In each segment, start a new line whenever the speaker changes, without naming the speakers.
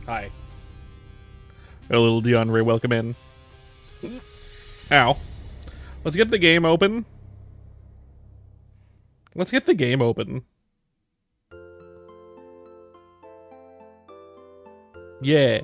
Hi. A little DeAndre, welcome in. Ow. Let's get the game open. Let's get the game open. Yeah.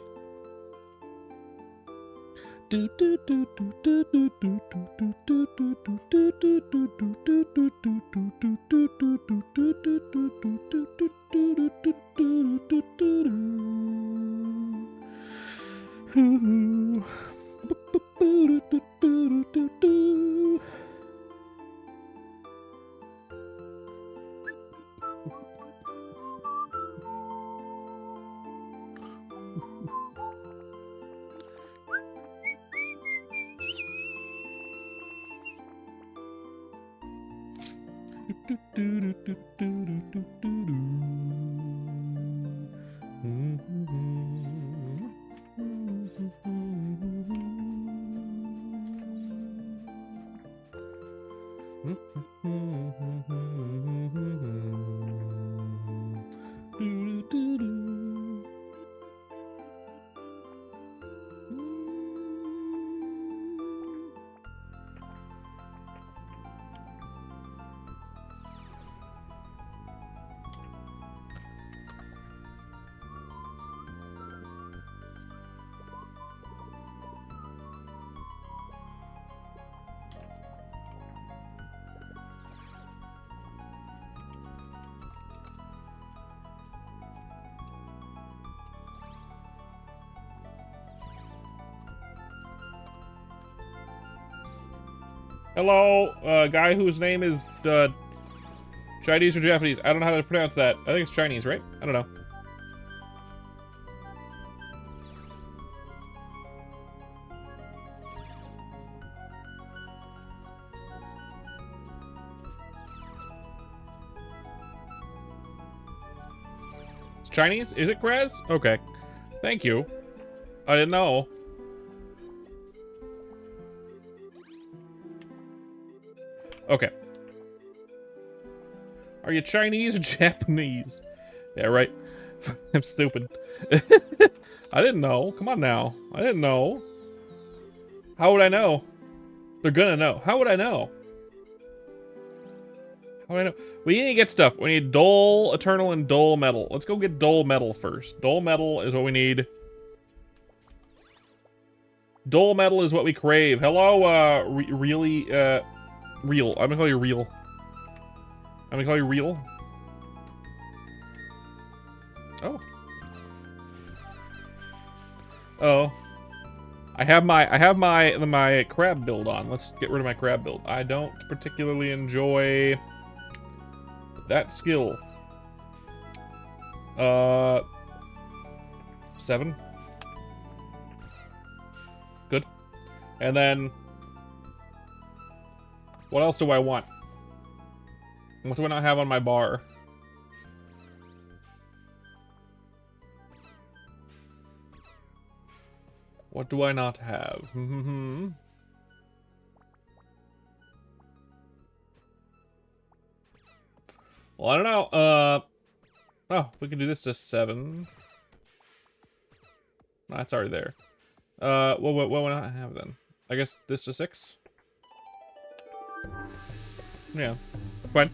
Hello, guy whose name is Chinese or Japanese. I don't know how to pronounce that. I think it's Chinese, right? I don't know. It's Chinese? Is it Graz? Okay. Thank you. I didn't know. Okay. Are you Chinese or Japanese? Yeah, right. I'm stupid. I didn't know. Come on now. I didn't know. How would I know? They're gonna know. How would I know? How would I know? We need to get stuff. We need Dole, Eternal, and Dole Metal. Let's go get Dole Metal first. Dole Metal is what we need. Dole Metal is what we crave. Hello, really, Real. I'm gonna call you Real. I'm gonna call you Real. Oh. Oh. I have my crab build on. Let's get rid of my crab build. I don't particularly enjoy that skill. 7. Good. And then what else do I want? What do I not have on my bar? What do I not have? Well, I don't know. Oh, we can do this to 7. No, it's already there. What would I have then? I guess this to 6? Yeah. Fine.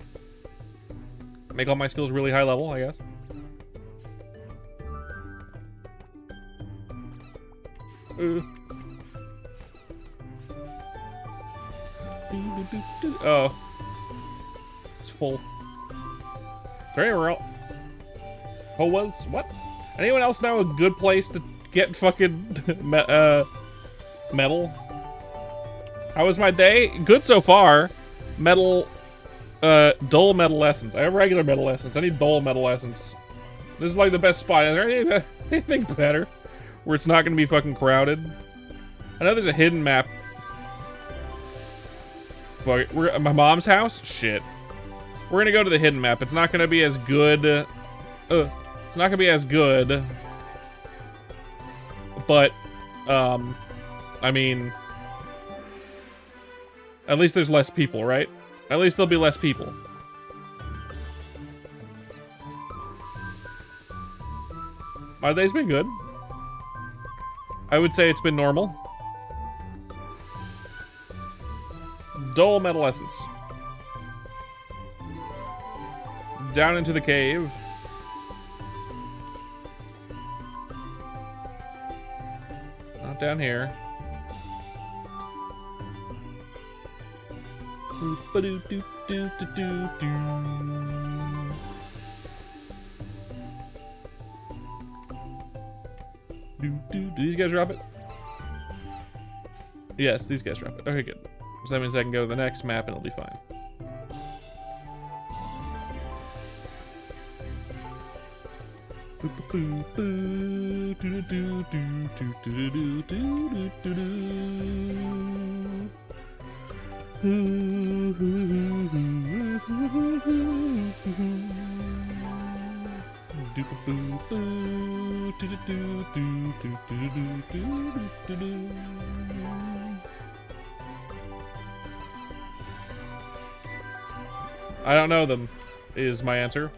Make all my skills really high level, I guess. Oh. It's full. Very real. Oh, was what? Anyone else know a good place to get fucking metal? How was my day? Good so far. Metal, dull metal essence. I have regular metal essence. I need dull metal essence. This is like the best spot. Is there anything better where it's not going to be fucking crowded? I know there's a hidden map. Fuck it. We're at my mom's house? Shit. We're going to go to the hidden map. It's not going to be as good. It's not going to be as good. But, I mean, at least there's less people, right? At least there'll be less people. My day's been good. I would say it's been normal. Dull metal essence. Down into the cave. Not down here. Do these guys drop it? Yes, these guys drop it. Okay, good. So that means I can go to the next map and it'll be fine. I don't know them, is my answer.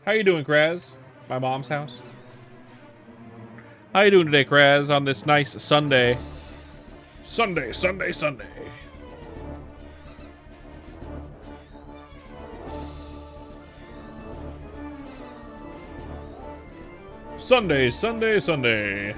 How you doing, Kraz? My mom's house. How you doing today, Kraz, on this nice Sunday? Sunday. Sunday, Sunday, Sunday.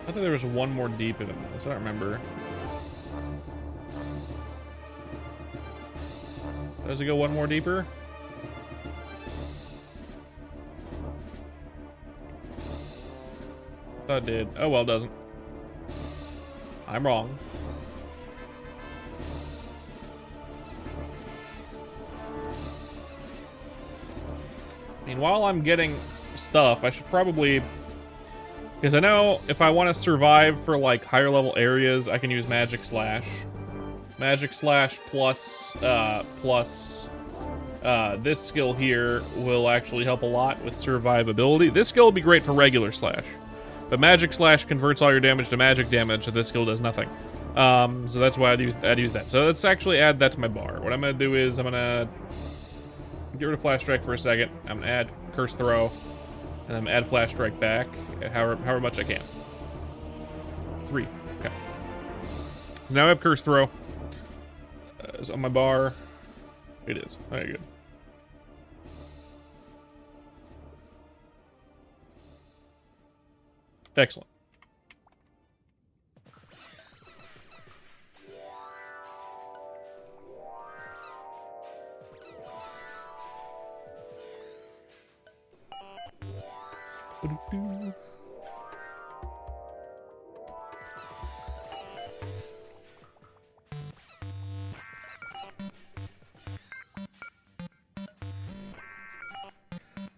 I thought there was one more deep in this. I don't remember. Does it go one more deeper? I thought it did. Oh well, it doesn't. I'm wrong. I mean, while I'm getting stuff, I should probably... Because I know if I want to survive for, like, higher level areas, I can use Magic Slash. Magic Slash plus this skill here will actually help a lot with survivability. This skill would be great for regular Slash. But Magic Slash converts all your damage to magic damage, so this skill does nothing. So that's why I'd use that. So let's actually add that to my bar. What I'm going to do is I'm going to get rid of Flash Strike for a second. I'm going to add Curse Throw. And I'm going to add Flash Strike back, however much I can. 3. Okay. So now I have Curse Throw. It's on my bar. It is. Very good. Excellent.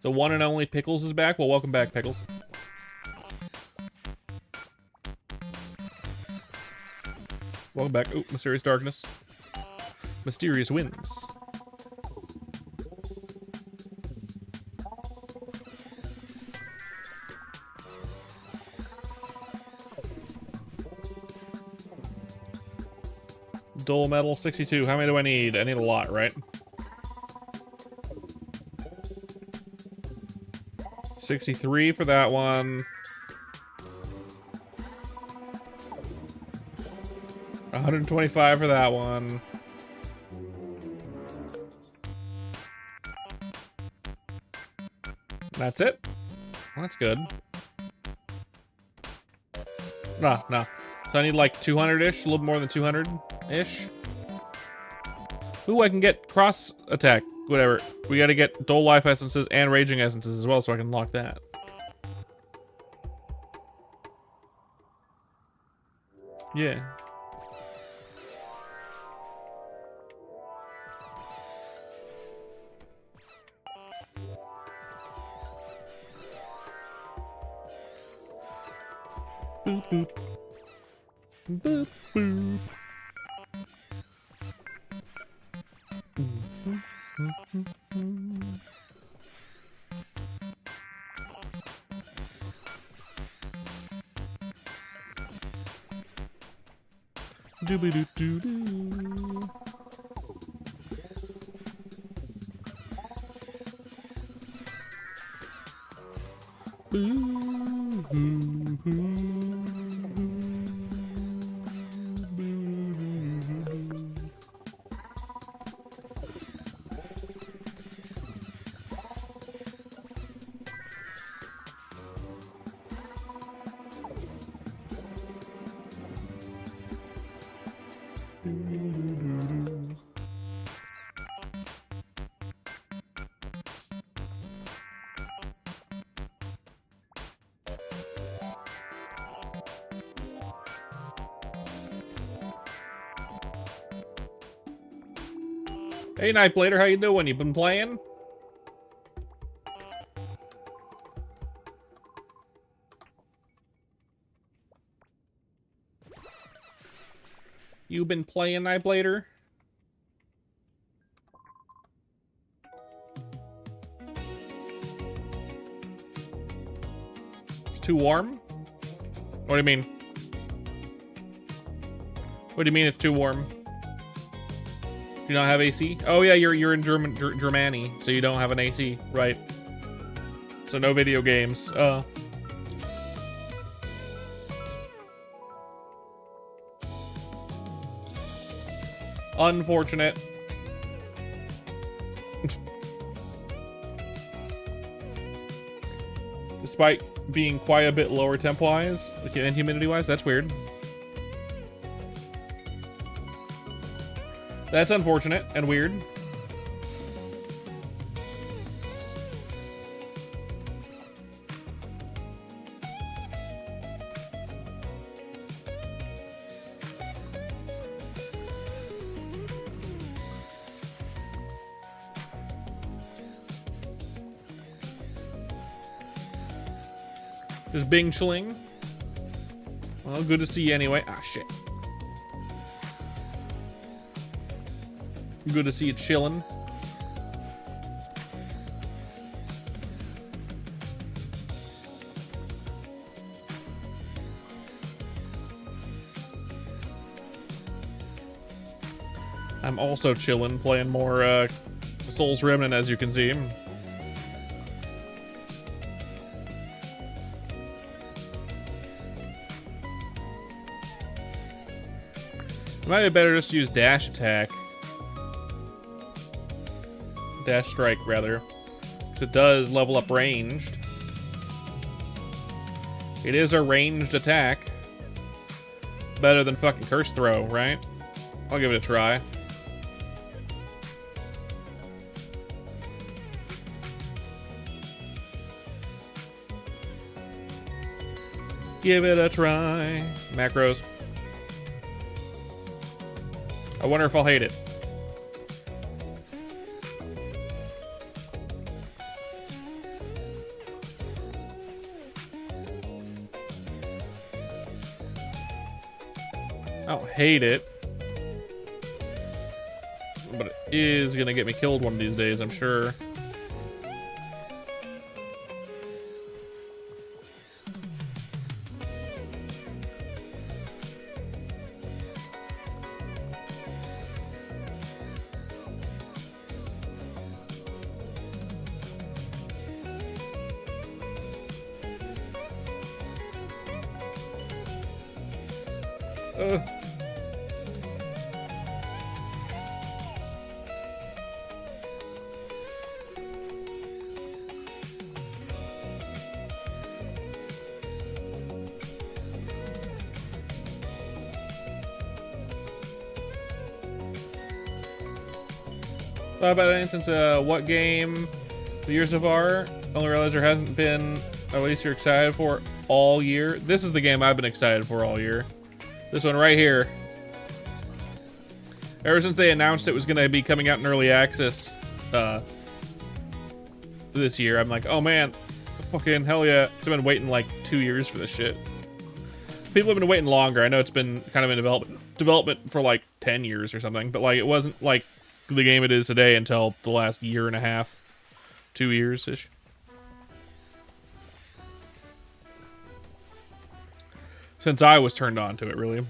The one and only Pickles is back. Well, welcome back, Pickles. Welcome back. Oh, Mysterious Darkness. Mysterious Winds. Dull Metal 62. How many do I need? I need a lot, right? 63 for that one. 125 for that one. That's it. Well, that's good. No. So I need like 200-ish, a little more than 200-ish. Ooh, I can get cross attack. Whatever. We gotta get Dull Life Essences and Raging Essences as well so I can lock that. Yeah. Boop, boop. Boop, boop. Doobie-doo-doo-doo. Hey, Nightblader, how you doing? You been playing? You been playing, Nightblader? Too warm? What do you mean? What do you mean it's too warm? Do you not have AC? Oh yeah, you're in Germany, so you don't have an AC, right? So no video games. Unfortunate. Despite being quite a bit lower temp-wise and humidity-wise, that's weird. That's unfortunate and weird. Just Bing chilling. Well, good to see you anyway. Ah, shit. Good to see you chilling. I'm also chilling, playing more Souls Remnant, as you can see. Might be better just to use dash attack. Dash strike, rather. Because it does level up ranged. It is a ranged attack. Better than fucking Curse Throw, right? I'll give it a try. Give it a try. Macros. I wonder if I'll hate it. I don't hate it. But it is gonna get me killed one of these days, I'm sure. Thought about it since what game the year so far? Only realized there hasn't been at least you're excited for all year. This is the game I've been excited for all year. This one right here. Ever since they announced it was going to be coming out in early access this year, I'm like, oh man, fucking hell yeah. I've been waiting like 2 years for this shit. People have been waiting longer. I know it's been kind of in development for like 10 years or something, but like it wasn't like the game it is today until the last year and a half, 2 years-ish. Since I was turned on to it, really.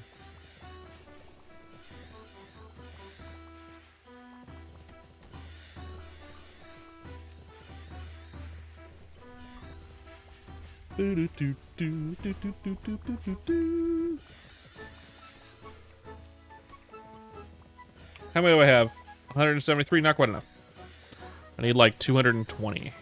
How many do I have? 173, not quite enough. I need like 220.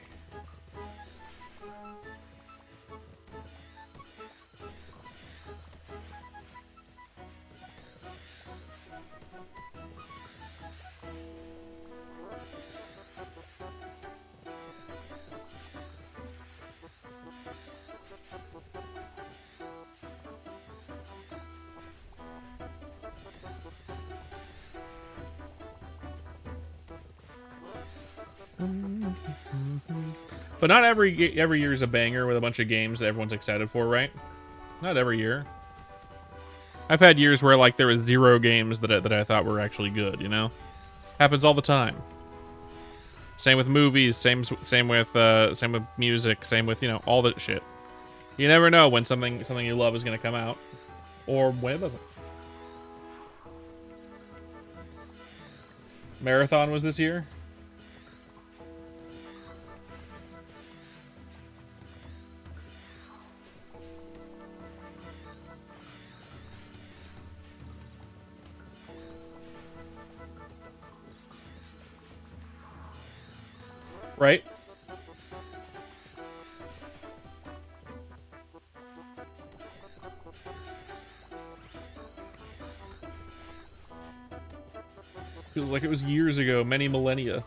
But not every year is a banger with a bunch of games that everyone's excited for, right? Not every year. I've had years where like there was 0 games that I thought were actually good, you know? Happens all the time. Same with movies, same with music, same with, you know, all that shit. You never know when something you love is going to come out or when it doesn't. Marathon was this year. Right? Feels like it was years ago, many millennia.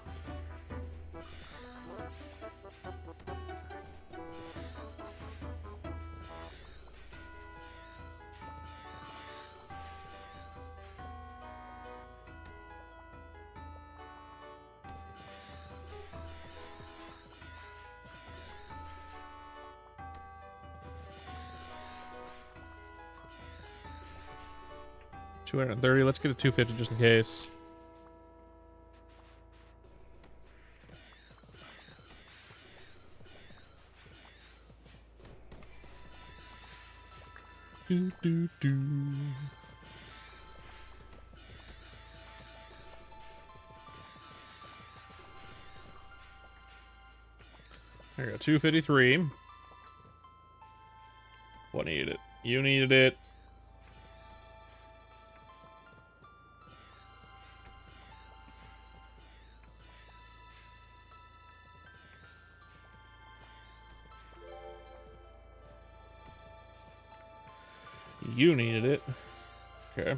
$230. Let's get a $250 just in case. Do do do. There you go. 253. What needed it? You needed it. You needed it. Okay.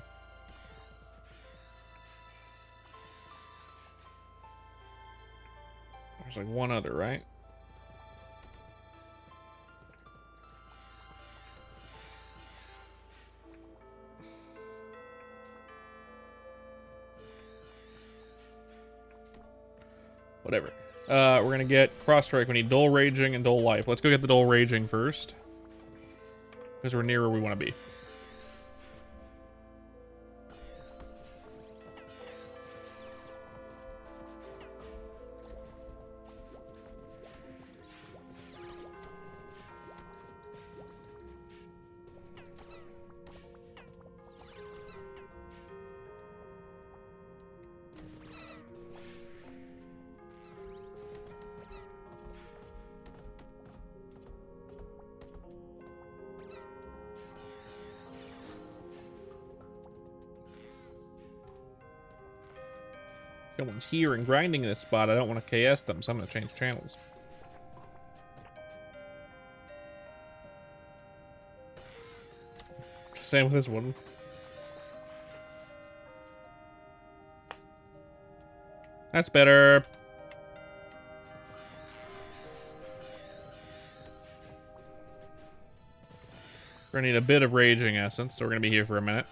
There's like one other, right? Whatever. We're gonna get Cross Strike. We need Dull Raging and Dull Life. Let's go get the Dull Raging first. Because we're near where we want to be. Someone's here and grinding in this spot. I don't want to KS them, so I'm going to change channels. Same with this one. That's better. We're gonna need a bit of raging essence, so we're gonna be here for a minute.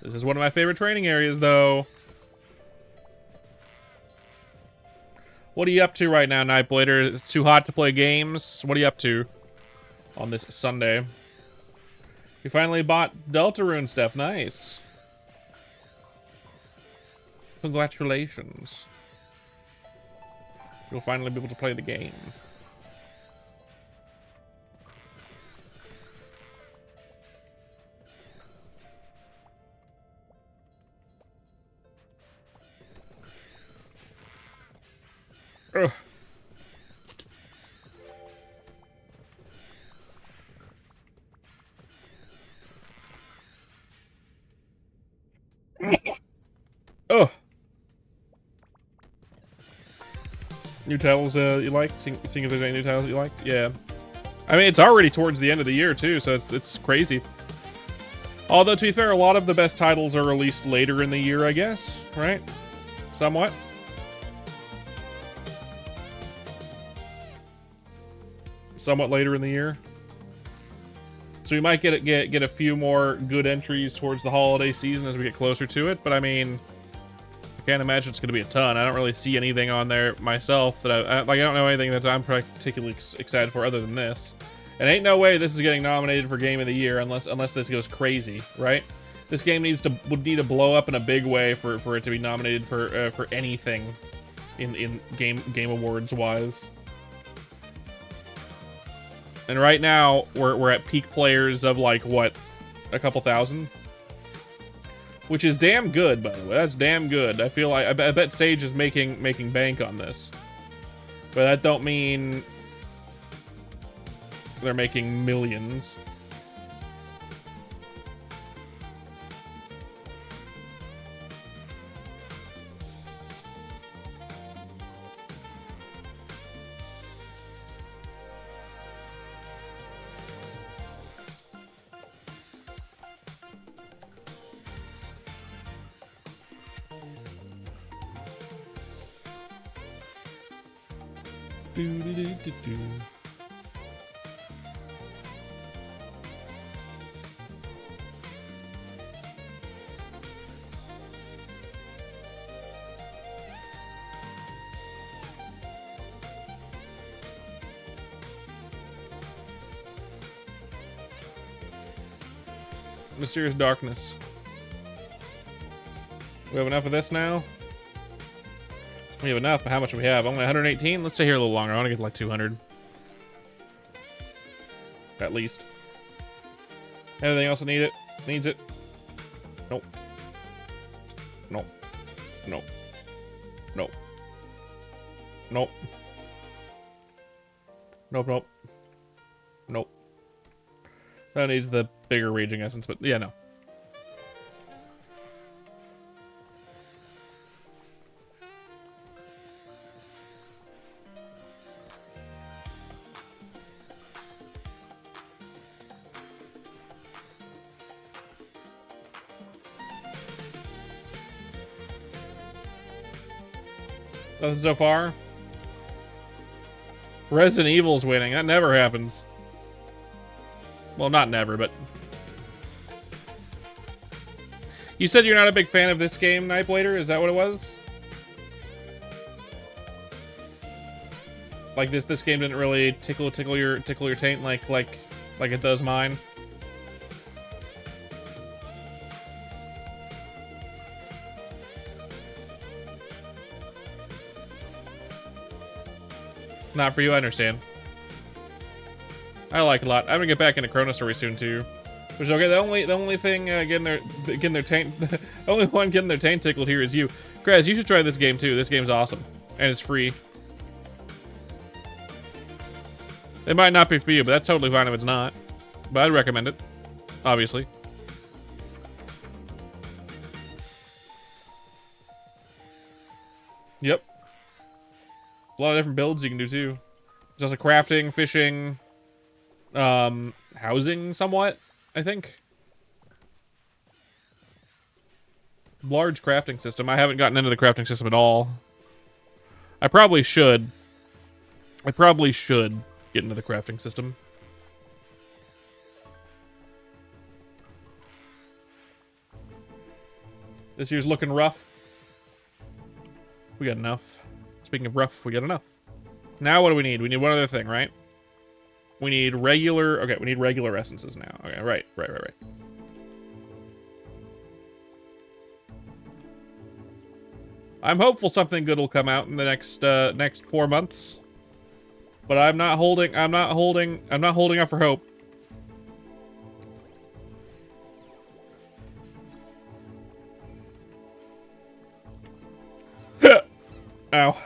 This is one of my favorite training areas, though. What are you up to right now, Nightblader? It's too hot to play games. What are you up to on this Sunday? You finally bought Deltarune stuff. Nice. Congratulations. You'll finally be able to play the game. Ugh. Oh. New titles you liked? Seeing if there's any new titles you liked? Yeah. I mean, it's already towards the end of the year, too, so it's crazy. Although, to be fair, a lot of the best titles are released later in the year, I guess, right? Somewhat. Somewhat later in the year. So we might get a few more good entries towards the holiday season as we get closer to it, but I mean, I can't imagine it's going to be a ton. I don't really see anything on there myself that I don't know anything that I'm particularly excited for other than this. And ain't no way this is getting nominated for Game of the Year unless this goes crazy, right? This game would need to blow up in a big way for it to be nominated for anything in game awards wise. And right now we're at peak players of like what, a couple thousand, which is damn good, by the way. That's damn good. I feel like I bet Sage is making bank on this, but that don't mean they're making millions. Do. Mysterious Darkness. We have enough of this now? We have enough, but how much do we have? Only 118? Let's stay here a little longer. I want to get to like 200. At least. Anything else that needs it? Nope. Nope. Nope. Nope. Nope. Nope, nope. Nope. That needs the bigger Raging Essence, but yeah, no. Nothing so far. Resident Evil's winning. That never happens. Well, not never, but... You said you're not a big fan of this game, Nightblader? Is that what it was? Like this game didn't really tickle your taint like it does mine? Not for you, I understand. I like it a lot. I'm gonna get back into Chrono Story soon too. Which okay, the only thing getting their taint the only one getting their taint tickled here is you. Krez, you should try this game too. This game's awesome. And it's free. It might not be for you, but that's totally fine if it's not. But I'd recommend it. Obviously. Yep. A lot of different builds you can do too. Just like crafting, fishing, housing somewhat, I think. large crafting system. I haven't gotten into the crafting system at all. I probably should. I probably should get into the crafting system. This year's looking rough. We got enough. Speaking of rough, we got enough. Now what do we need? We need one other thing, right? We need regular... Okay, we need regular essences now. Okay, right. I'm hopeful something good will come out in the next 4 months. But I'm not holding out for hope. Ow.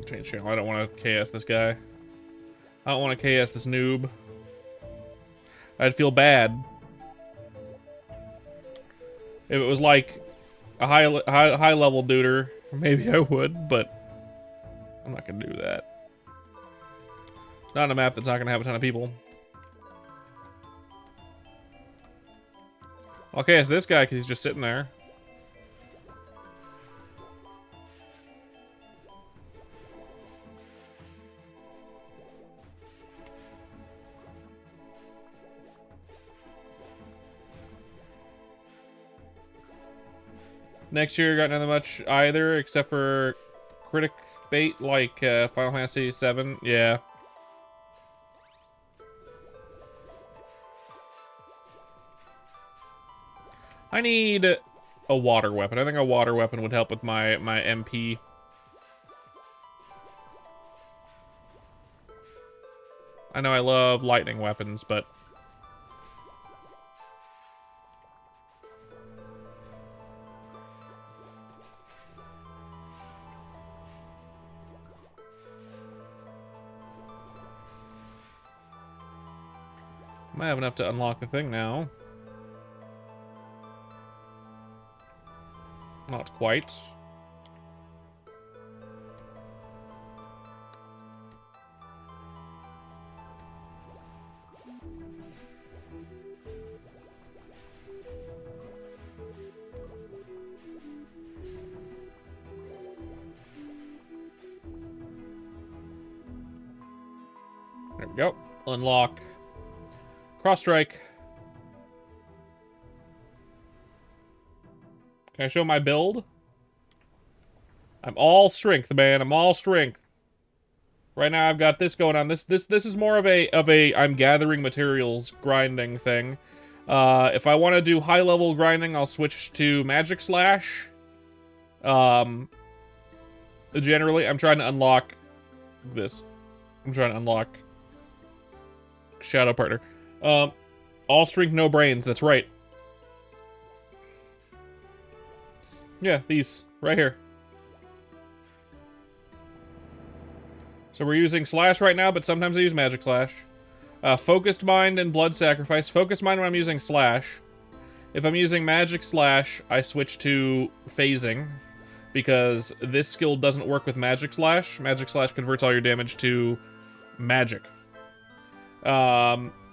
Change channel. I don't want to KS this guy. I don't want to KS this noob. I'd feel bad if it was like a high level duder. Maybe I would, but I'm not gonna do that. Not on a map that's not gonna have a ton of people. Okay, it's this guy because he's just sitting there. Next year, got nothing much either, except for critic bait like Final Fantasy VII. Yeah. I need a water weapon. I think a water weapon would help with my MP. I know I love lightning weapons, but... I might have enough to unlock the thing now. Not quite. There we go. Unlock. Cross strike. Can I show my build? I'm all strength, man. I'm all strength. Right now I've got this going on. This is more of a I'm gathering materials grinding thing. If I want to do high level grinding, I'll switch to Magic Slash. Generally, I'm trying to unlock this. I'm trying to unlock Shadow Partner. All strength, no brains. That's right. Yeah, these right here. So we're using Slash right now, but sometimes I use Magic Slash. Focused Mind and Blood Sacrifice. Focused Mind when I'm using Slash. If I'm using Magic Slash, I switch to Phasing, because this skill doesn't work with Magic Slash. Magic Slash converts all your damage to magic.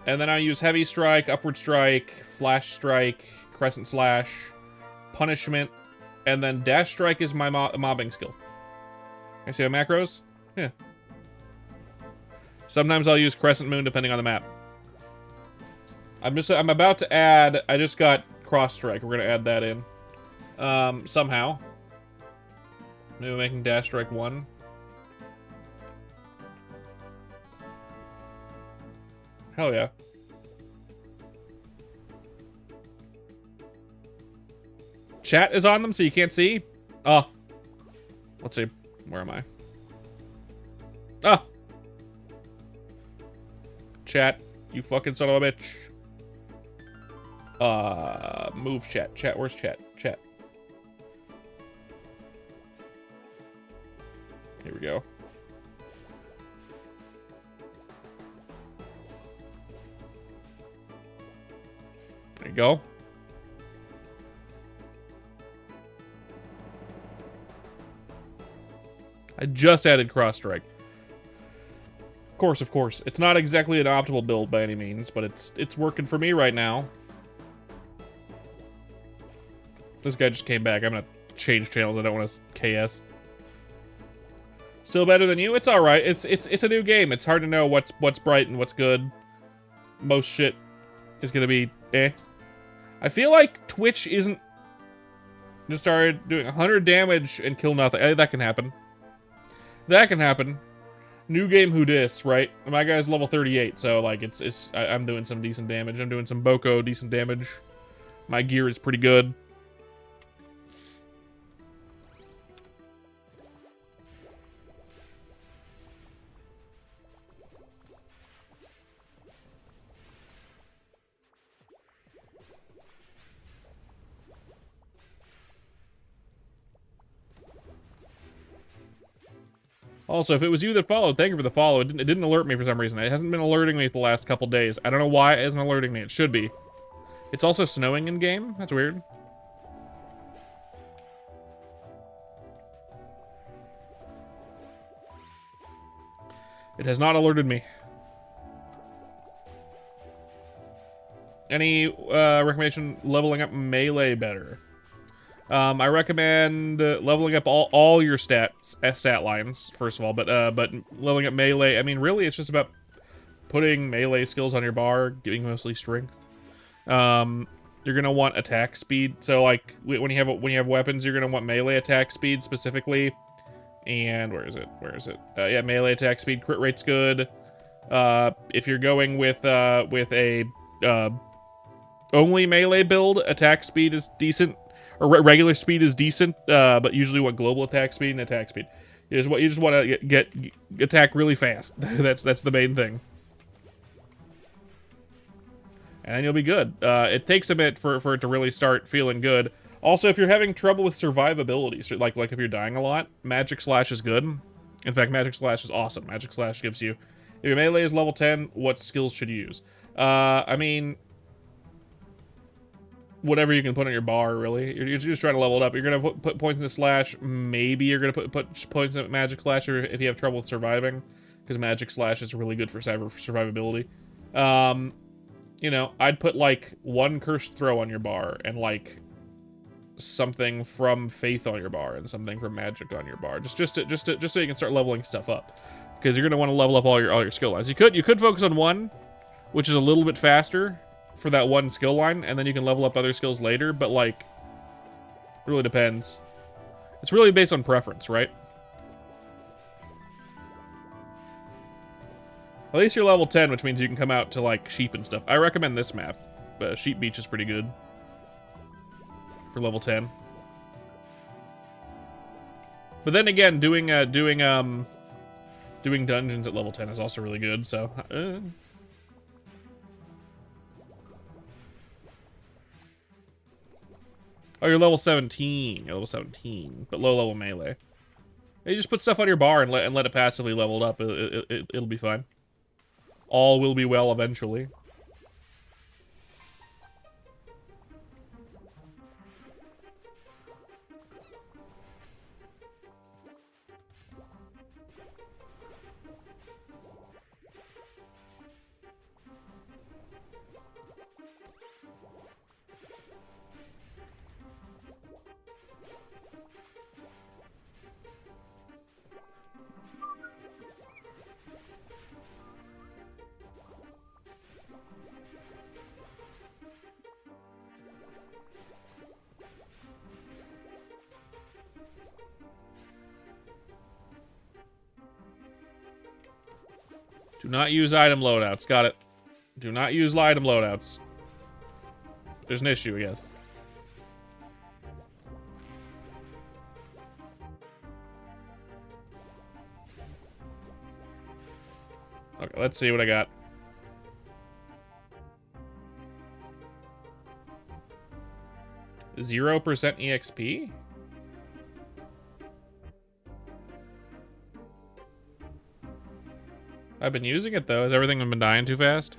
And then I use Heavy Strike, Upward Strike, Flash Strike, Crescent Slash, Punishment, and then Dash Strike is my mobbing skill. Can I see my macros? Yeah. Sometimes I'll use Crescent Moon depending on the map. I'm about to add, I just got Cross Strike. We're gonna add that in. Somehow. Maybe making Dash Strike 1. Hell yeah. Chat is on them so you can't see? Oh. Let's see. Where am I? Ah! Chat, you fucking son of a bitch. Move chat. Chat, where's chat? Chat. Here we go. There you go. I just added cross strike. Of course. It's not exactly an optimal build by any means, but it's working for me right now. This guy just came back. I'm gonna change channels. I don't want to KS. Still better than you? It's all right. It's a new game. It's hard to know what's bright and what's good. Most shit is gonna be eh. I feel like Twitch isn't just started doing 100 damage and kill nothing. That can happen. That can happen. New game who dis, right? My guy's level 38, so like I'm doing some decent damage. I'm doing some Boko decent damage. My gear is pretty good. Also, if it was you that followed, thank you for the follow. It didn't alert me for some reason. It hasn't been alerting me for the last couple days. I don't know why it isn't alerting me. It should be. It's also snowing in-game. That's weird. It has not alerted me. Any recommendation leveling up melee better? I recommend leveling up all your stat lines, first of all, but leveling up melee, I mean, really, it's just about putting melee skills on your bar, giving mostly strength. You're gonna want attack speed, so like when you have weapons, you're gonna want melee attack speed specifically. And where is it? Yeah, melee attack speed, crit rate's good. If you're going with a only melee build, attack speed is decent. Or regular speed is decent, but usually want global attack speed and attack speed. You just want to get attack really fast. that's the main thing, and then you'll be good. It takes a bit for it to really start feeling good. Also, if you're having trouble with survivability, so like if you're dying a lot, Magic Slash is good. In fact, Magic Slash is awesome. Magic Slash gives you, if your melee is level 10, what skills should you use? I mean, whatever you can put on your bar, really. You're just trying to level it up. You're going to put points into Slash. Maybe you're going to put points into Magic Slash if you have trouble with surviving, because Magic Slash is really good for survivability. You know, I'd put, like, 1 Cursed Throw on your bar, and, like, something from Faith on your bar, and something from Magic on your bar. Just so you can start leveling stuff up. Because you're going to want to level up all your skill lines. You could focus on one, which is a little bit faster, for that one skill line, and then you can level up other skills later, but like, it really depends. It's really based on preference, right? At least you're level 10, which means you can come out to like sheep and stuff. I recommend this map. Sheep Beach is pretty good for level 10. But then again, doing dungeons at level 10 is also really good, so Oh, you're level 17. You're level 17, but low level melee. You just put stuff on your bar and let it passively level up. It'll be fine. All will be well eventually. Do not use item loadouts. Got it. Do not use item loadouts. There's an issue, I guess. Okay, let's see what I got. %0 EXP? I've been using it, though. Has everything been dying too fast?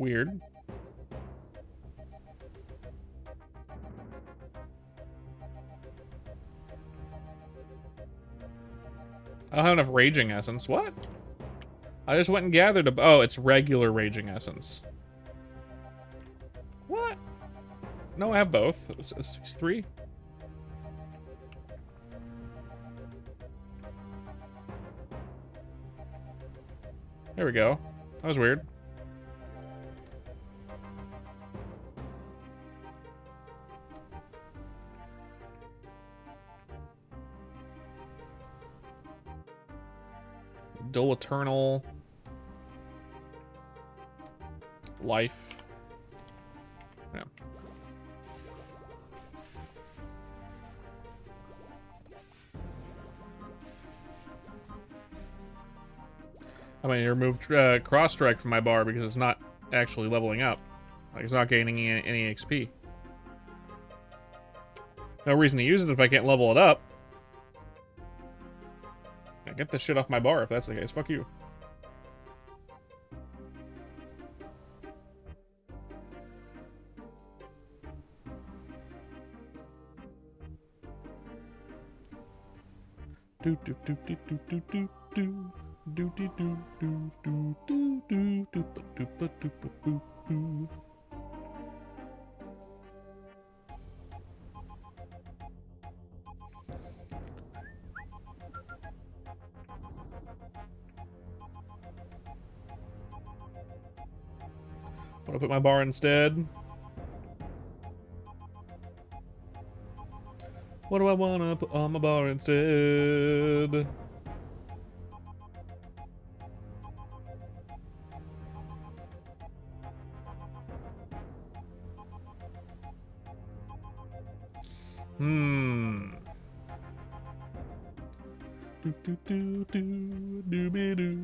Weird. I don't have enough Raging Essence. What? I just went and gathered a... Oh, it's regular Raging Essence. What? No, I have both. It's 3. There we go. That was weird. Dual Eternal. Life. Yeah. I mean, you removed Cross Strike from my bar because it's not actually leveling up. Like, it's not gaining any XP. No reason to use it if I can't level it up. Yeah, get this shit off my bar if that's the case. Fuck you. Do do do do do do do do. Do do do do do do do do do do do do. Want to put my bar instead? What do I want to put on my bar instead? Do do do do do be do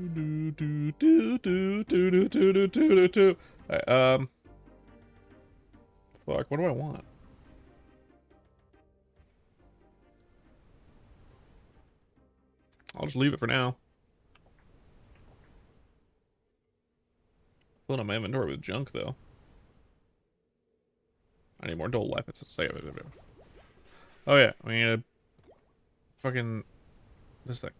do do do do do do do do do. Fuck. What do I want? I'll just leave it for now. Filling up my inventory with junk though. I need more dual life. It's a save it. Oh yeah, we need a fucking this thing.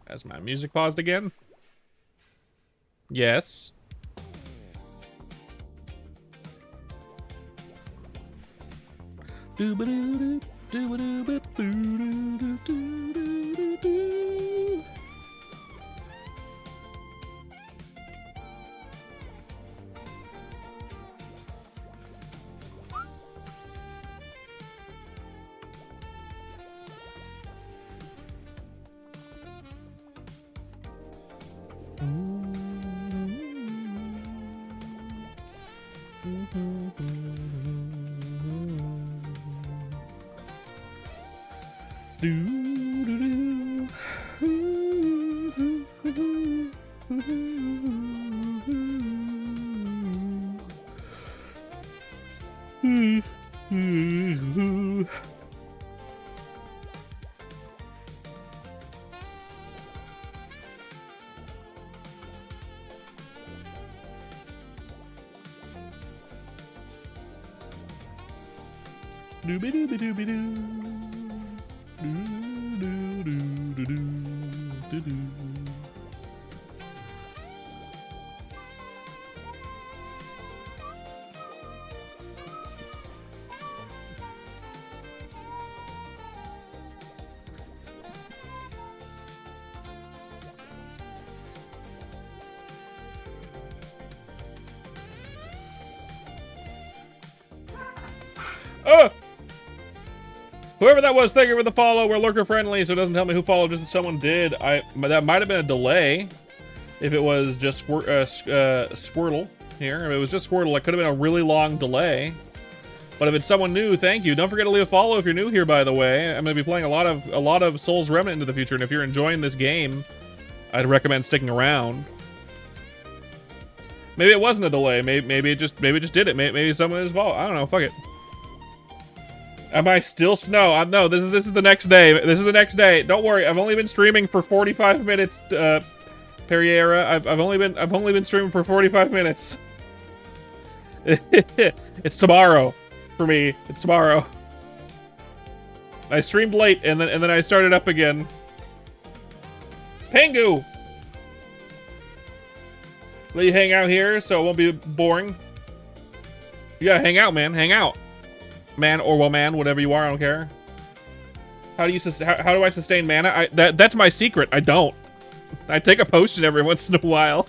Has my music paused again? Yes. Do-ba-doo-doo, do-ba-doo-ba-doo-doo-doo-doo-doo-doo. Dooby-dooby-dooby-doo. Doo-doo-doo-doo-doo-doo. Oh! Whoever that was, thank you for the follow. We're lurker friendly, so it doesn't tell me who followed, just that someone did. That might have been a delay. If it was just Squirtle here. If it was just Squirtle, it could have been a really long delay. But if it's someone new, thank you. Don't forget to leave a follow if you're new here, by the way. I'm going to be playing a lot of Souls Remnant into the future, and if you're enjoying this game, I'd recommend sticking around. Maybe it wasn't a delay. Maybe it just did it. Maybe someone is fault. I don't know. Fuck it. Am I still? No. No. This is the next day. This is the next day. Don't worry. I've only been streaming for 45 minutes. Perriera. I've only been streaming for 45 minutes. It's tomorrow for me. It's tomorrow. I streamed late and then I started up again. Pingu! Let you hang out here so it won't be boring. You gotta hang out, man. Hang out. Man or woman, whatever you are, I don't care. How do I sustain mana? That's my secret. I don't. I take a potion every once in a while.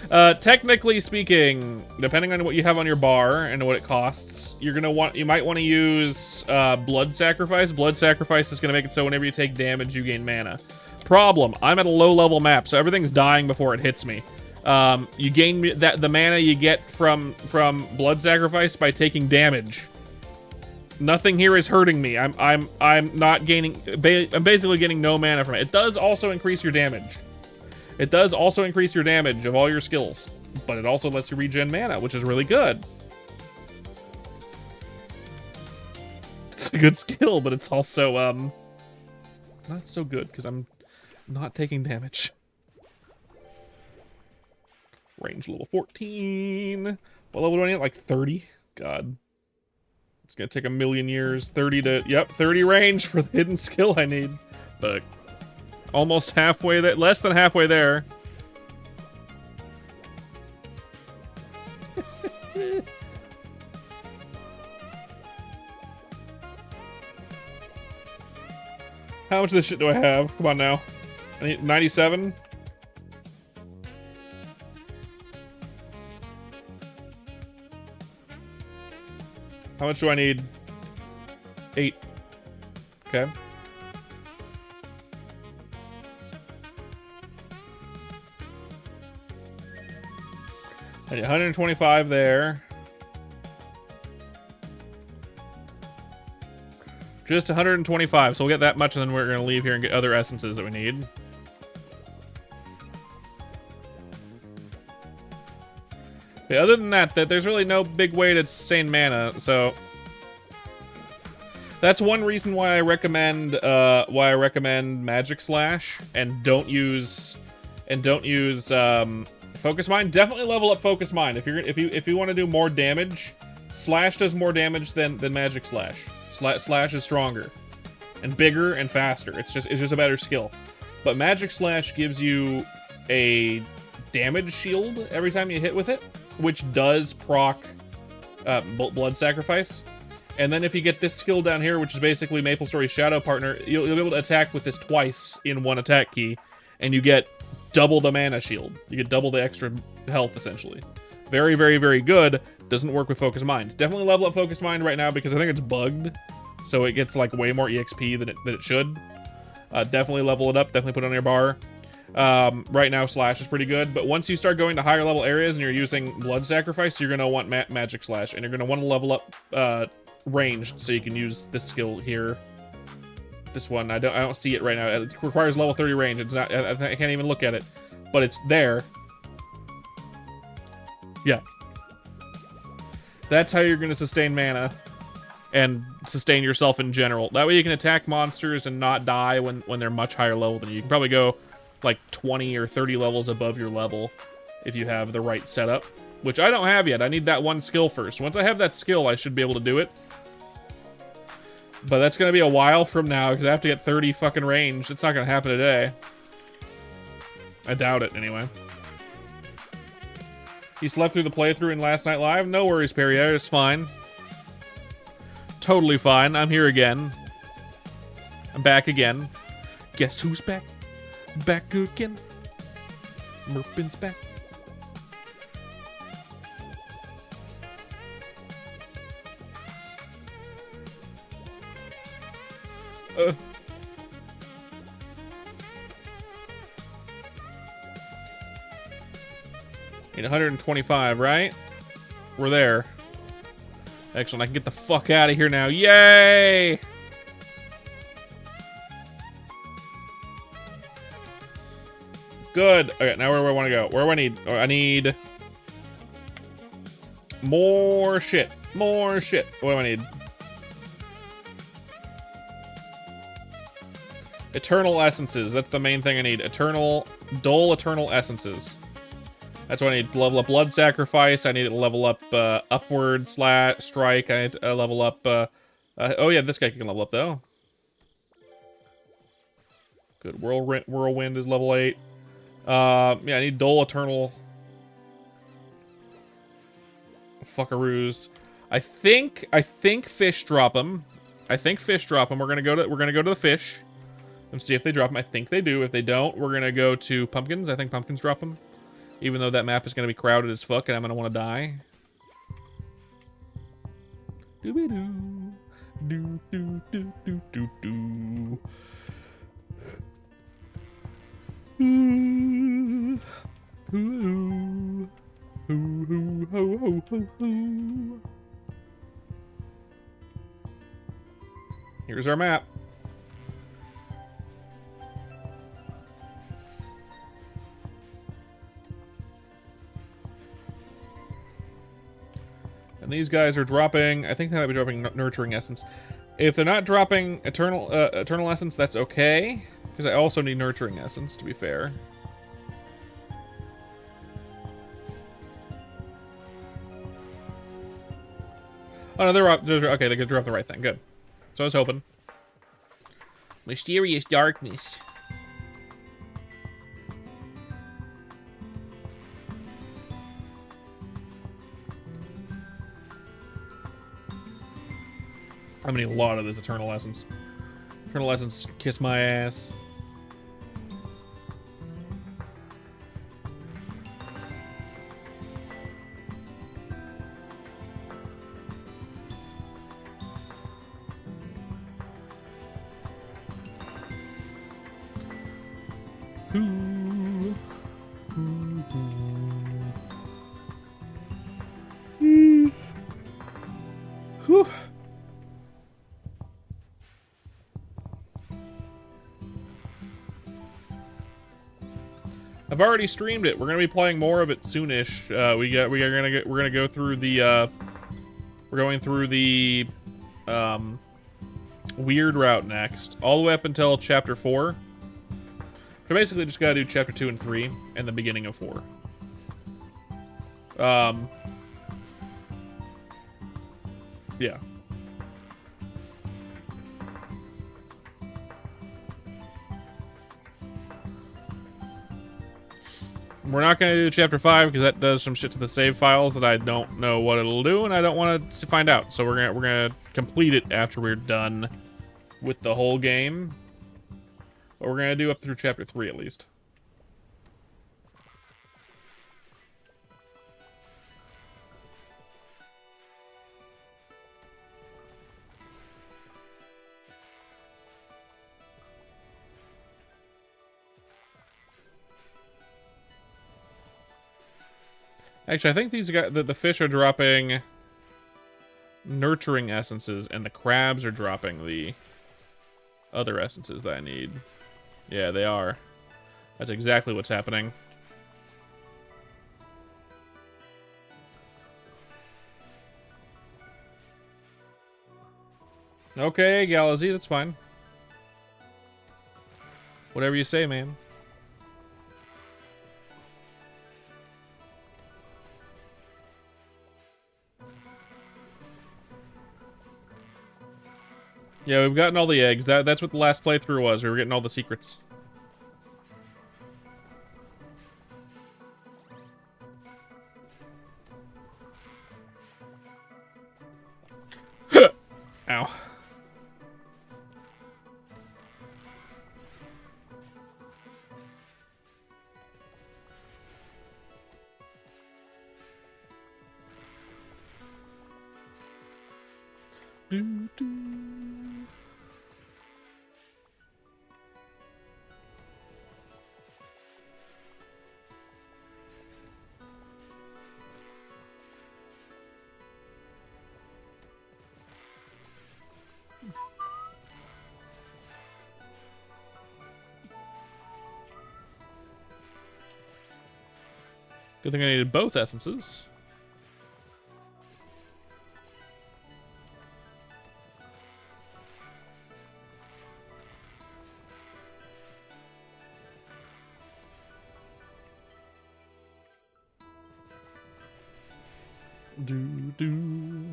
Technically speaking, depending on what you have on your bar and what it costs, you might want to use blood sacrifice. Blood sacrifice is gonna make it so whenever you take damage, you gain mana. Problem: I'm at a low level map, so everything's dying before it hits me. You gain the mana you get from blood sacrifice by taking damage. Nothing here is hurting me. I'm not gaining. I'm basically getting no mana from it. It does also increase your damage. It does also increase your damage of all your skills, but it also lets you regen mana, which is really good. It's a good skill, but it's also not so good because I'm not taking damage. Range level 14. What level do I need? Like 30? God. It's gonna take a million years. 30 to... Yep, 30 range for the hidden skill I need. But almost halfway there. Less than halfway there. How much of this shit do I have? Come on now. I need 97. How much do I need? 8. Okay. I need 125 there. Just 125, so we'll get that much, and then we're going to leave here and get other essences that we need. Okay, other than that, there's really no big way to sustain mana, so that's one reason why I recommend Magic Slash and don't use Focus Mind. Definitely level up Focus Mind if you want to do more damage. Slash does more damage than Magic Slash. Slash is stronger and bigger and faster. It's just a better skill. But Magic Slash gives you a damage shield every time you hit with it, which does proc blood sacrifice. And then if you get this skill down here, which is basically MapleStory's Shadow Partner, you'll be able to attack with this twice in one attack key, and you get double the mana shield. You get double the extra health, essentially. Very, very, very good. Doesn't work with Focus Mind. Definitely level up Focus Mind right now because I think it's bugged, so it gets like way more EXP than it should. Definitely level it up. Definitely put it on your bar. Right now, Slash is pretty good, but once you start going to higher level areas and you're using Blood Sacrifice, you're gonna want Magic Slash, and you're gonna want to level up range so you can use this skill here. This one, I don't see it right now. It requires level 30 range. It's not. I can't even look at it, but it's there. Yeah. That's how you're going to sustain mana and sustain yourself in general. That way you can attack monsters and not die when they're much higher level than you. You can probably go like 20 or 30 levels above your level if you have the right setup, which I don't have yet. I need that one skill first. Once I have that skill, I should be able to do it. But that's going to be a while from now because I have to get 30 fucking range. It's not going to happen today. I doubt it, anyway. He slept through the playthrough in Last Night Live? No worries, Perrier. It's fine. Totally fine. I'm here again. I'm back again. Guess who's back? Back again. Merpin's back. Need 125, right? We're there. Excellent. I can get the fuck out of here now. Yay! Good. Okay, now where do I want to go? Where do I need? Oh, I need More shit. More shit. What do I need? Eternal essences. That's the main thing I need. Dull eternal essences. That's what I need to level up Blood Sacrifice. I need to level up Upward Strike. I need to level up... oh yeah, this guy can level up though. Good. Whirlwind is level 8. Yeah, I need Dull Eternal... Fuckaroos. I think fish drop them. I think fish drop them. We're gonna go to the fish and see if they drop them. I think they do. If they don't, we're gonna go to pumpkins. I think pumpkins drop them. Even though that map is gonna be crowded as fuck and I'm gonna want to die. Doo-be-doo. Do do do do do do. Ooh. Ooh. Hoo, hoo, ho, ho, ho, ho. Here's our map. And these guys are dropping, I think they might be dropping Nurturing Essence. If they're not dropping Eternal Essence, that's okay. Because I also need Nurturing Essence, to be fair. Oh no, they're okay. They could drop the right thing. Good. So I was hoping. Mysterious darkness. I'm gonna need a lot of this Eternal Essence. Eternal Essence, kiss my ass. Whew. I've already streamed it. We're gonna be playing more of it soonish. We're gonna go through the we're going through the weird route next, all the way up until chapter 4. So basically, just gotta do chapter 2 and 3 and the beginning of 4. Yeah. We're not going to do chapter 5 because that does some shit to the save files that I don't know what it'll do, and I don't want to find out. So we're gonna complete it after we're done with the whole game. But we're gonna do up through chapter 3 at least. Actually, I think these guys, the fish are dropping nurturing essences, and the crabs are dropping the other essences that I need. Yeah, they are. That's exactly what's happening. Okay, Galaxy, that's fine. Whatever you say, man. Yeah, we've gotten all the eggs. That's what the last playthrough was. We were getting all the secrets. Ow. Do, do. Good thing I needed both essences. Do do.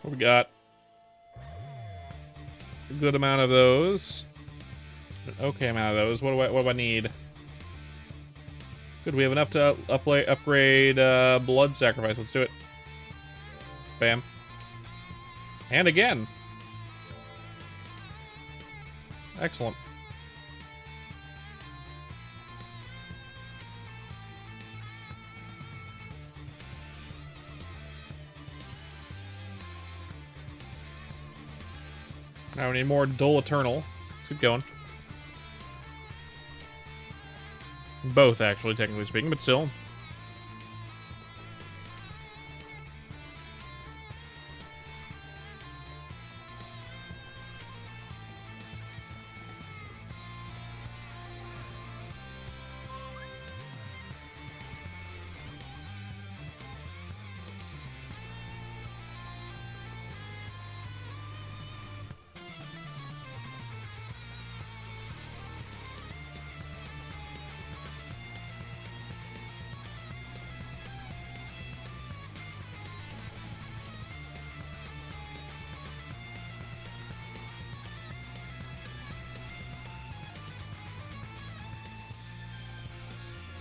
What we got? A good amount of those. An okay amount of those. What do I need? Good, we have enough to upgrade blood sacrifice. Let's do it. Bam. And again. Excellent. Now we need more Dull Eternal. Let's keep going. Both, actually, technically speaking, but still.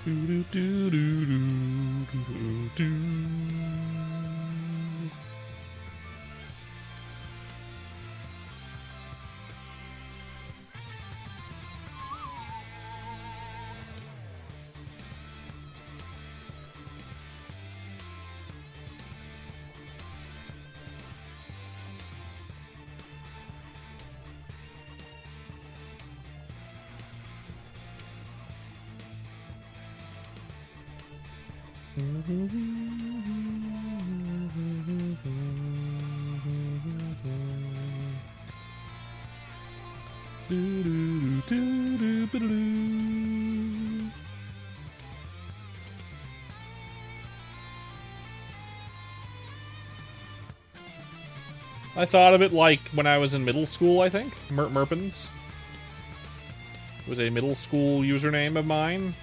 Do, do, do, do, do, do. I thought of it like when I was in middle school, I think. Merpins. It was a middle school username of mine.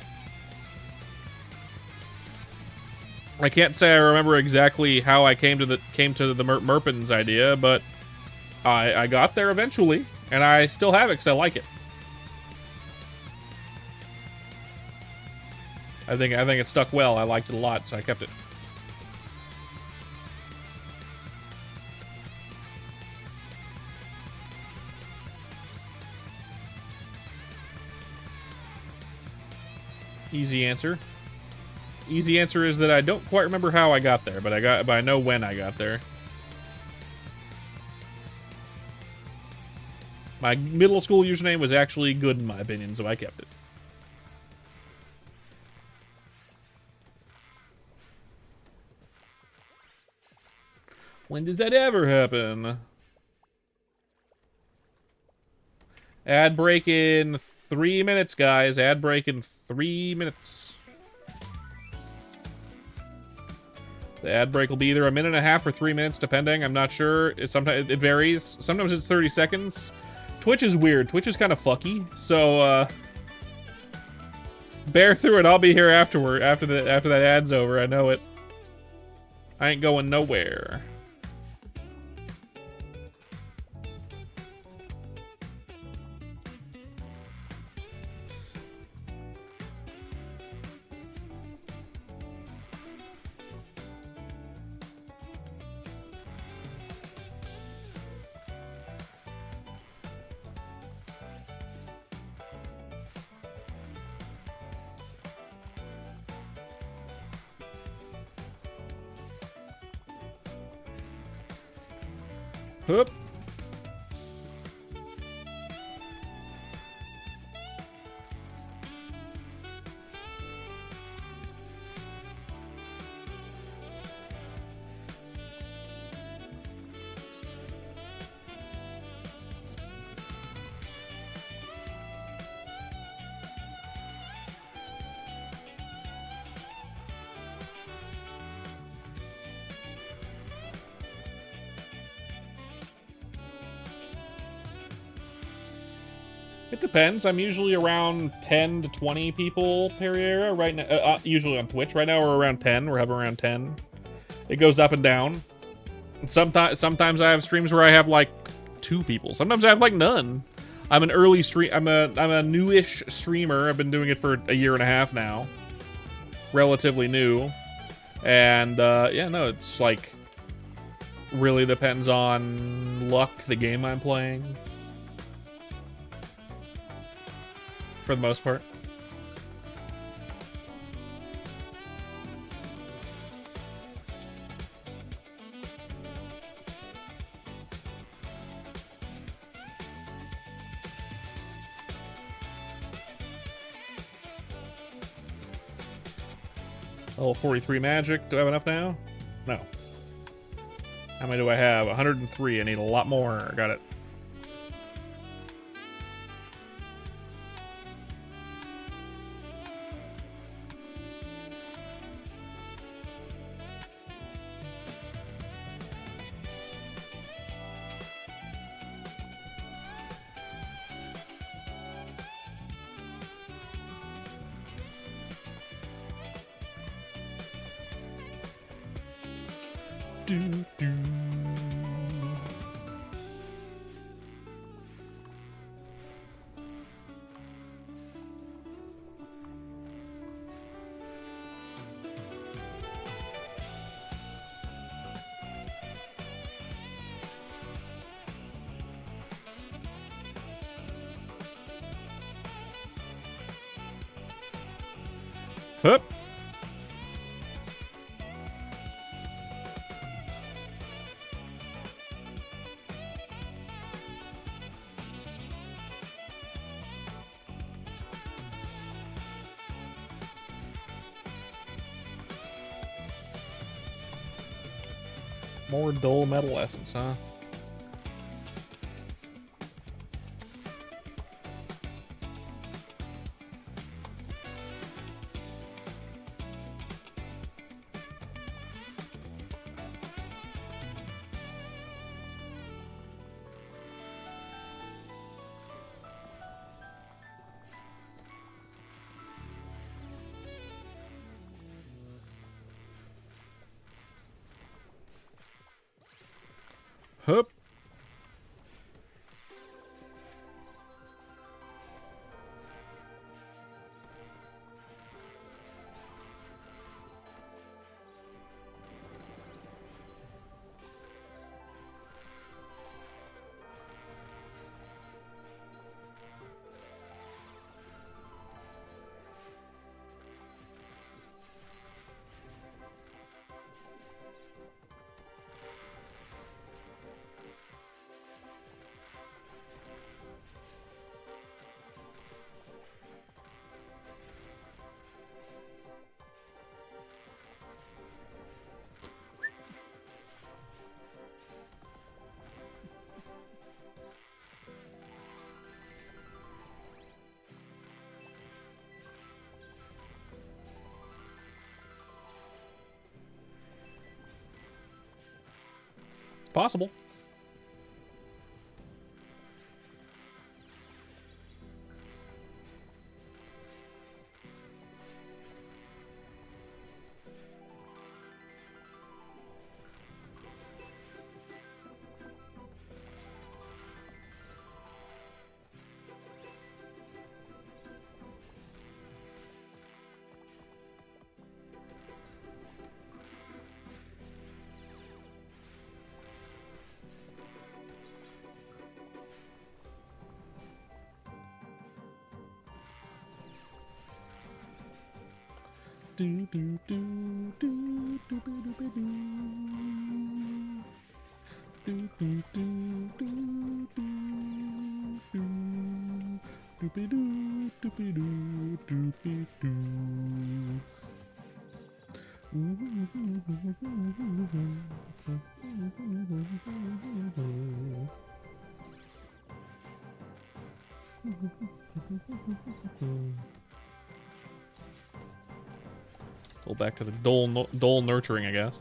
I can't say I remember exactly how I came to the Merpins idea, but I got there eventually, and I still have it because I like it. I think it stuck well. I liked it a lot, so I kept it. Easy answer. Easy answer is that I don't quite remember how I got there, but I know when I got there. My middle school username was actually good in my opinion, so I kept it. When does that ever happen? Ad break in 3 minutes, guys. Ad break in 3 minutes. The ad break will be either 1.5 minutes or 3 minutes, depending. I'm not sure. Sometimes it varies. Sometimes it's 30 seconds. Twitch is weird. Twitch is kind of fucky. So bear through it. I'll be here afterward. After that ad's over. I know it. I ain't going nowhere. Hup. It depends. I'm usually around 10 to 20 people per area right now. Usually on Twitch. Right now we're around 10. We're having around 10. It goes up and down. And sometimes I have streams where I have like 2 people. Sometimes I have like none. I'm an early stream. I'm a newish streamer. I've been doing it for a year and a half now. Relatively new. And yeah, no, it's like really depends on luck, the game I'm playing. For the most part. Level 43 magic. Do I have enough now? No. How many do I have? 103. I need a lot more. Got it. Do, do. Hup. More dull metal essence, huh? Hup. Possible. Do do do do do do do do do do do do do do do do do do. Go back to the dull nurturing, I guess.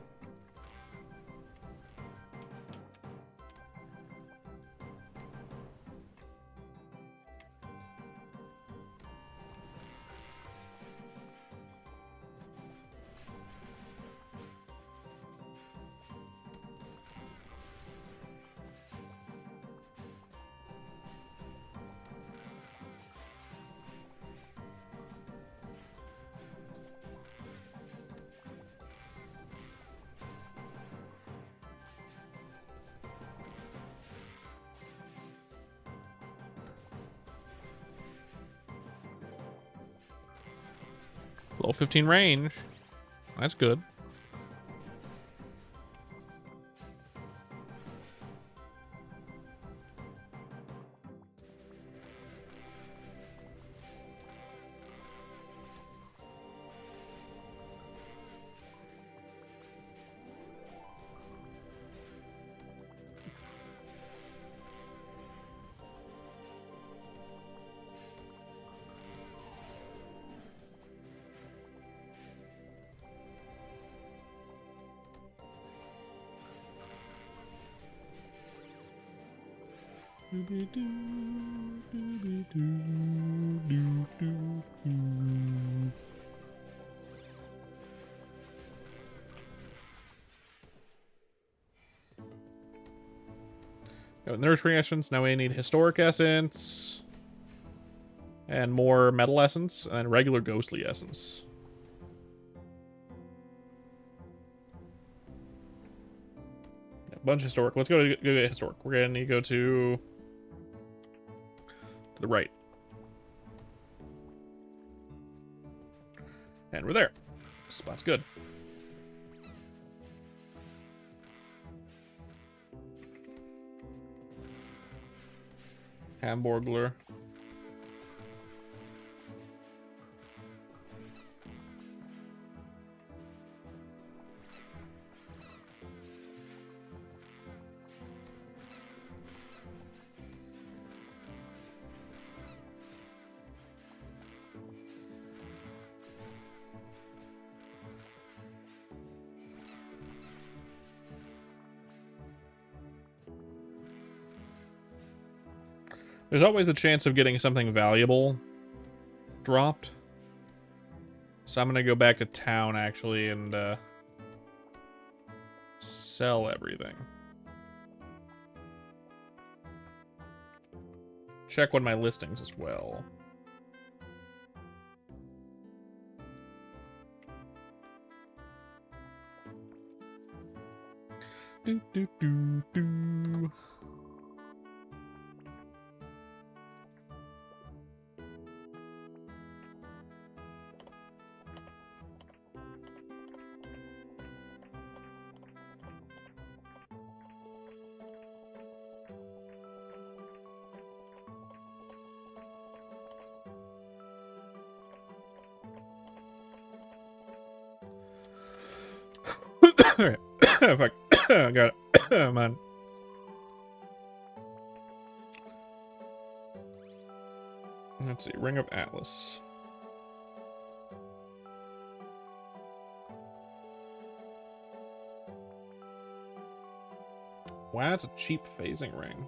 Level 15 range. That's good. Got nursery essence. Now we need historic essence. And more metal essence. And regular ghostly essence. A bunch of historic. Let's go get historic. We're gonna need to go to the right. And we're there. Spot's good. Hamburglar. There's always the chance of getting something valuable dropped. So I'm going to go back to town, actually, and sell everything. Check one of my listings as well. Do, do, do, do. Alright. Fuck. I got it. Man. Let's see. Ring of Atlas. Wow, that's a cheap phasing ring.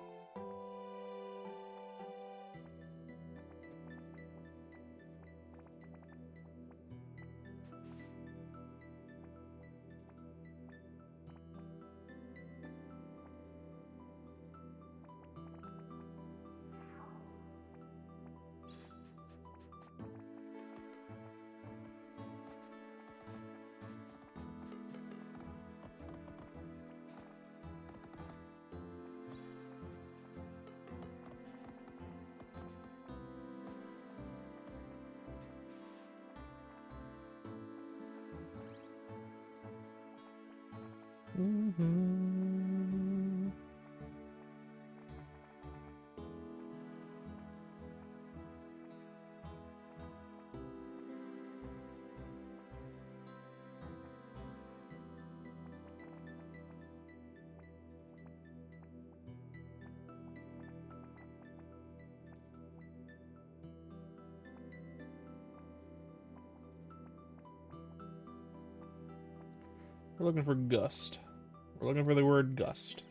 Mm-hmm. We're looking for gust. We're looking for the word gust.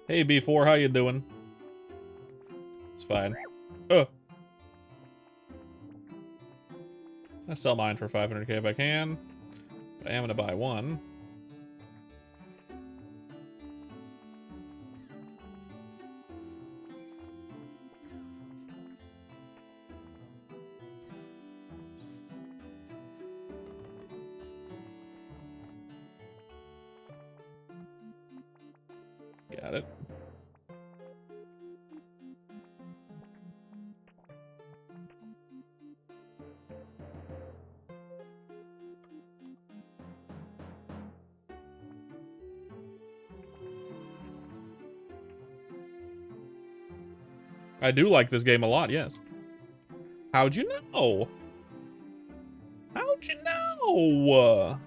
Hey, B4, how you doing? It's fine. Oh. I sell mine for 500k if I can. But I am gonna buy one. Got it. I do like this game a lot, yes. How'd you know? How'd you know?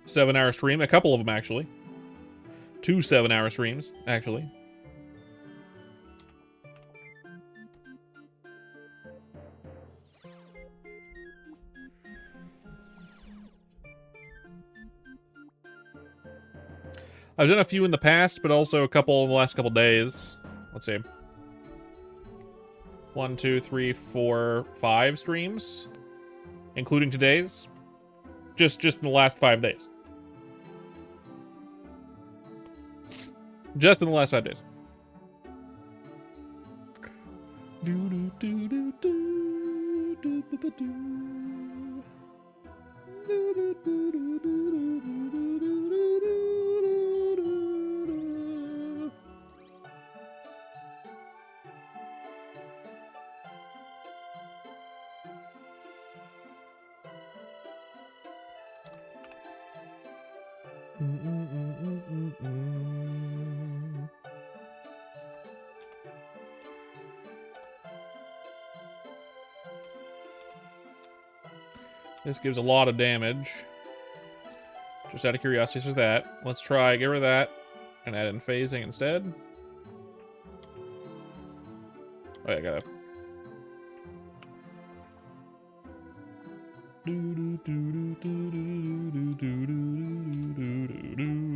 7-hour stream, a couple of them actually. 2 7-hour streams, actually. I've done a few in the past, but also a couple in the last couple days. Let's see. 1, 2, 3, 4, 5 streams, including today's. Just in the last 5 days. Just in the last 5 days. This gives a lot of damage. Just out of curiosity, so that. Let's try get rid of that and add in phasing instead. Oh, yeah, I gotta.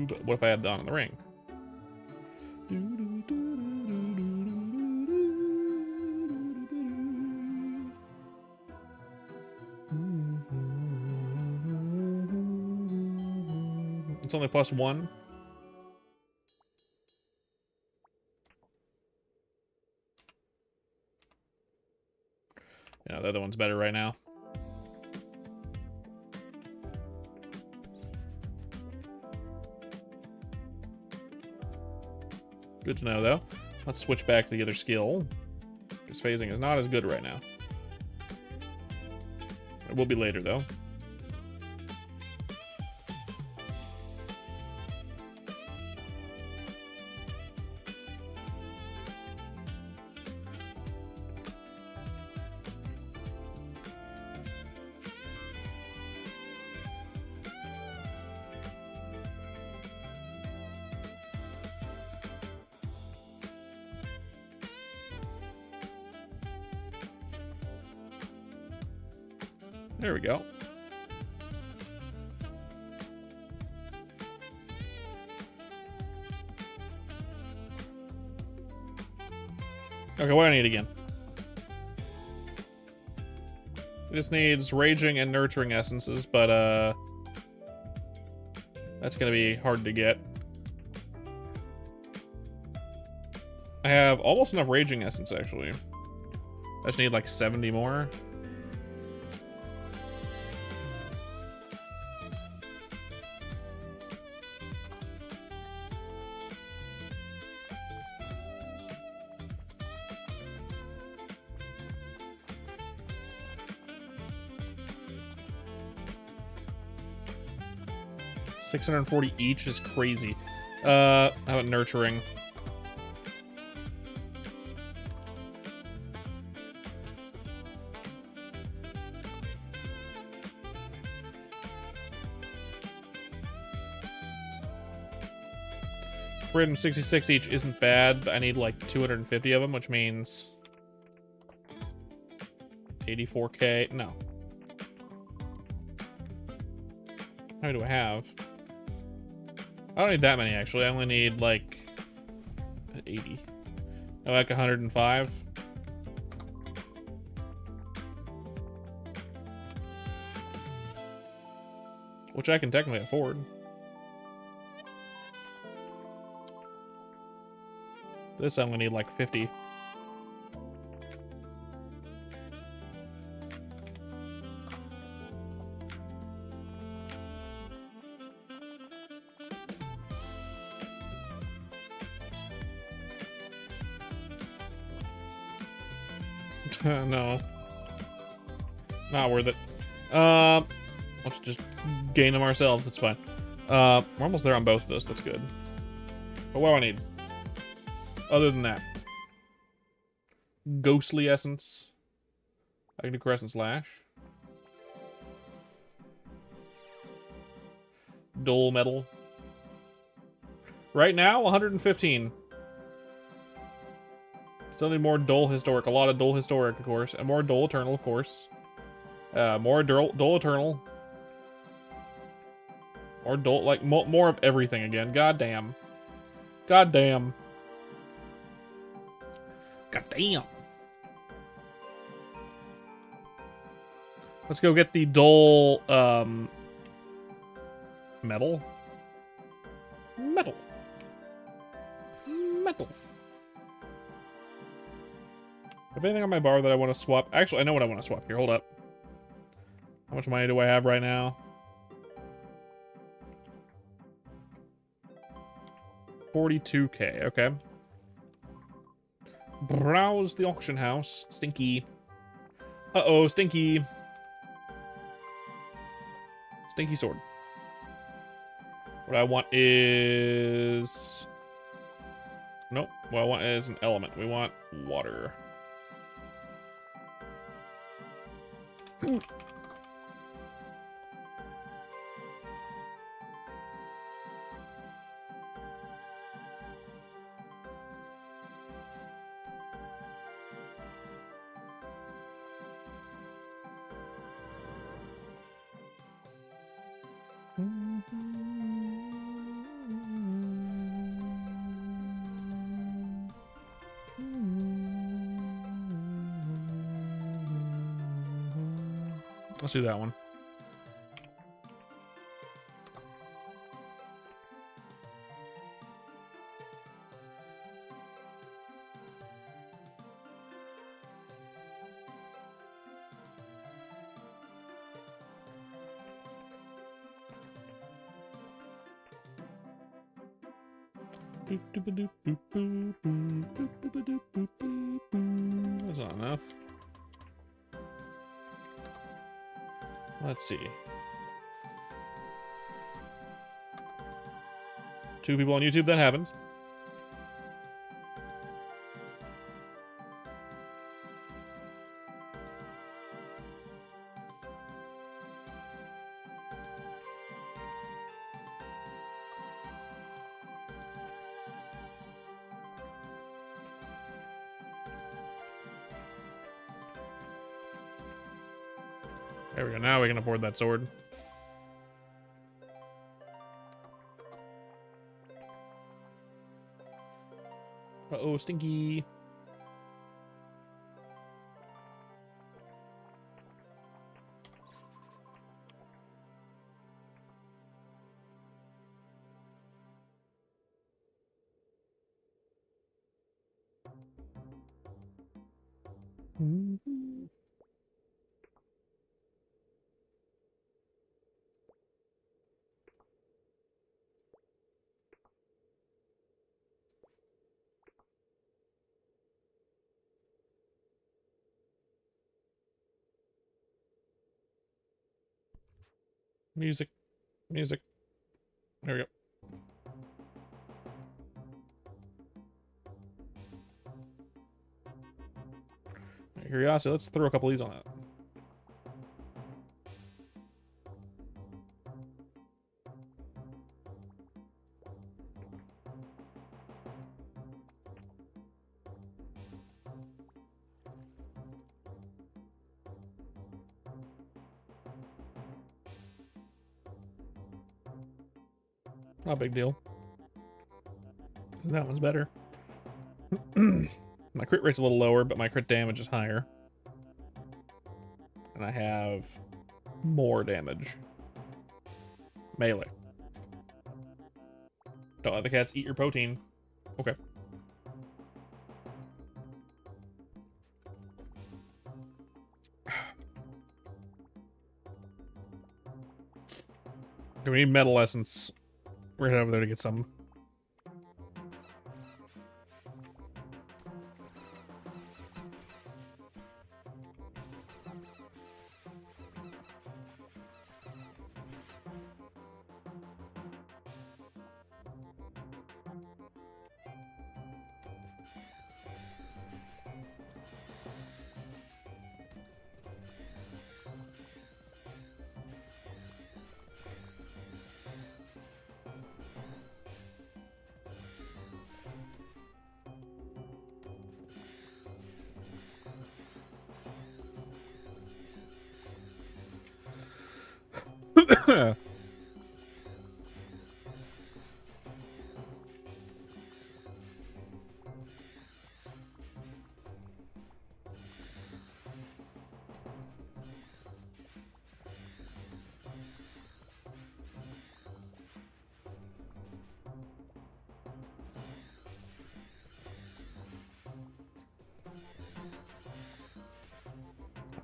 But what if I had Dawn in the Ring? It's only +1. Yeah, the other one's better right now. Good to know, though. Let's switch back to the other skill, because phasing is not as good right now. It will be later, though. There we go. Okay, what do I need again? This needs raging and nurturing essences, but that's gonna be hard to get. I have almost enough raging essence actually. I just need like 70 more. $640 each is crazy. How about nurturing? $366 each isn't bad, but I need like 250 of them, which means 84k. No. How many do I have? I don't need that many, actually. I only need, like, 80. Oh, like 105. Which I can technically afford. This I'm gonna need like 50. No. Not worth it. Let's just gain them ourselves, that's fine. We're almost there on both of those, that's good. But what do I need? Other than that. Ghostly Essence. I can do Crescent Slash. Dull Metal. Right now, 115. Still need more Dull Historic. A lot of Dull Historic, of course. And more Dull Eternal, of course. More Dull Eternal. More Dull, like, more of everything again. God damn. God damn. God damn. Let's go get the Dull, Metal. Metal. Metal. Have anything on my bar that I want to swap? Actually, I know what I want to swap here. Hold up. How much money do I have right now? 42k, okay. Browse the auction house. Stinky. Uh-oh, Stinky. Stinky sword. What I want is... Nope. What I want is an element. We want water. Let's do that one. That's not enough. Let's see. 2 people on YouTube, that happens. There we go. Now we can afford that sword. Uh-oh, Stinky. Music. Music. There we go. Curiosity, let's throw a couple of these on that. Not a big deal. That one's better. My crit rate's a little lower, but my crit damage is higher. And I have more damage. Melee. Don't let the cats eat your protein. Okay. Do we need metal essence? We're headed over there to get some.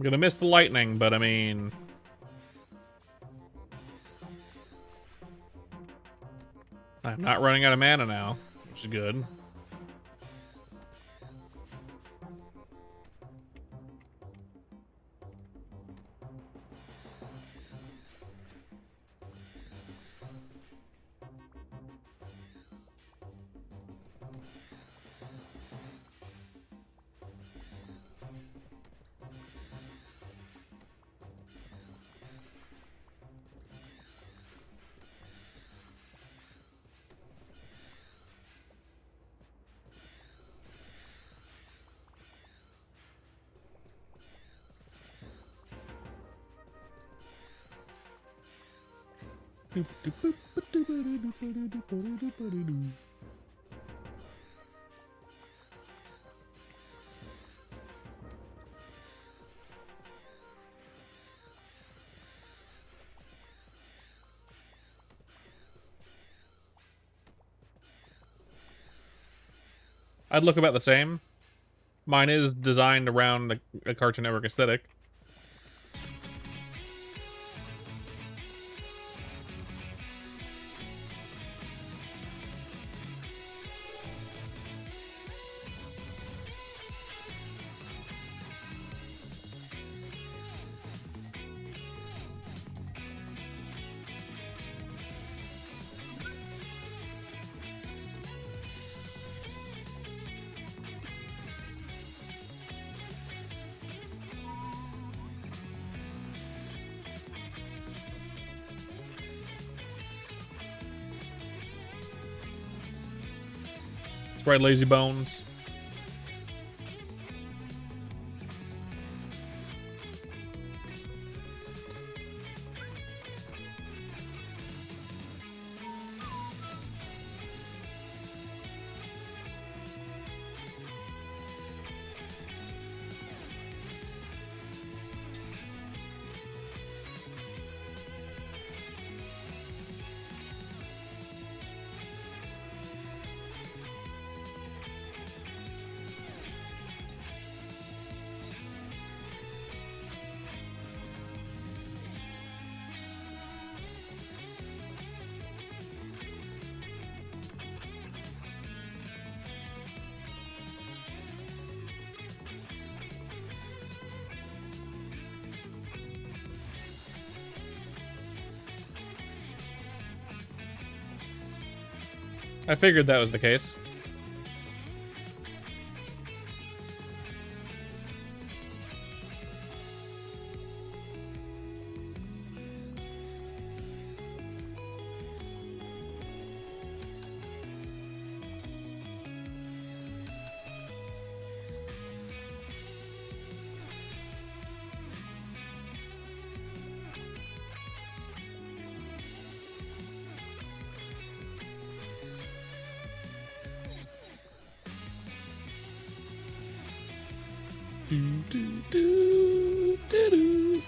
I'm gonna miss the lightning, but I mean... I'm not running out of mana now, which is good. I'd look about the same. Mine is designed around a Cartoon Network aesthetic. That's right, lazy bones. I figured that was the case. Do, do, do, do, do.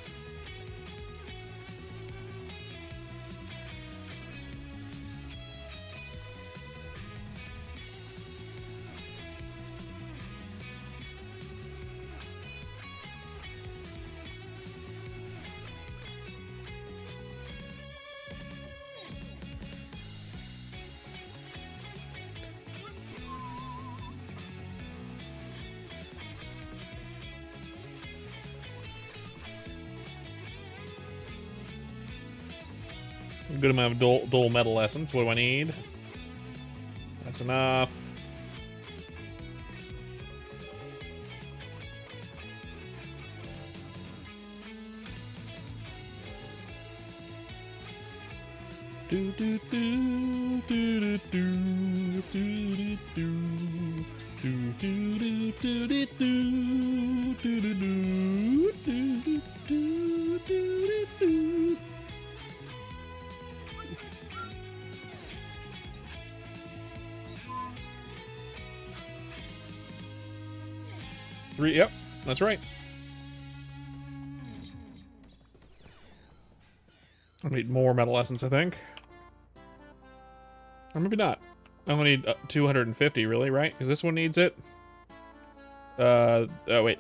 Good amount of dual metal essence. What do I need? That's enough. Do do do do do do do do do do do do do do do do. Three, yep, that's right. I need more metal essence, I think. Or maybe not. I only need 250, really, right? Because this one needs it. Oh, wait.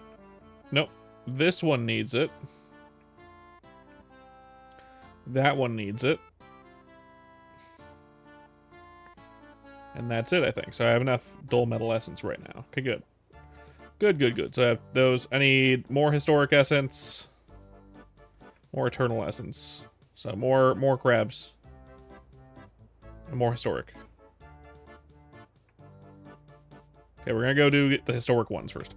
Nope. This one needs it. That one needs it. And that's it, I think. So I have enough dull metal essence right now. Okay, good. Good, good, good. So I have those. I need more historic essence. More eternal essence. So more crabs. And more historic. Okay, we're gonna go do the historic ones first.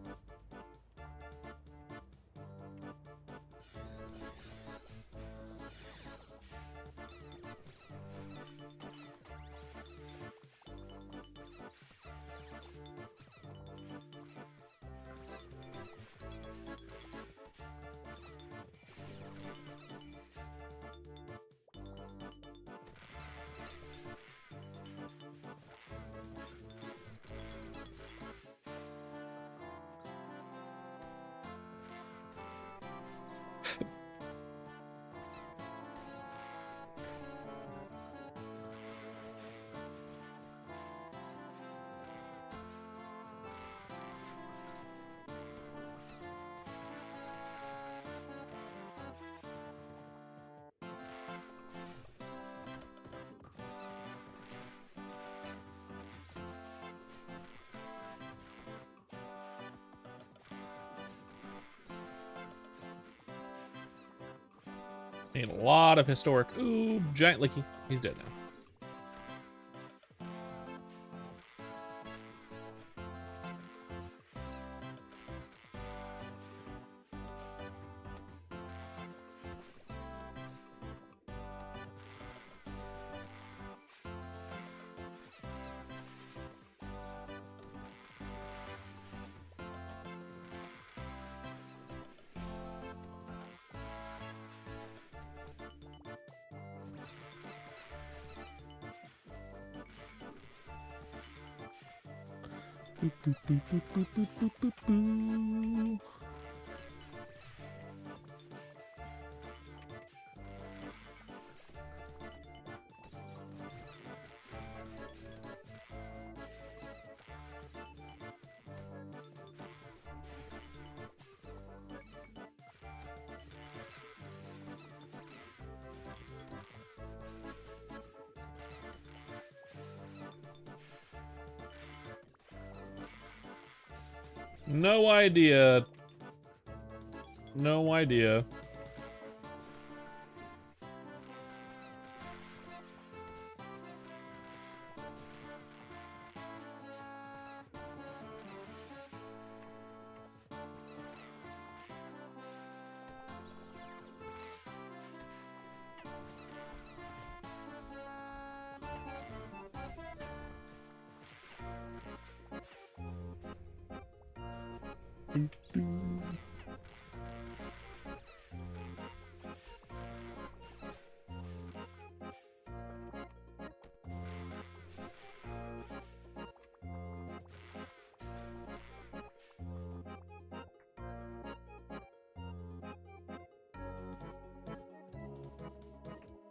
Need a lot of historic. Ooh, giant Licky. He's dead now. Boop, boop, boop, boop, boop, boop, boop, boop, boop. No idea. No idea.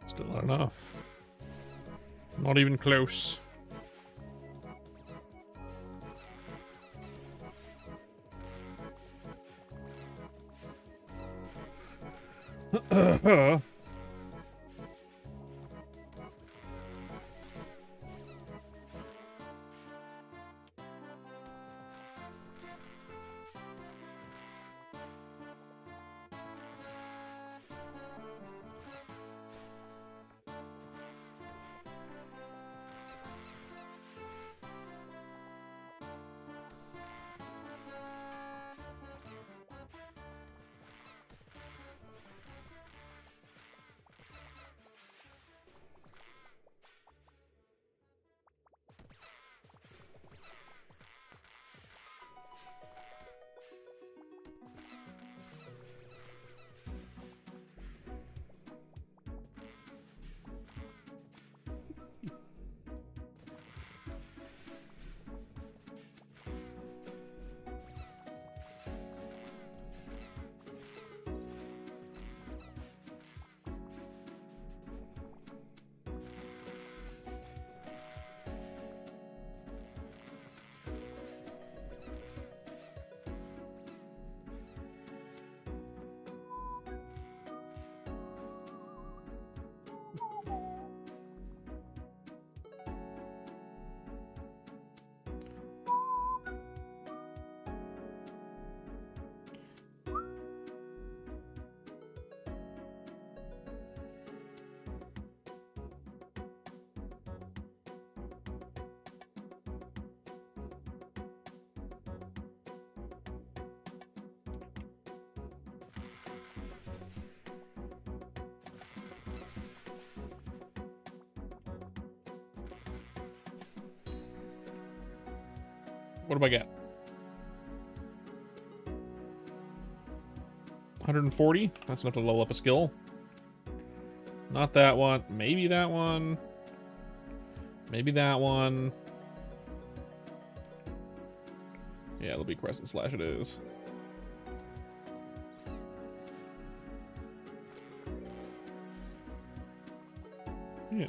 Still not enough. Not even close. What do I get? 140? That's enough to level up a skill. Not that one. Maybe that one. Maybe that one. Yeah, it'll be Crescent Slash it is. Yeah.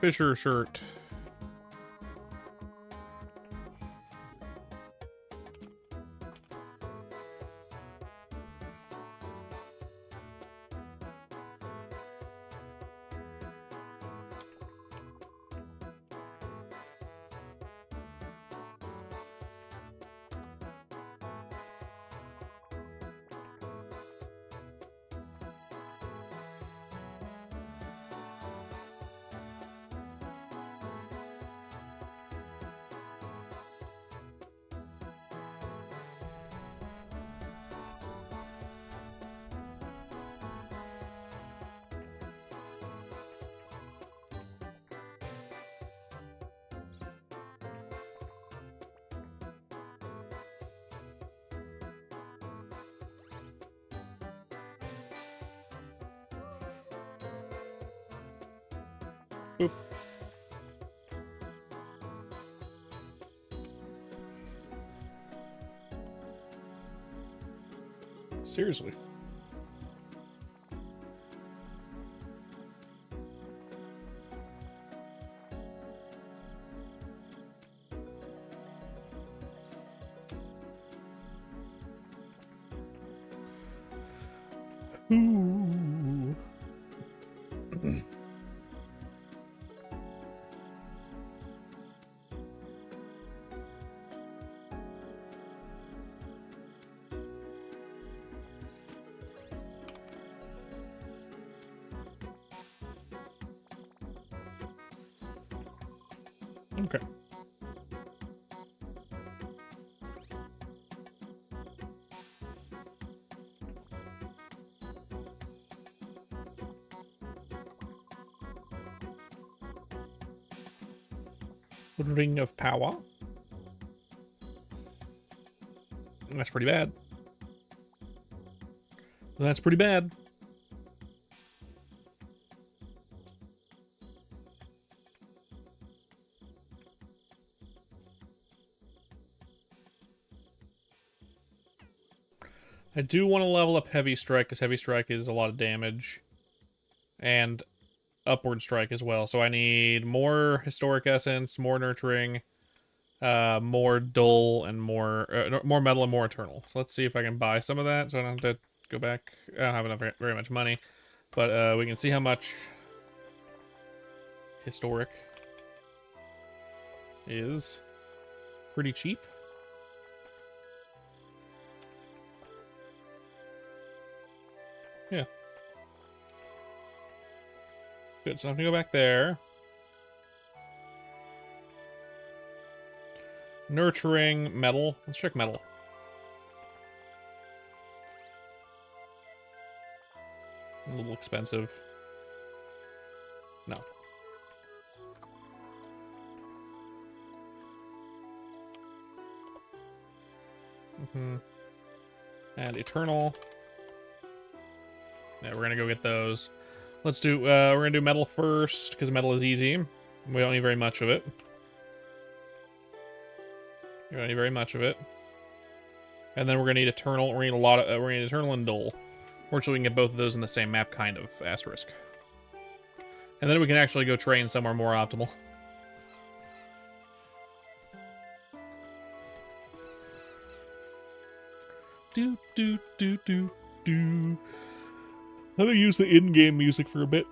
Fisher shirt. Boop. Seriously. Ooh. Okay. Ring of Power. That's pretty bad. That's pretty bad. I do want to level up Heavy Strike, because Heavy Strike is a lot of damage. And Upward Strike as well. So I need more Historic Essence, more Nurturing, more Dull, and more Metal and more Eternal. So let's see if I can buy some of that, so I don't have to go back. I don't have enough very much money. But we can see how much Historic is. Pretty cheap. Yeah. Good, so I have to go back there. Nurturing, Metal. Let's check Metal. A little expensive. No. And Eternal. Yeah, we're gonna go get those. Let's do, we're gonna do Metal first, because Metal is easy. We don't need very much of it. We don't need very much of it. And then we're gonna need Eternal. We're gonna need a lot of, we're gonna need Eternal and Dull. Fortunately, we can get both of those in the same map, kind of, asterisk. And then we can actually go train somewhere more optimal. Do, do, do, do, do. Let me use the in-game music for a bit.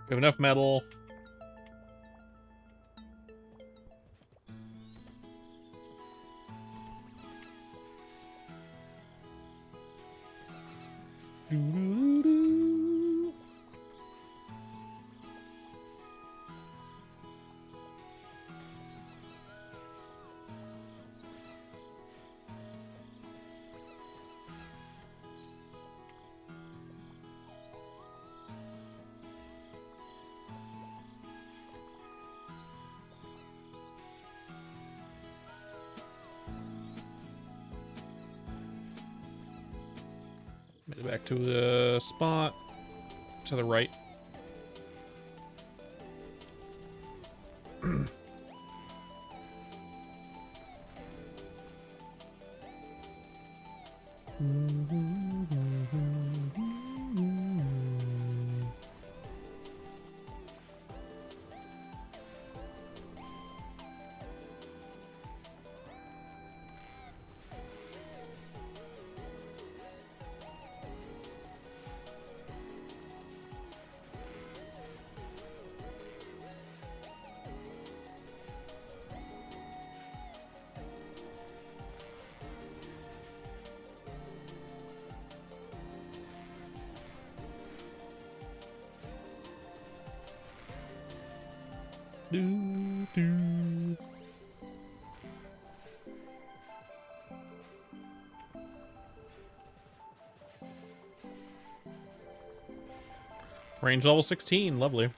We have enough metal. Made it back to the spot to the right. Do, do. Range level 16, lovely.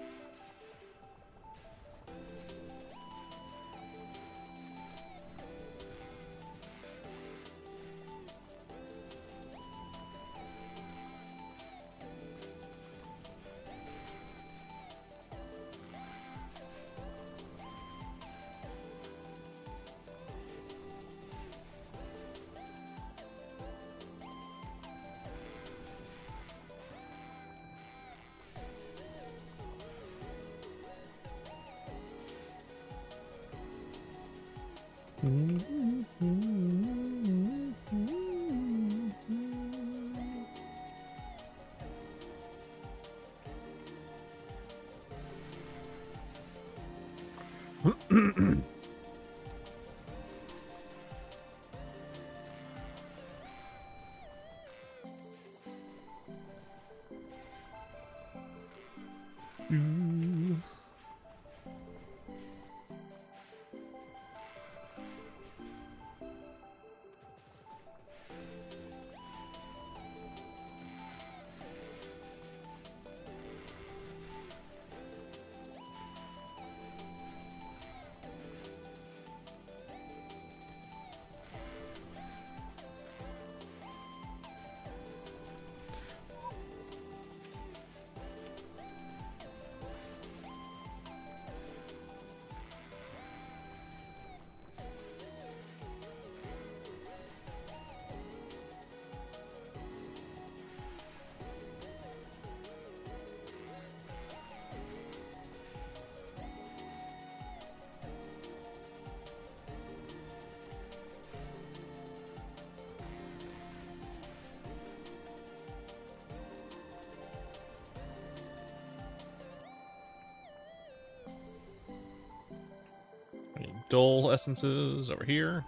Any dull essences over here?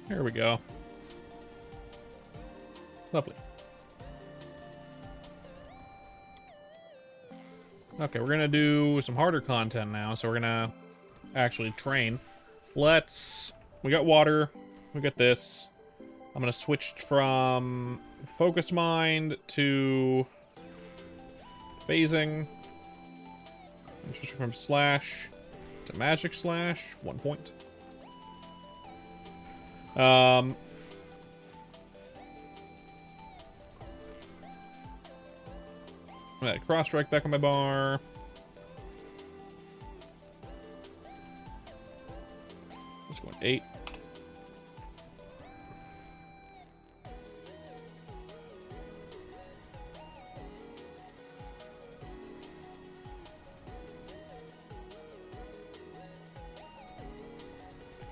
There we go. Lovely. Okay, we're gonna do some harder content now, so we're gonna actually train. We got water, we got this. I'm gonna switch from Focus Mind to Phasing. I'm switching from Slash to Magic Slash, 1 point. I'm gonna cross strike back on my bar. Let's go 8.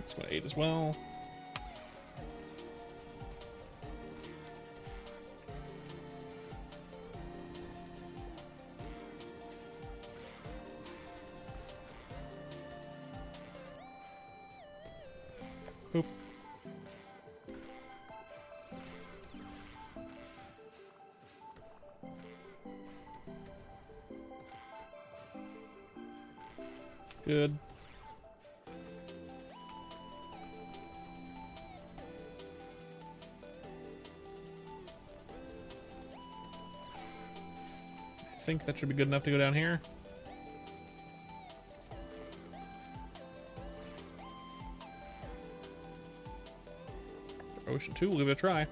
Let's go to 8 as well. Oop. Good. I think that should be good enough to go down here. Ocean 2, we'll give it a try.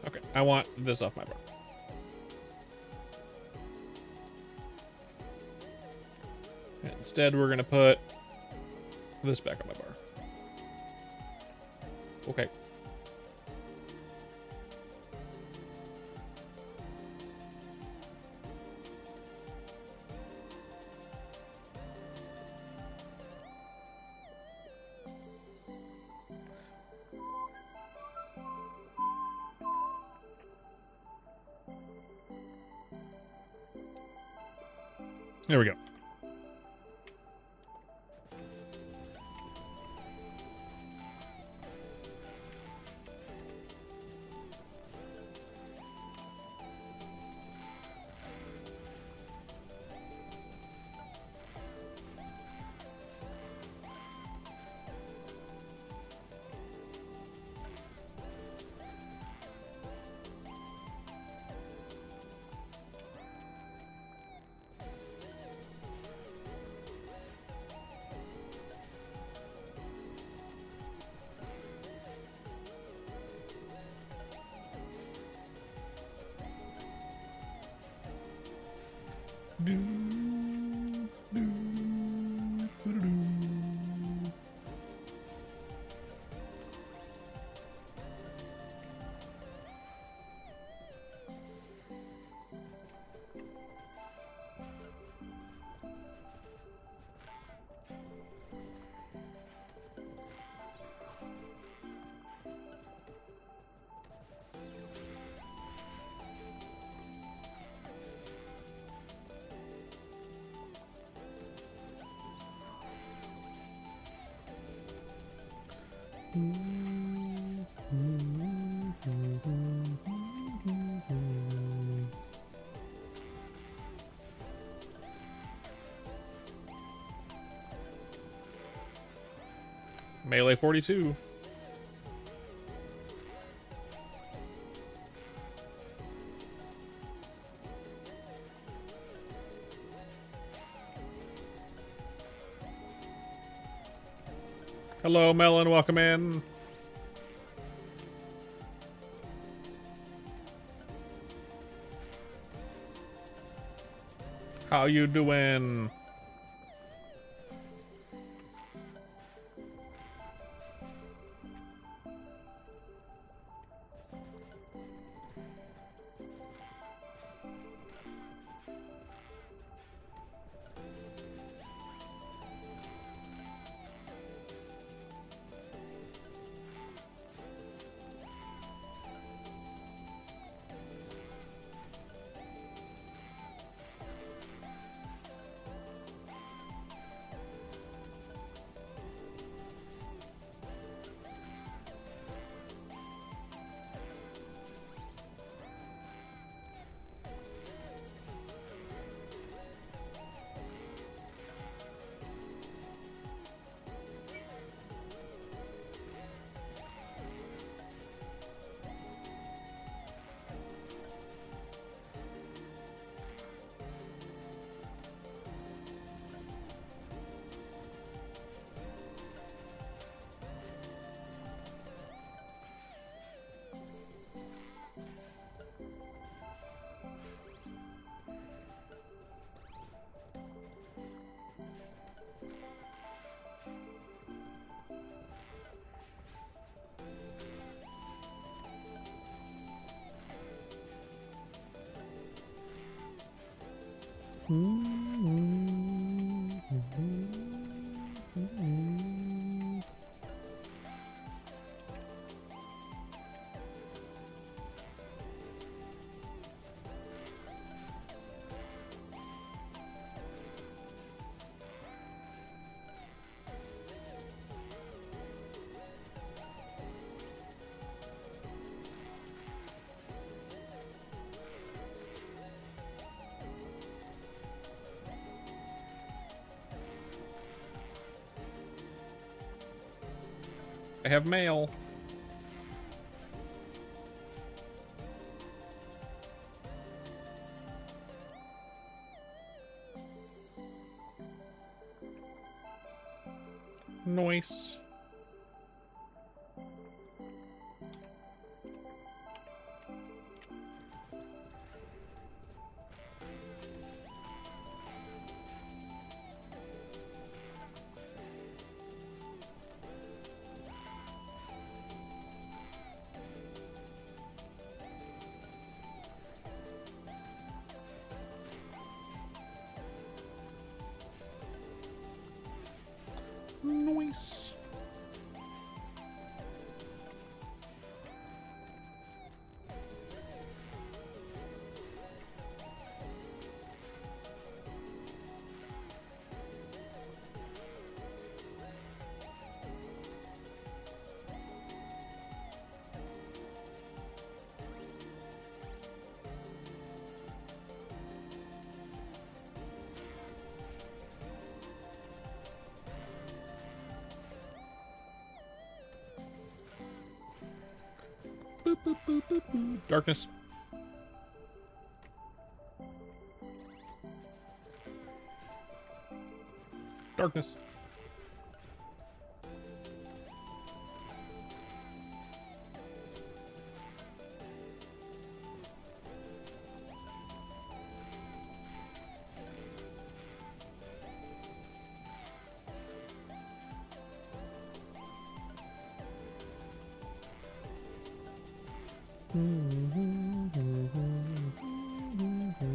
Okay, I want this off my bar. And instead, we're going to put this back on my bar. Okay. There we go. Melee 42. Hello, Melon. Welcome in. How you doing? I have mail. Nice. Nice. Boop, boop, boop, boop, boop. Darkness. Darkness. Do, do, do, do, do.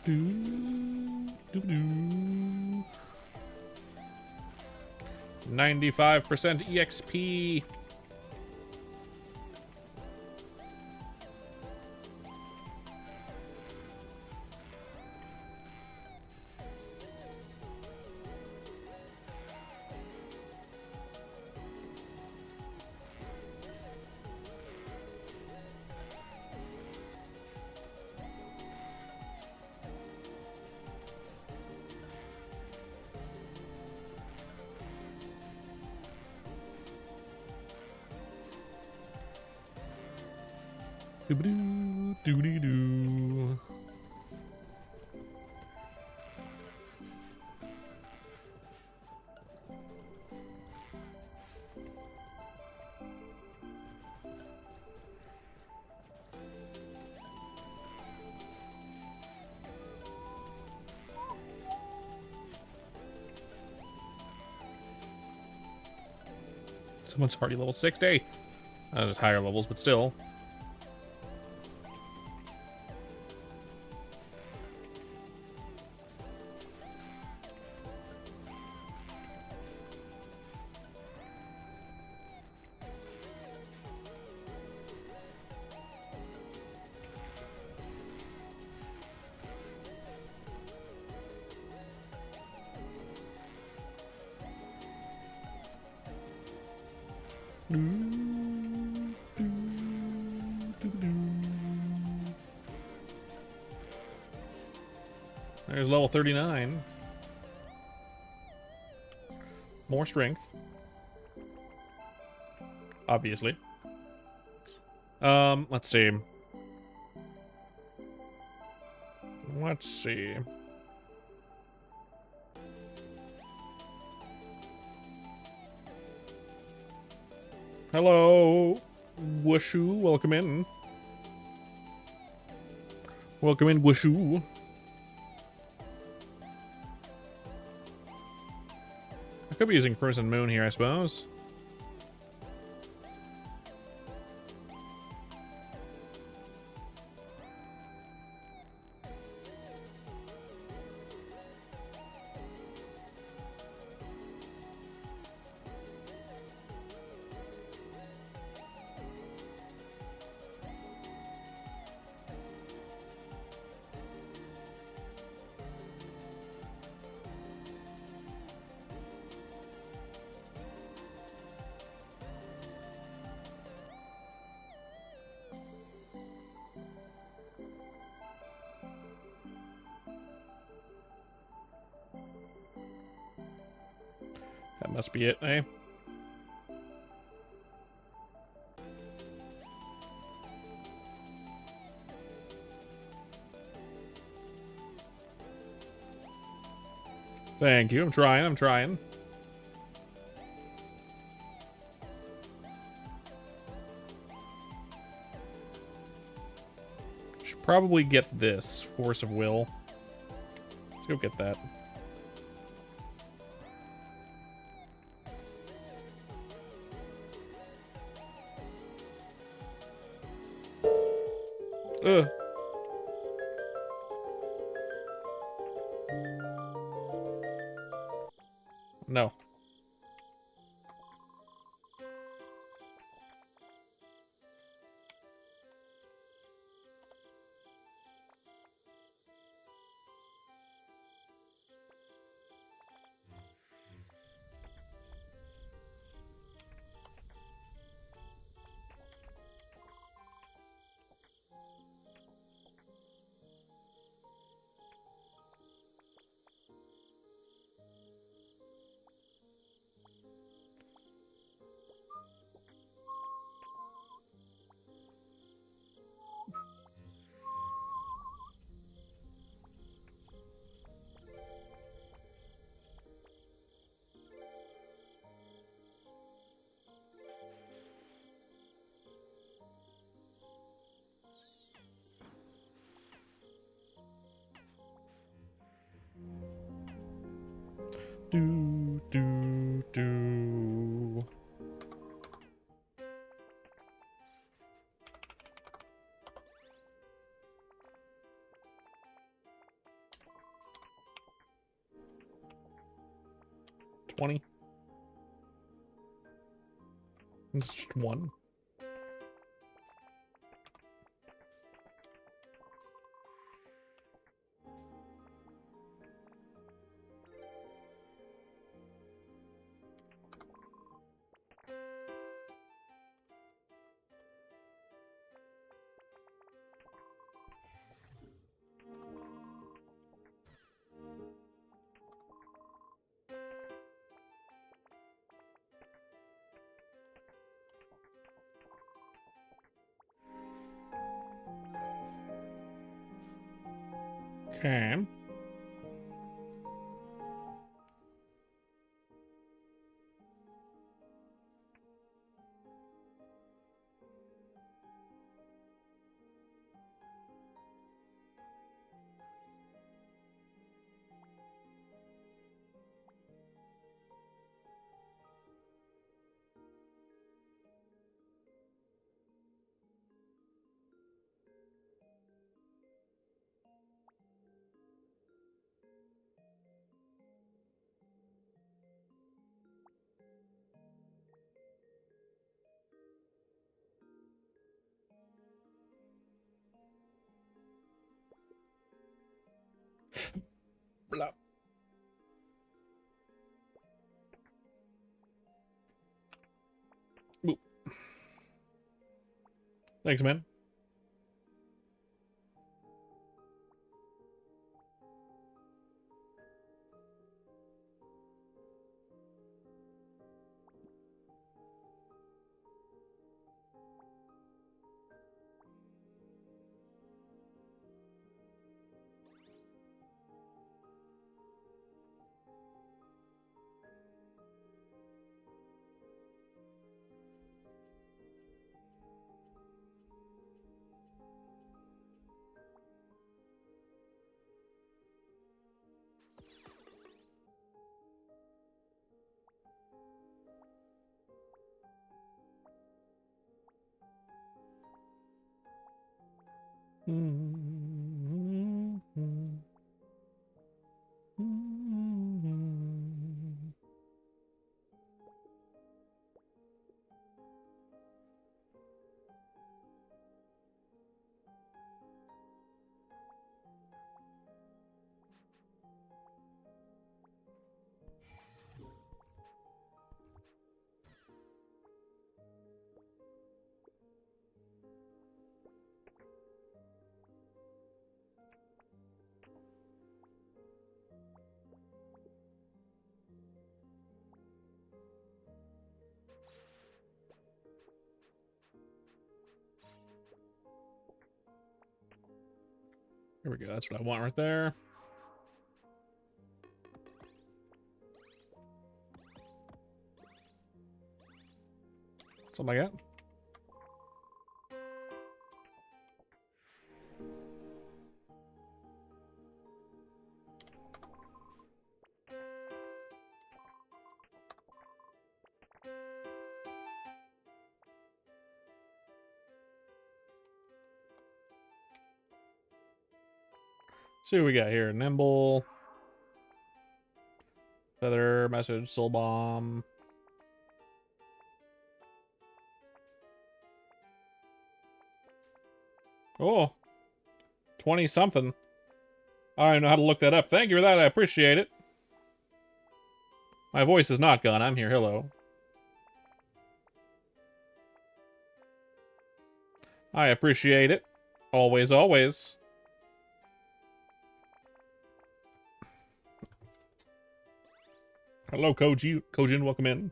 Do, do, do. 95% EXP. Doo-ba-doo, doo-dee-doo. Someone's already level 60. At higher levels, but still. There's level 39. More strength. Obviously. Let's see. Let's see. Hello, Wushu. Welcome in. Welcome in, Wushu. I could be using Crimson Moon here, I suppose. That must be it, eh? Thank you. I'm trying. Should probably get this. Force of Will. Let's go get that. Ugh. No. Do. 20. It's just one. Okay. Blah. Boop. Thanks, man. Here we go. That's what I want right there. Something like that. See what we got here. Nimble. Feather, message, soul bomb. Oh. 20 something. I don't know how to look that up. Thank you for that. I appreciate it. My voice is not gone. I'm here. Hello. I appreciate it. Always, always. Hello, Koji. Kojin, welcome in.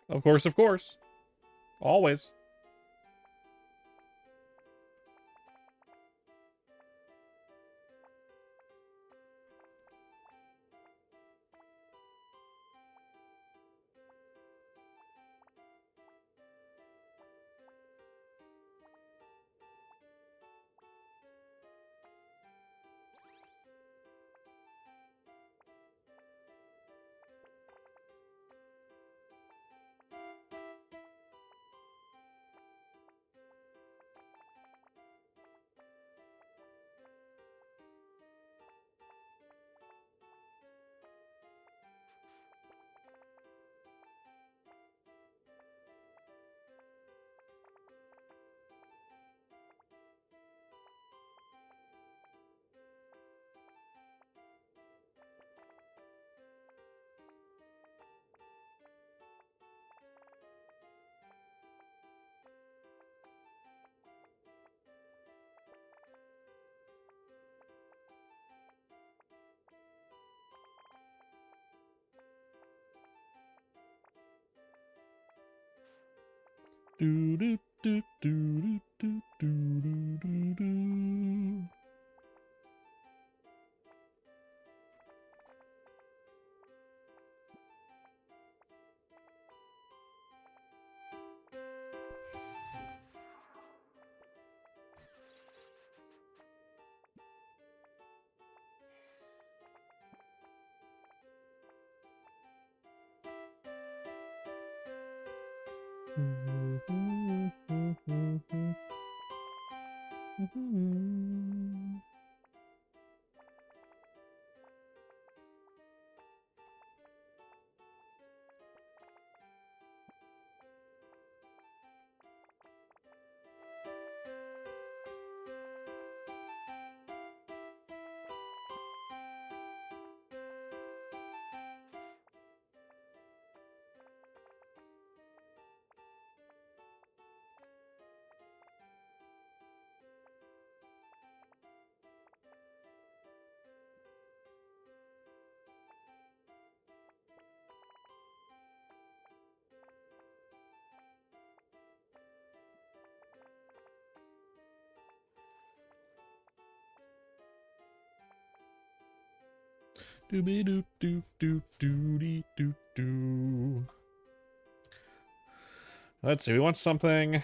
Of course, of course. Always. Do do do do do do do do do. Doobie doo doo doo doo dee doo doo. Let's see. We want something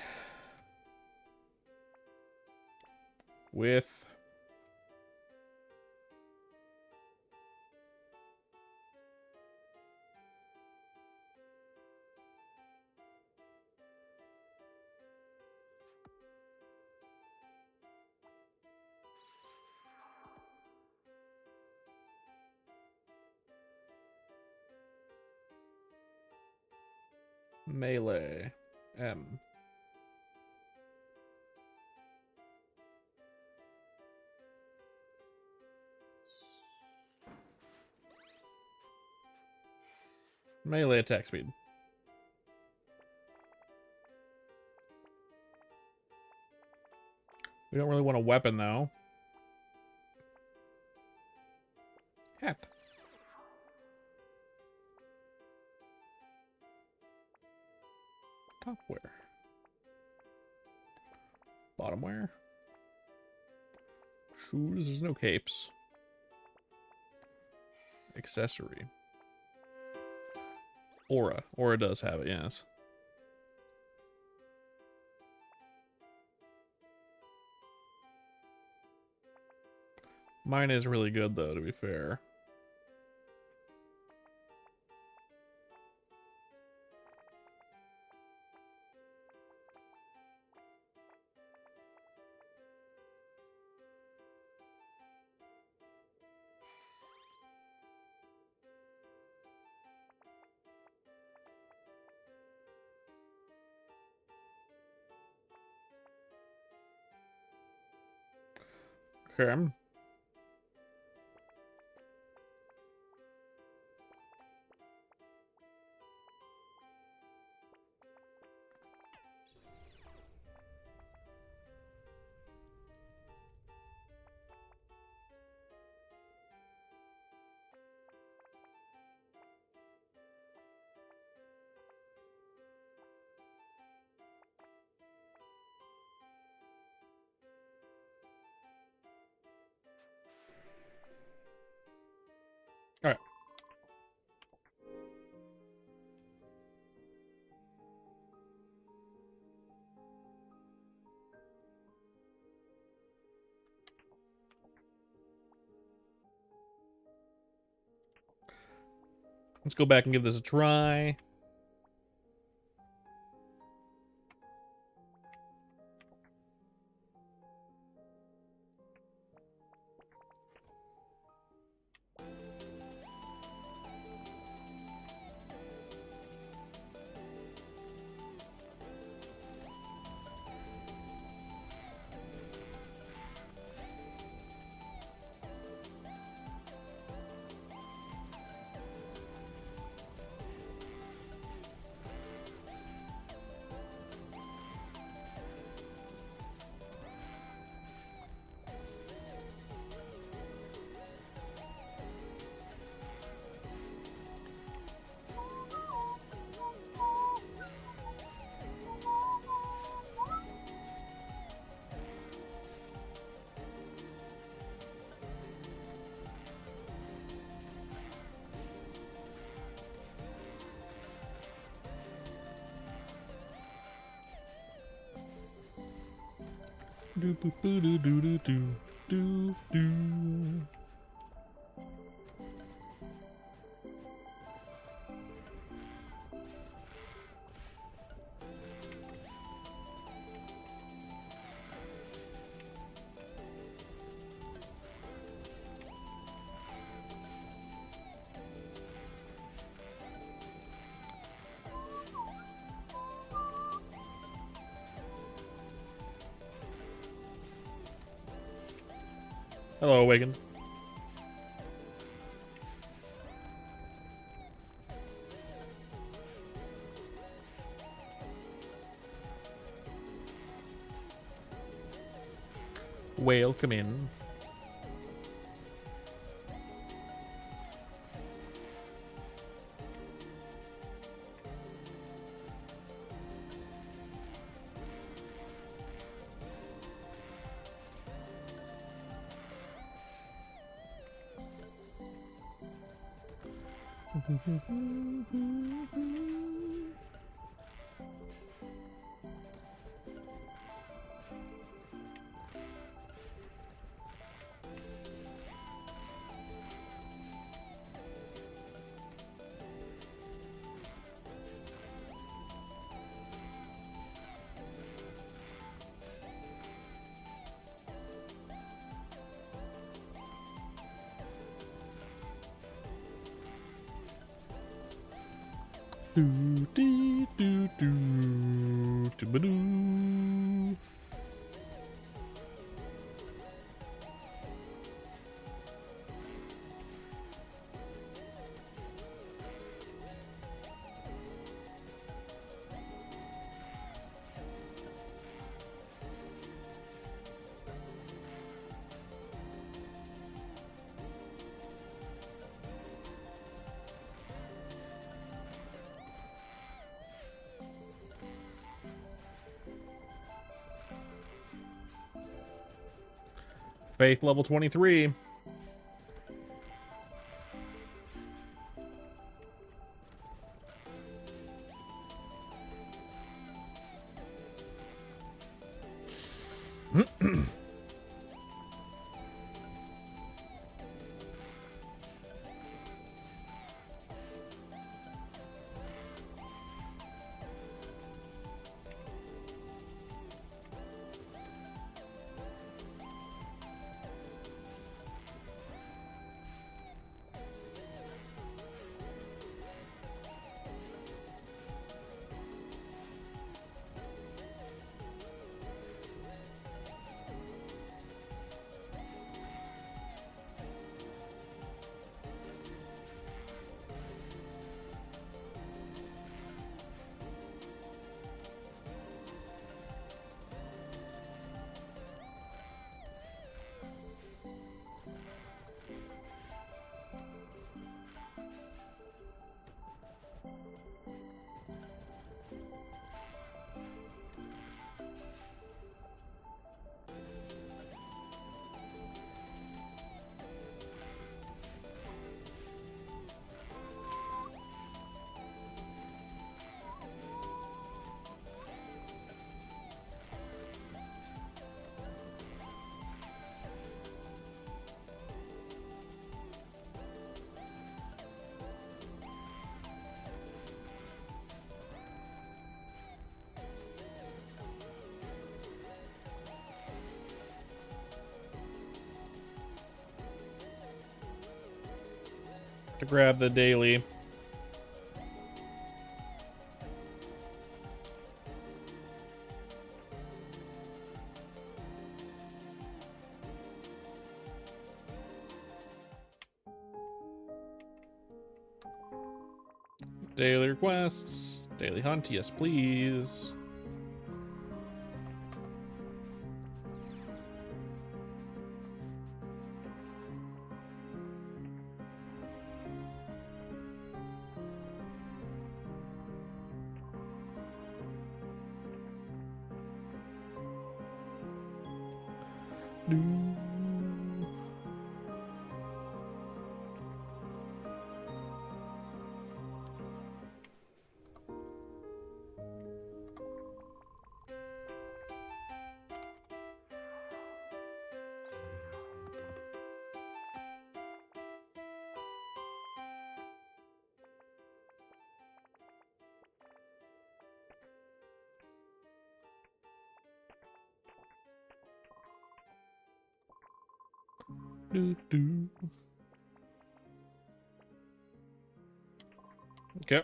with melee. M. Melee attack speed. We don't really want a weapon, though. Hat. Top wear. Bottom wear. Shoes. There's no capes. Accessory. Aura. Aura does have it, yes. Mine is really good, though, to be fair. Okay. All right. Let's go back and give this a try. Do boo boo do do do do do do. Hello, Awaken. Whale, come in. Do, do, do, do, do-ba-doo. Faith level 23. To grab the daily. Daily requests. Daily hunt, yes please. Okay.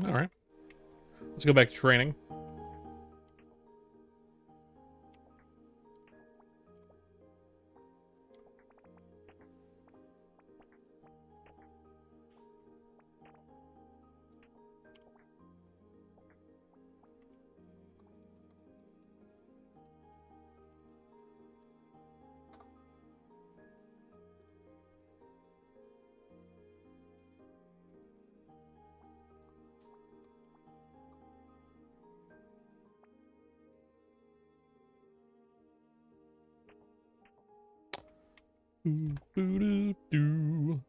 All right. Let's go back to training. Boo-doo-doo.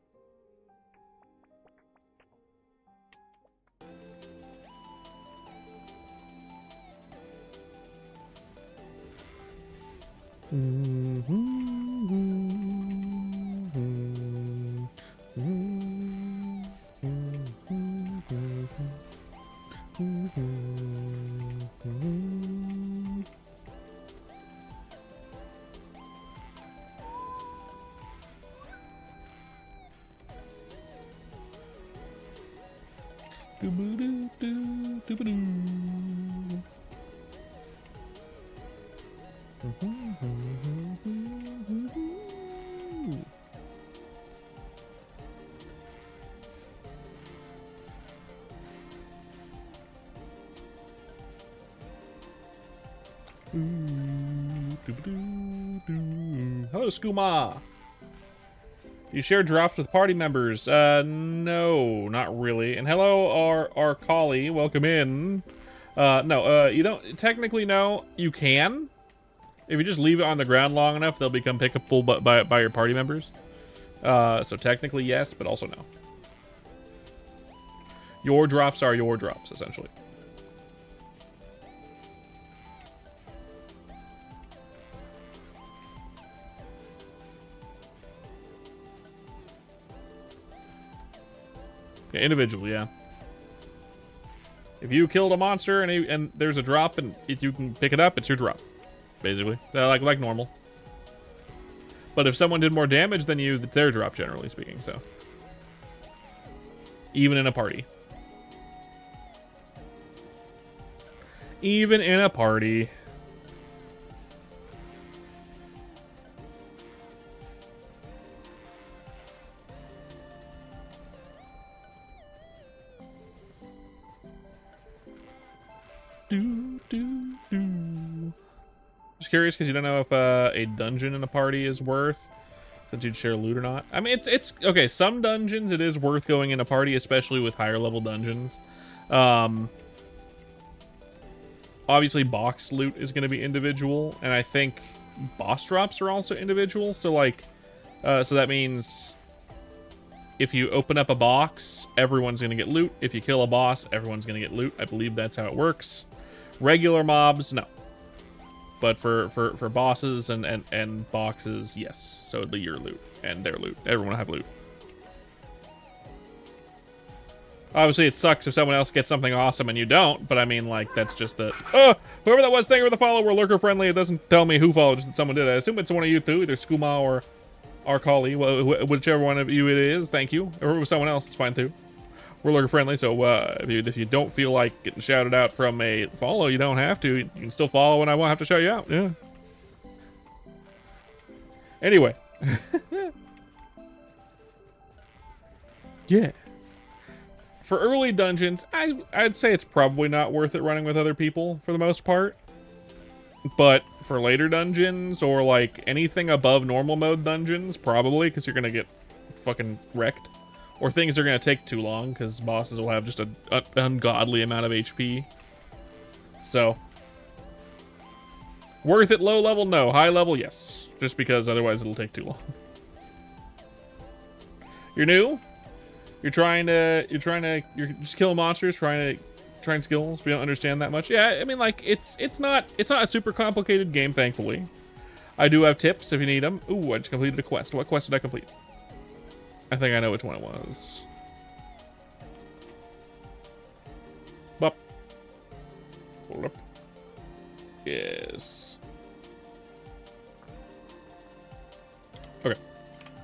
Hello, Skooma. You share drops with party members? No, not really. And hello, our collie. Welcome in. No, you don't. Technically, no. You can. If you just leave it on the ground long enough, they'll become pickable by your party members. So technically, yes, but also no. Your drops are your drops, essentially. Yeah, individual, yeah. If you killed a monster and there's a drop and if you can pick it up, it's your drop, basically. Like normal. But if someone did more damage than you, it's their drop, generally speaking. So, even in a party. Even in a party. Just curious because you don't know if a dungeon in a party is worth since you'd share loot or not. I mean, it's okay. Some dungeons it is worth going in a party, especially with higher level dungeons. Obviously, box loot is going to be individual, and I think boss drops are also individual. So like, so that means if you open up a box, everyone's going to get loot. If you kill a boss, everyone's going to get loot. I believe that's how it works. Regular mobs, no. But for bosses and boxes, yes. So it'd be your loot and their loot. Everyone will have loot. Obviously, it sucks if someone else gets something awesome and you don't, but I mean, like, that's just the... Oh! Whoever that was, thank you for the follow. We're lurker friendly. It doesn't tell me who followed, just that someone did. I assume it's one of you two, either Skooma or Arcali, whichever one of you it is. Thank you. Or if it was someone else, it's fine too. We're lurker friendly, so if you don't feel like getting shouted out from a follow, you don't have to. You can still follow and I won't have to shout you out. Yeah. Anyway. Yeah. For early dungeons, I'd say it's probably not worth it running with other people for the most part. But for later dungeons or like anything above normal mode dungeons, probably, because you're going to get fucking wrecked. Or things are going to take too long because bosses will have just an ungodly amount of HP. So, worth it low level? No. High level? Yes. Just because otherwise it'll take too long. You're new? You're just killing monsters, trying skills. We don't understand that much. Yeah, I mean, like, it's not a super complicated game, thankfully. I do have tips if you need them. Ooh, I just completed a quest. What quest did I complete? I think I know which one it was. Bop. Hold up. Yes. Okay.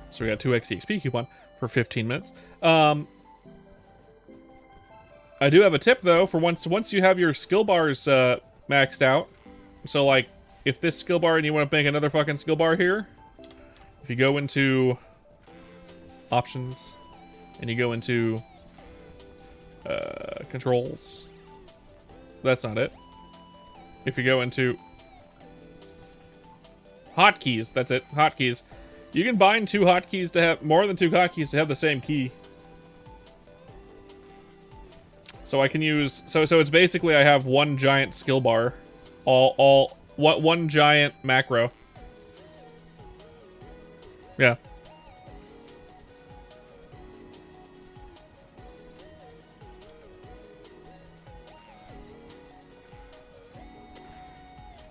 So we got 2x XP coupon for 15 minutes. I do have a tip though for once you have your skill bars maxed out. So like, if this skill bar and you want to make another fucking skill bar here, if you go into options and you go into controls, that's not it. If you go into hotkeys, that's it, hotkeys. You can bind two hotkeys to have more than two hotkeys to have the same key. So I can use so it's basically I have one giant skill bar, one giant macro. Yeah.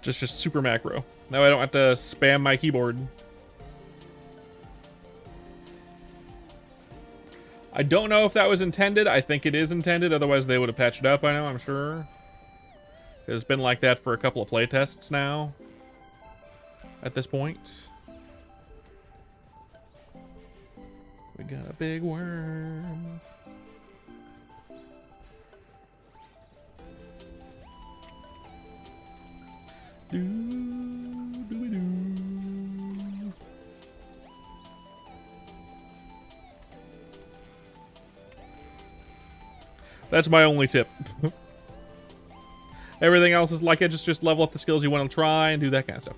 Just super macro. Now I don't have to spam my keyboard. I don't know if that was intended. I think it is intended. Otherwise, they would have patched it up by now, I'm sure. It's been like that for a couple of playtests now. At this point. We got a big worm. That's my only tip. Everything else is like it. Just level up the skills you want to try and do that kind of stuff.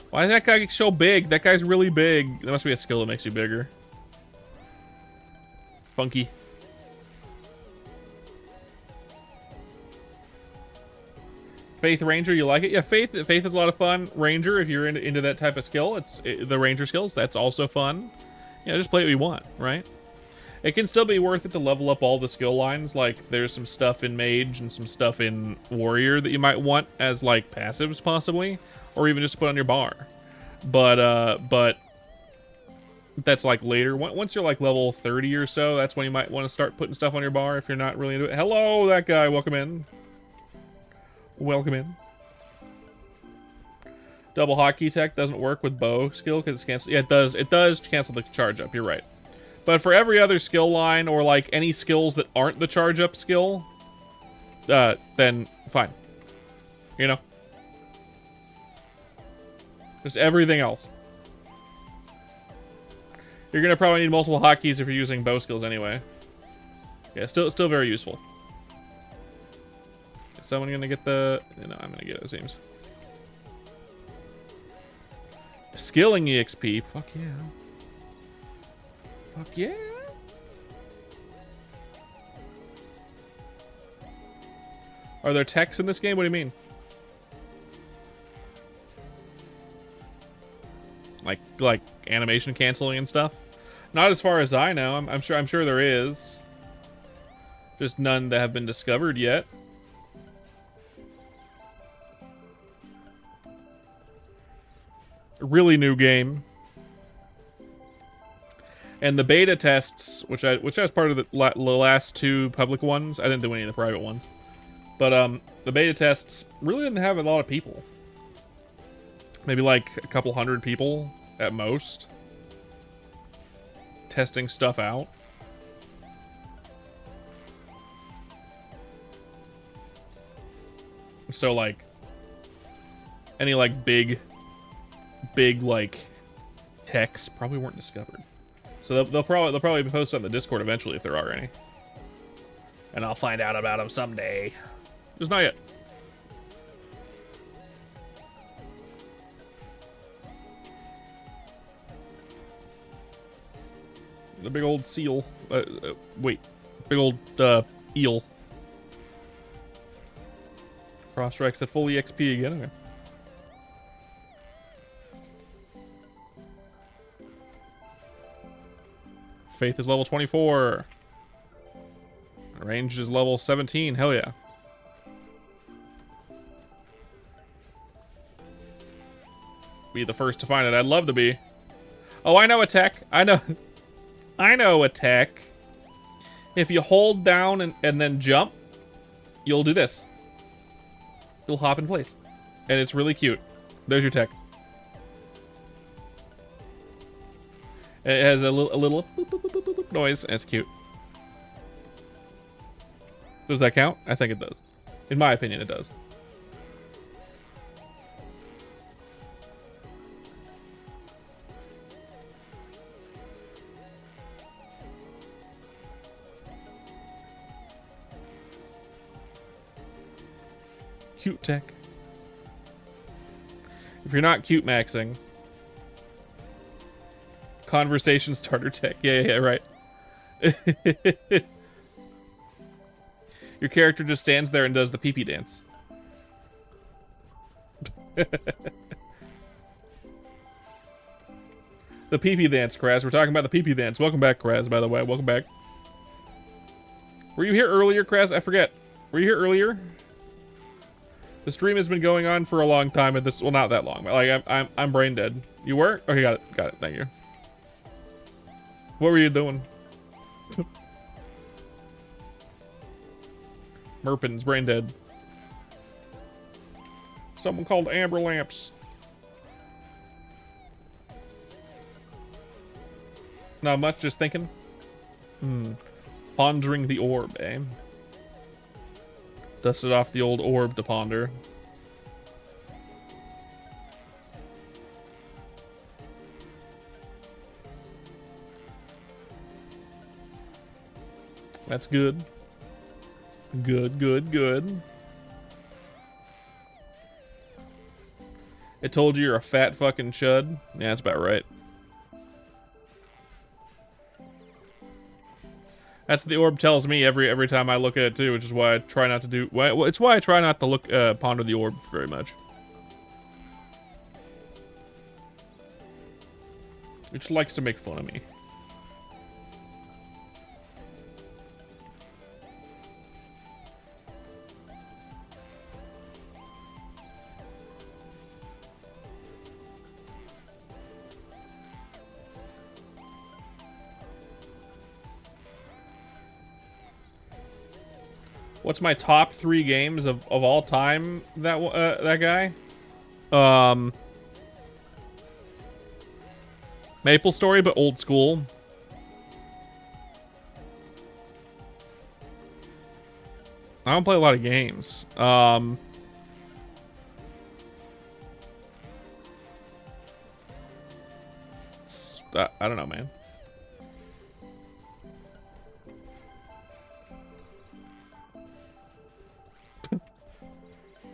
Why is that guy so big? That guy's really big. There must be a skill that makes you bigger. Funky. Faith Ranger, you like it? Yeah, Faith is a lot of fun. Ranger, if you're into that type of skill, the Ranger skills. That's also fun. Yeah, just play what you want, right? It can still be worth it to level up all the skill lines. Like, there's some stuff in Mage and some stuff in Warrior that you might want as, like, passives, possibly. Or even just to put on your bar. But that's, like, later. Once you're, like, level 30 or so, that's when you might want to start putting stuff on your bar if you're not really into it. Hello, that guy. Welcome in. Welcome in. Double hotkey tech doesn't work with bow skill because it's canceled. Yeah, it does. It does cancel the charge up. You're right. But for every other skill line, or like any skills that aren't the charge up skill, then fine. You know? Just everything else. You're gonna probably need multiple hotkeys if you're using bow skills anyway. Yeah, still very useful. Is someone gonna get the... No, I'm gonna get it, it seems. Skilling EXP, fuck yeah. Fuck yeah. Are there techs in this game? What do you mean? Like animation canceling and stuff? Not as far as I know. I'm sure there is. Just none that have been discovered yet. A really new game. And the beta tests, which I was part of the last two public ones. I didn't do any of the private ones. But the beta tests really didn't have a lot of people. Maybe like a couple hundred people at most. Testing stuff out. So like any like big like techs probably weren't discovered. So they'll probably be posted on the Discord eventually if there are any. And I'll find out about them someday. Just not yet. The big old seal. Wait. Big old eel. Cross strikes at full EXP again. Okay. Faith is level 24. Range is level 17. Hell yeah. Be the first to find it. I'd love to be. Oh, I know a tech. I know a tech. If you hold down and then jump, you'll do this. You'll hop in place. And it's really cute. There's your tech. It has a little boop, boop, boop, boop, boop noise, and it's cute. Does that count? I think it does. In my opinion, it does. Cute tech. If you're not cute maxing, conversation starter tech. Yeah, right. Your character just stands there and does the pee-pee dance. The pee-pee dance, Kraz. We're talking about the pee-pee dance. Welcome back, Kraz, by the way. Welcome back. Were you here earlier, Kraz? I forget. Were you here earlier? The stream has been going on for a long time, and this, well, not that long, but like I'm brain dead. You were? Okay, got it. Thank you. What were you doing? Merpin's brain dead. Someone called Amber Lamps. Not much, just thinking. Pondering the orb, eh? Dusted off the old orb to ponder. That's good. Good. It told you you're a fat fucking chud? Yeah, that's about right. That's what the orb tells me every time I look at it too, which is why I try not to do. Well, it's why I try not to look ponder the orb very much. It just likes to make fun of me. What's my top 3 games of all time? That guy. Maple Story, but old school. I don't play a lot of games. I don't know, man.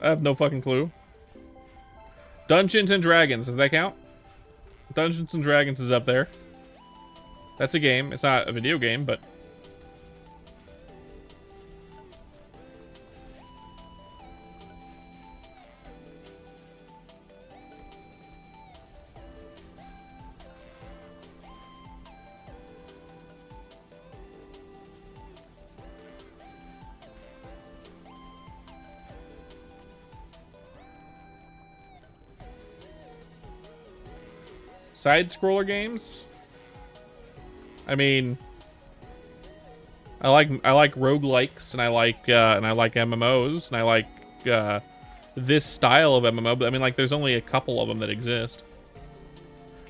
I have no fucking clue. Dungeons and Dragons, does that count? Dungeons and Dragons is up there. That's a game. It's not a video game, but... Side-scroller games? I mean, I like roguelikes, and I like MMOs, and I like this style of MMO, but I mean, like, there's only a couple of them that exist.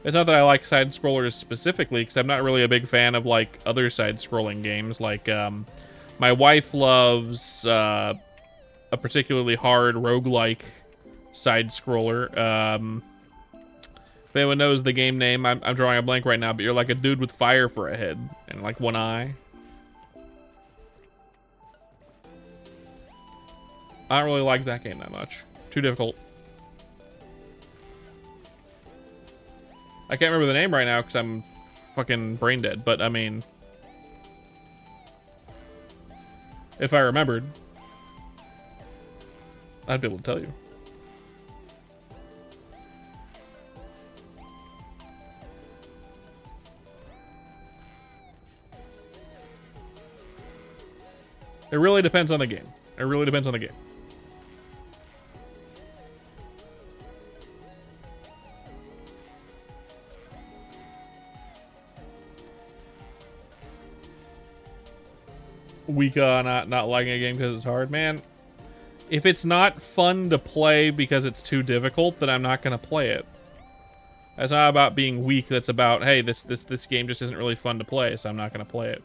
It's not that I like side-scrollers specifically, because I'm not really a big fan of, like, other side-scrolling games. Like, my wife loves a particularly hard roguelike side-scroller. If anyone knows the game name, I'm drawing a blank right now, but you're like a dude with fire for a head and like one eye. I don't really like that game that much. Too difficult. I can't remember the name right now because I'm fucking brain dead, but I mean, if I remembered, I'd be able to tell you. It really depends on the game. It really depends on the game. Weak not liking a game because it's hard, man. If it's not fun to play because it's too difficult, then I'm not gonna play it. That's not about being weak. That's about, hey, this game just isn't really fun to play, so I'm not gonna play it.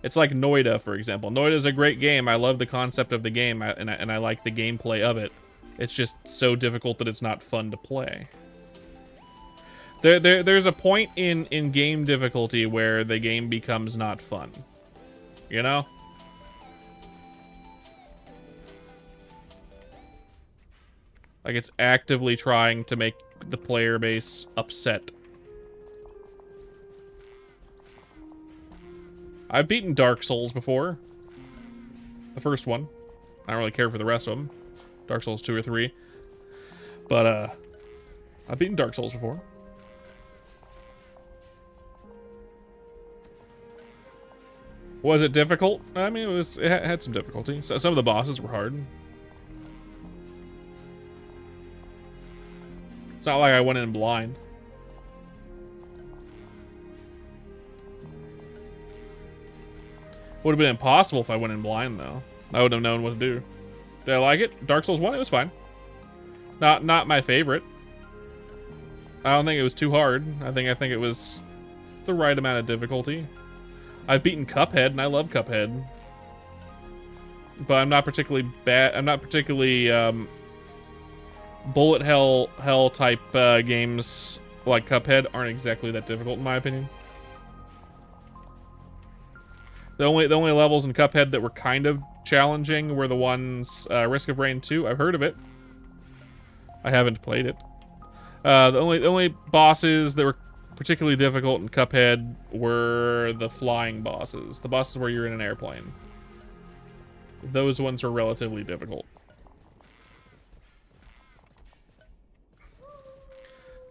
It's like Noida, for example. Noida is a great game. I love the concept of the game, and I like the gameplay of it. It's just so difficult that it's not fun to play. There's a point in game difficulty where the game becomes not fun. You know? Like it's actively trying to make the player base upset. I've beaten Dark Souls before. The first one. I don't really care for the rest of them. Dark Souls 2 or 3. But, I've beaten Dark Souls before. Was it difficult? I mean, it had some difficulty. So some of the bosses were hard. It's not like I went in blind. Would have been impossible if I went in blind, though. I wouldn't have known what to do. Did I like it? Dark Souls 1, it was fine. Not my favorite. I don't think it was too hard. I think it was the right amount of difficulty. I've beaten Cuphead, and I love Cuphead. But I'm not particularly bad. I'm not particularly bullet hell type games like Cuphead aren't exactly that difficult in my opinion. The only levels in Cuphead that were kind of challenging were the ones Risk of Rain 2. I've heard of it. I haven't played it. The only bosses that were particularly difficult in Cuphead were the flying bosses. The bosses where you're in an airplane. Those ones are relatively difficult.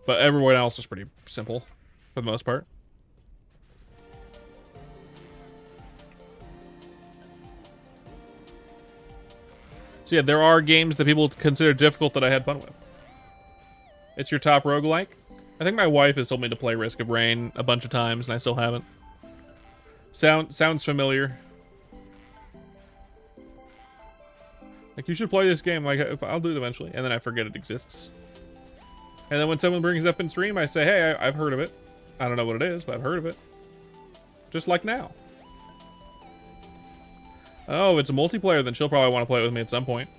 But everyone else was pretty simple, for the most part. So yeah, there are games that people consider difficult that I had fun with. It's your top roguelike. I think my wife has told me to play Risk of Rain a bunch of times, and I still haven't. Sounds familiar. Like, you should play this game. Like, I'll do it eventually. And then I forget it exists. And then when someone brings it up in stream, I say, hey, I've heard of it. I don't know what it is, but I've heard of it. Just like now. Oh, if it's a multiplayer, then she'll probably want to play it with me at some point.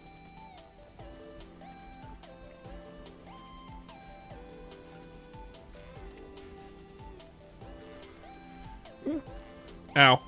Ow.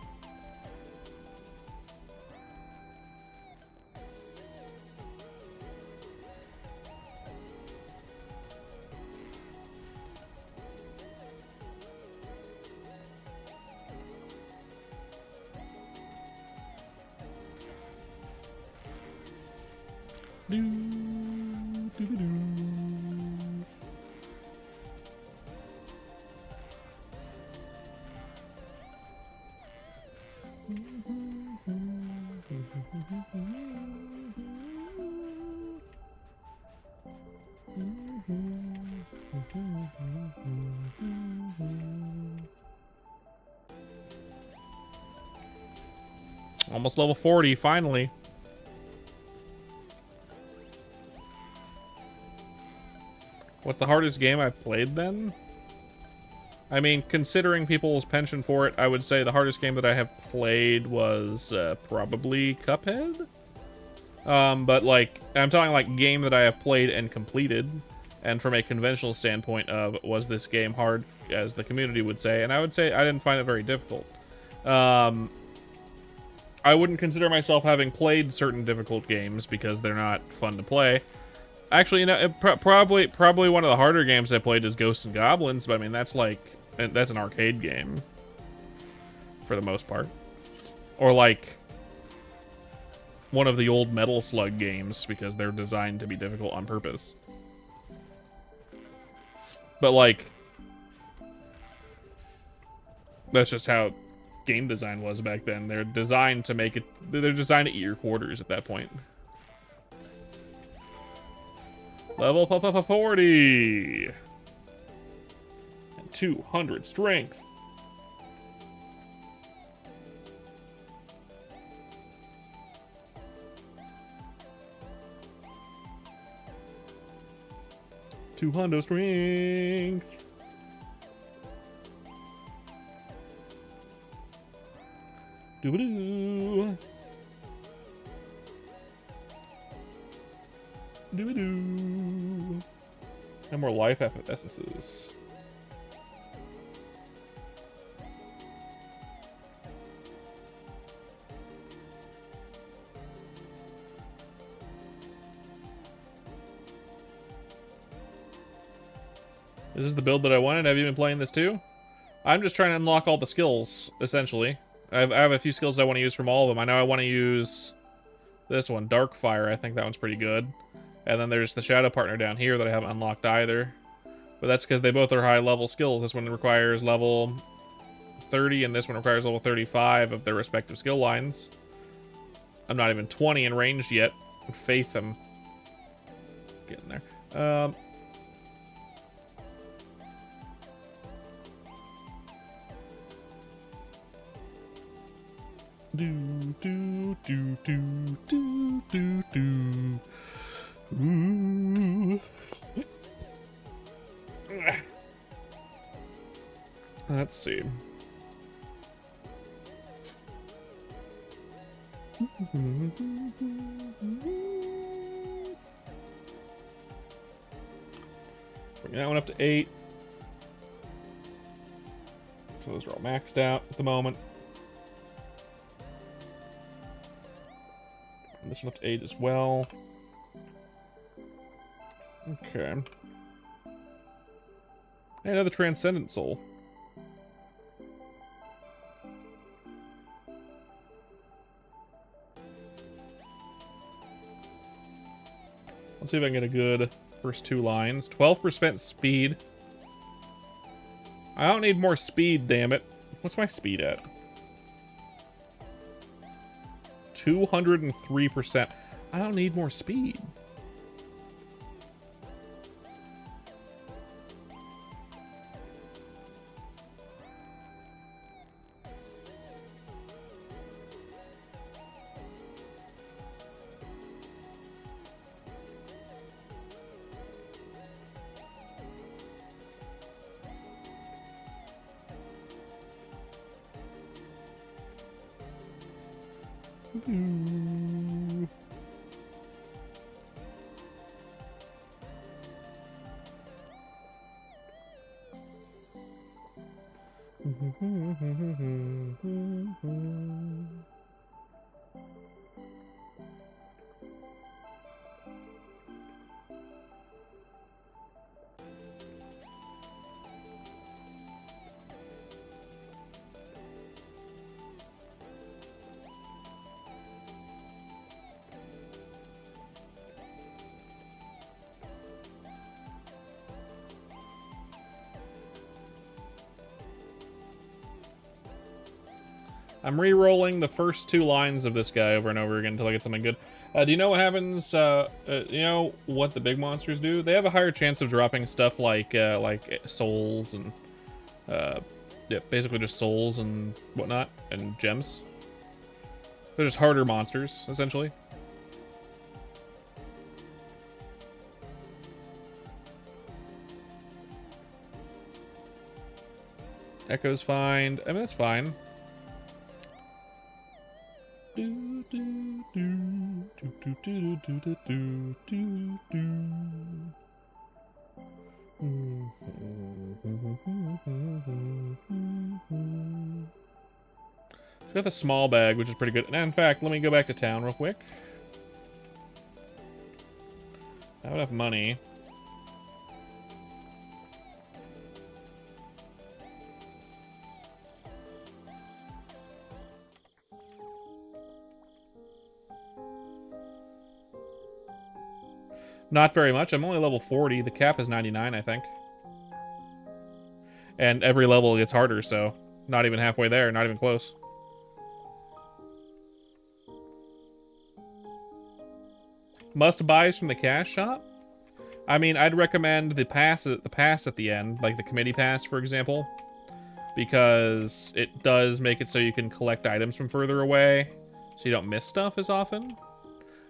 Almost level 40, finally. What's the hardest game I've played then? I mean, considering people's penchant for it, I would say the hardest game that I have played was probably Cuphead. But like, I'm talking like game that I have played and completed. And from a conventional standpoint of, was this game hard, as the community would say? And I would say I didn't find it very difficult. I wouldn't consider myself having played certain difficult games because they're not fun to play. Actually, you know, probably one of the harder games I played is Ghosts and Goblins, but I mean, that's an arcade game for the most part. Or like one of the old Metal Slug games because they're designed to be difficult on purpose. But like, that's just how game design was back then. They're designed to make it, they're designed to eat your quarters at that point. Level up 40. And 200 strength. $200 strength. Doo-ba-doo. Doo-ba-doo. And more life essences. This is the build that I wanted. Have you been playing this too? I'm just trying to unlock all the skills, essentially. I have a few skills I want to use from all of them. I know I want to use this one, Darkfire. I think that one's pretty good. And then there's the Shadow Partner down here that I haven't unlocked either. But that's because they both are high-level skills. This one requires level 30, and this one requires level 35 of their respective skill lines. I'm not even 20 in ranged yet. Faith, I'm getting there. Do do do do do do do. Ooh. Let's see. Bring that one up to 8. So those are all maxed out at the moment. And this one up to 8 as well. Okay. Hey, another Transcendent Soul. Let's see if I can get a good first 2 lines. 12% speed. I don't need more speed, damn it. What's my speed at? 203%. I don't need more speed. I'm re-rolling the first 2 lines of this guy over and over again until I get something good. Do you know what happens? You know what the big monsters do? They have a higher chance of dropping stuff like souls and yeah, basically just souls and whatnot and gems. They're just harder monsters, essentially. Echo's fine. I mean, that's fine. So got the small bag, which is pretty good. And in fact, let me go back to town real quick. I have enough money. Not very much. I'm only level 40. The cap is 99, I think. And every level gets harder, so not even halfway there. Not even close. Must buys from the cash shop? I mean, I'd recommend the pass at the end, like the committee pass, for example, because it does make it so you can collect items from further away, so you don't miss stuff as often.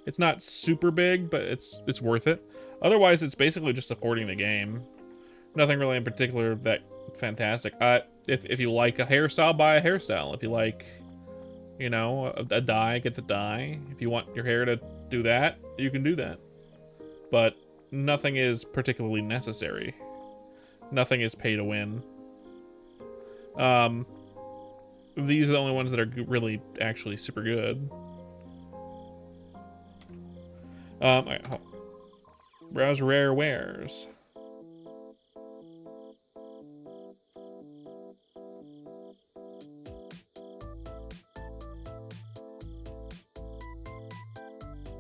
It's not super big, but it's worth it. Otherwise, it's basically just supporting the game. Nothing really in particular that fantastic. If you like a hairstyle, buy a hairstyle. If you like, You know, a dye, get the dye. If you want your hair to do that, you can do that. But nothing is particularly necessary. Nothing is pay to win. These are the only ones that are really actually super good. Alright, browse rare wares.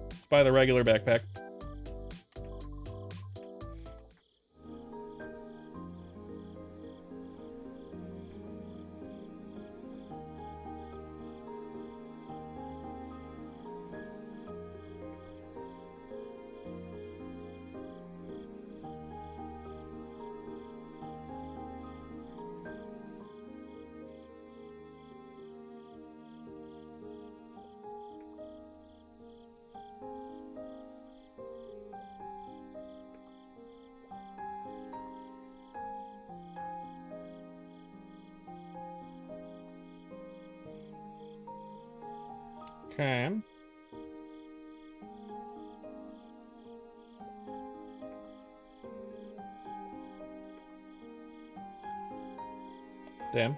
Let's buy the regular backpack. Okay. Damn.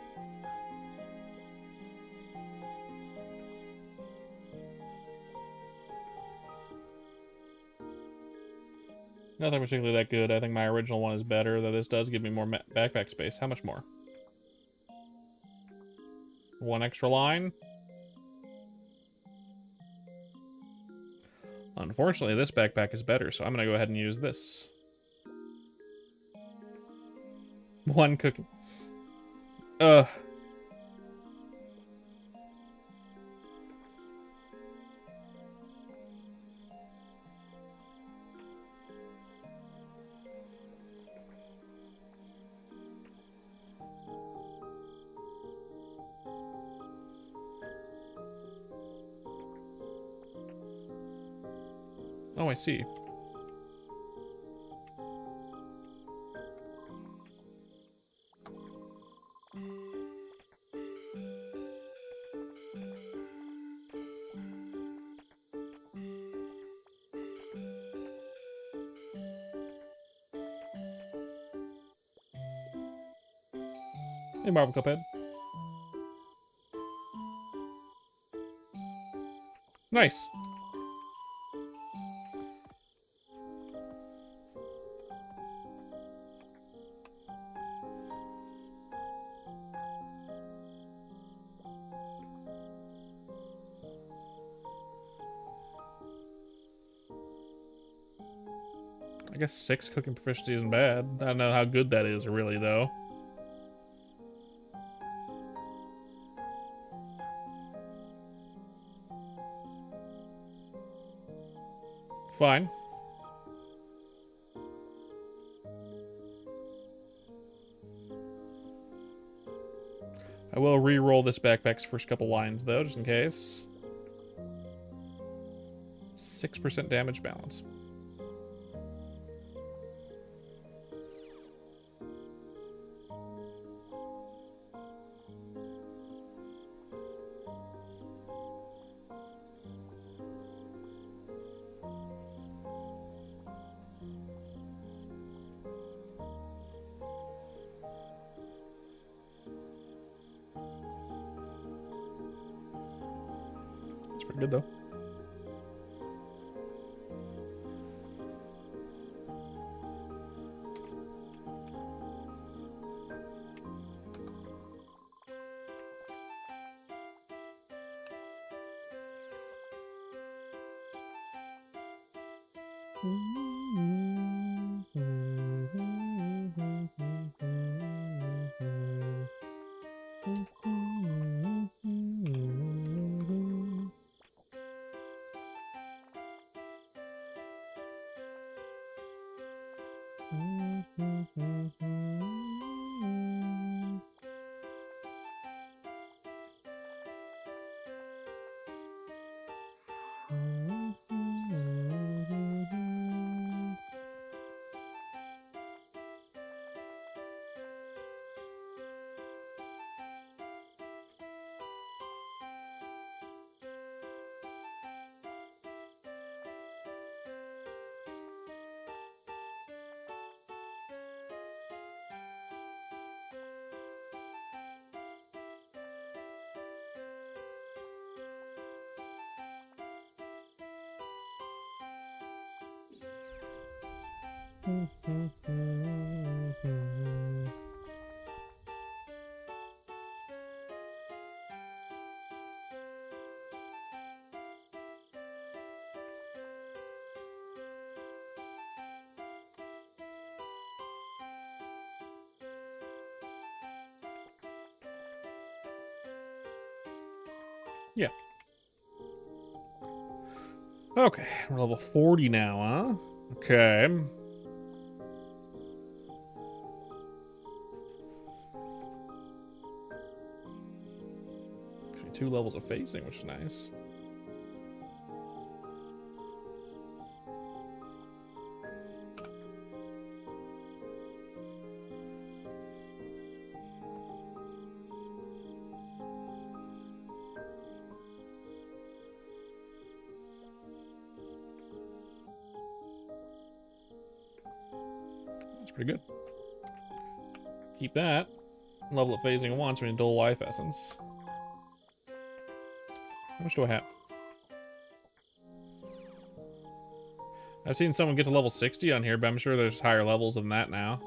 Nothing particularly that good. I think my original one is better, though this does give me more backpack space. How much more? One extra line? Unfortunately, this backpack is better, so I'm gonna go ahead and use this. One cookie. Ugh. Oh, I see. Hey, Marble Cuphead. Nice. I guess 6 cooking proficiency isn't bad. I don't know how good that is, really, though. Fine. I will re-roll this backpack's first couple lines, though, just in case. 6% damage balance. It's pretty good, though. Yeah. Okay, we're level 40 now, huh? Okay. Actually, 2 levels of phasing, which is nice. That's pretty good. Keep that. Level up phasing once, we need dual life essence. How much do I have? I've seen someone get to level 60 on here, but I'm sure there's higher levels than that now.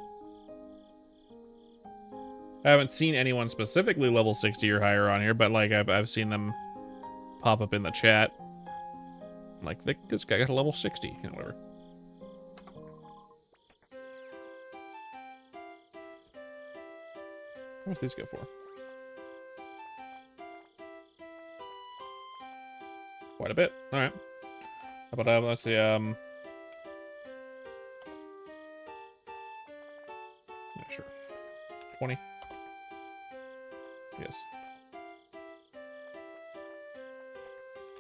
I haven't seen anyone specifically level 60 or higher on here, but like I've seen them pop up in the chat. Like, this guy got to level 60, you know, whatever. How much these go for? Quite a bit. Alright. How about, let's see, yeah, sure. 20. Yes.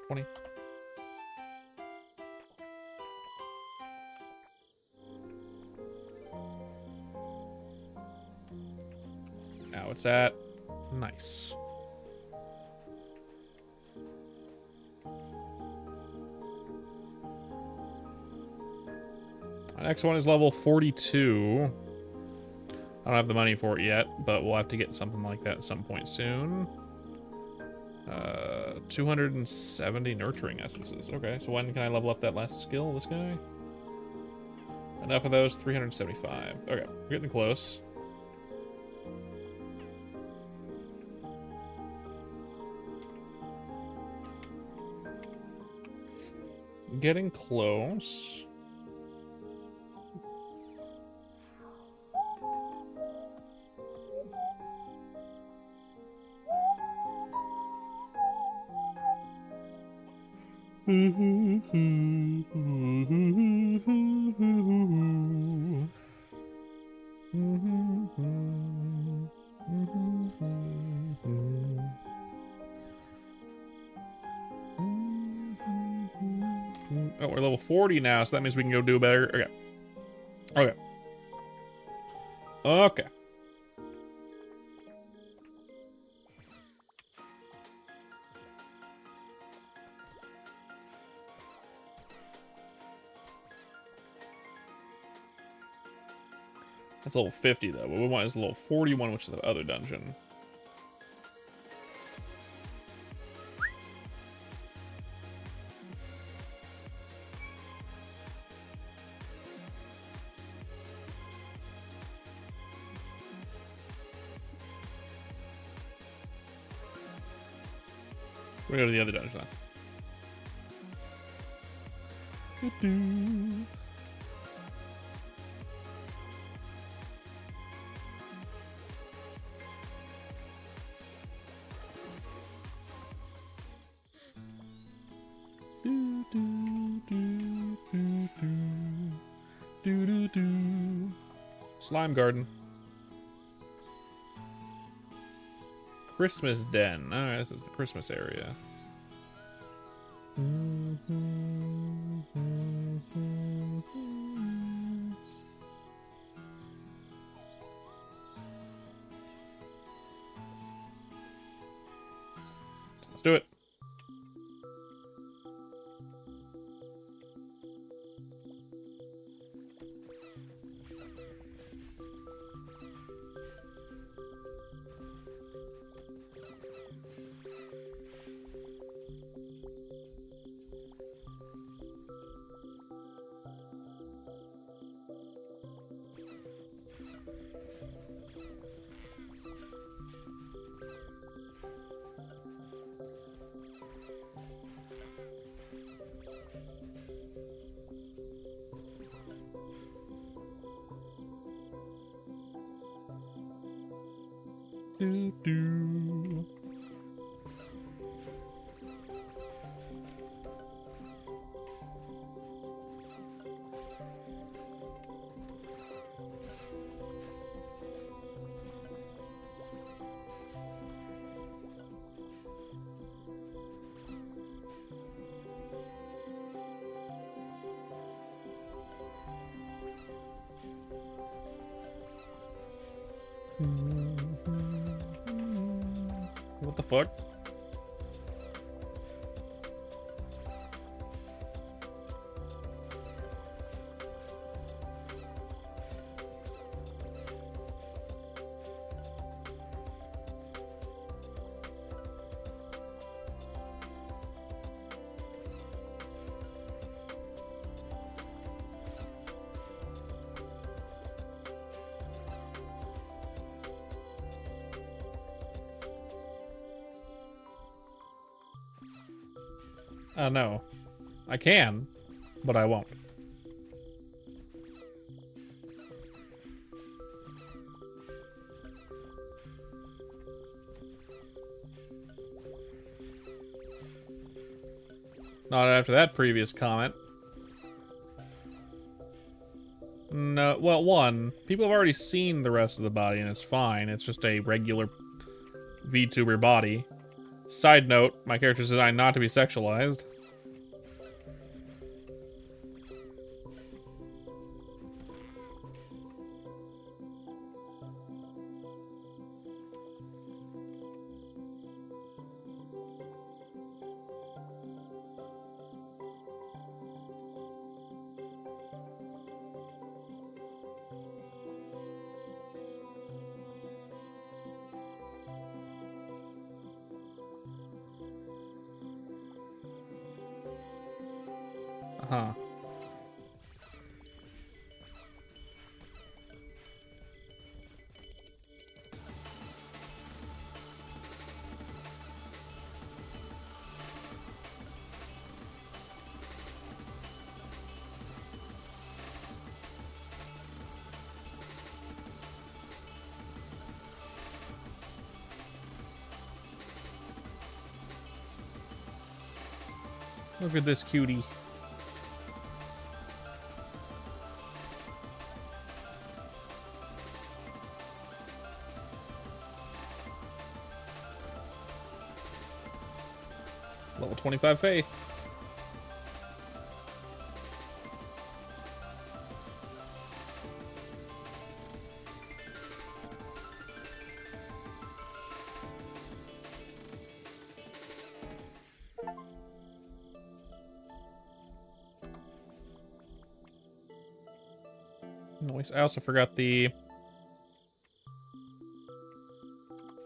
20. Now it's at nice. Our next one is level 42. I don't have the money for it yet, but we'll have to get something like that at some point soon. 270 nurturing essences. Okay, so when can I level up that last skill, this guy? Enough of those, 375. Okay, we're getting close. Getting close. Oh, we're level 40 now, so that means we can go do better. Okay. Okay. Okay. That's level 50, though. What we want is level 41, which is the other dungeon. We go to the other dungeon then. Slime Garden. Christmas Den. Alright, this is the Christmas area. Let's do it. Do, do. What the fuck? No. I can, but I won't. Not after that previous comment. No, well, one, people have already seen the rest of the body and it's fine. It's just a regular VTuber body. Side note, my character's designed not to be sexualized. Huh. Look at this cutie. Level 25 Faith. Noise. I also forgot the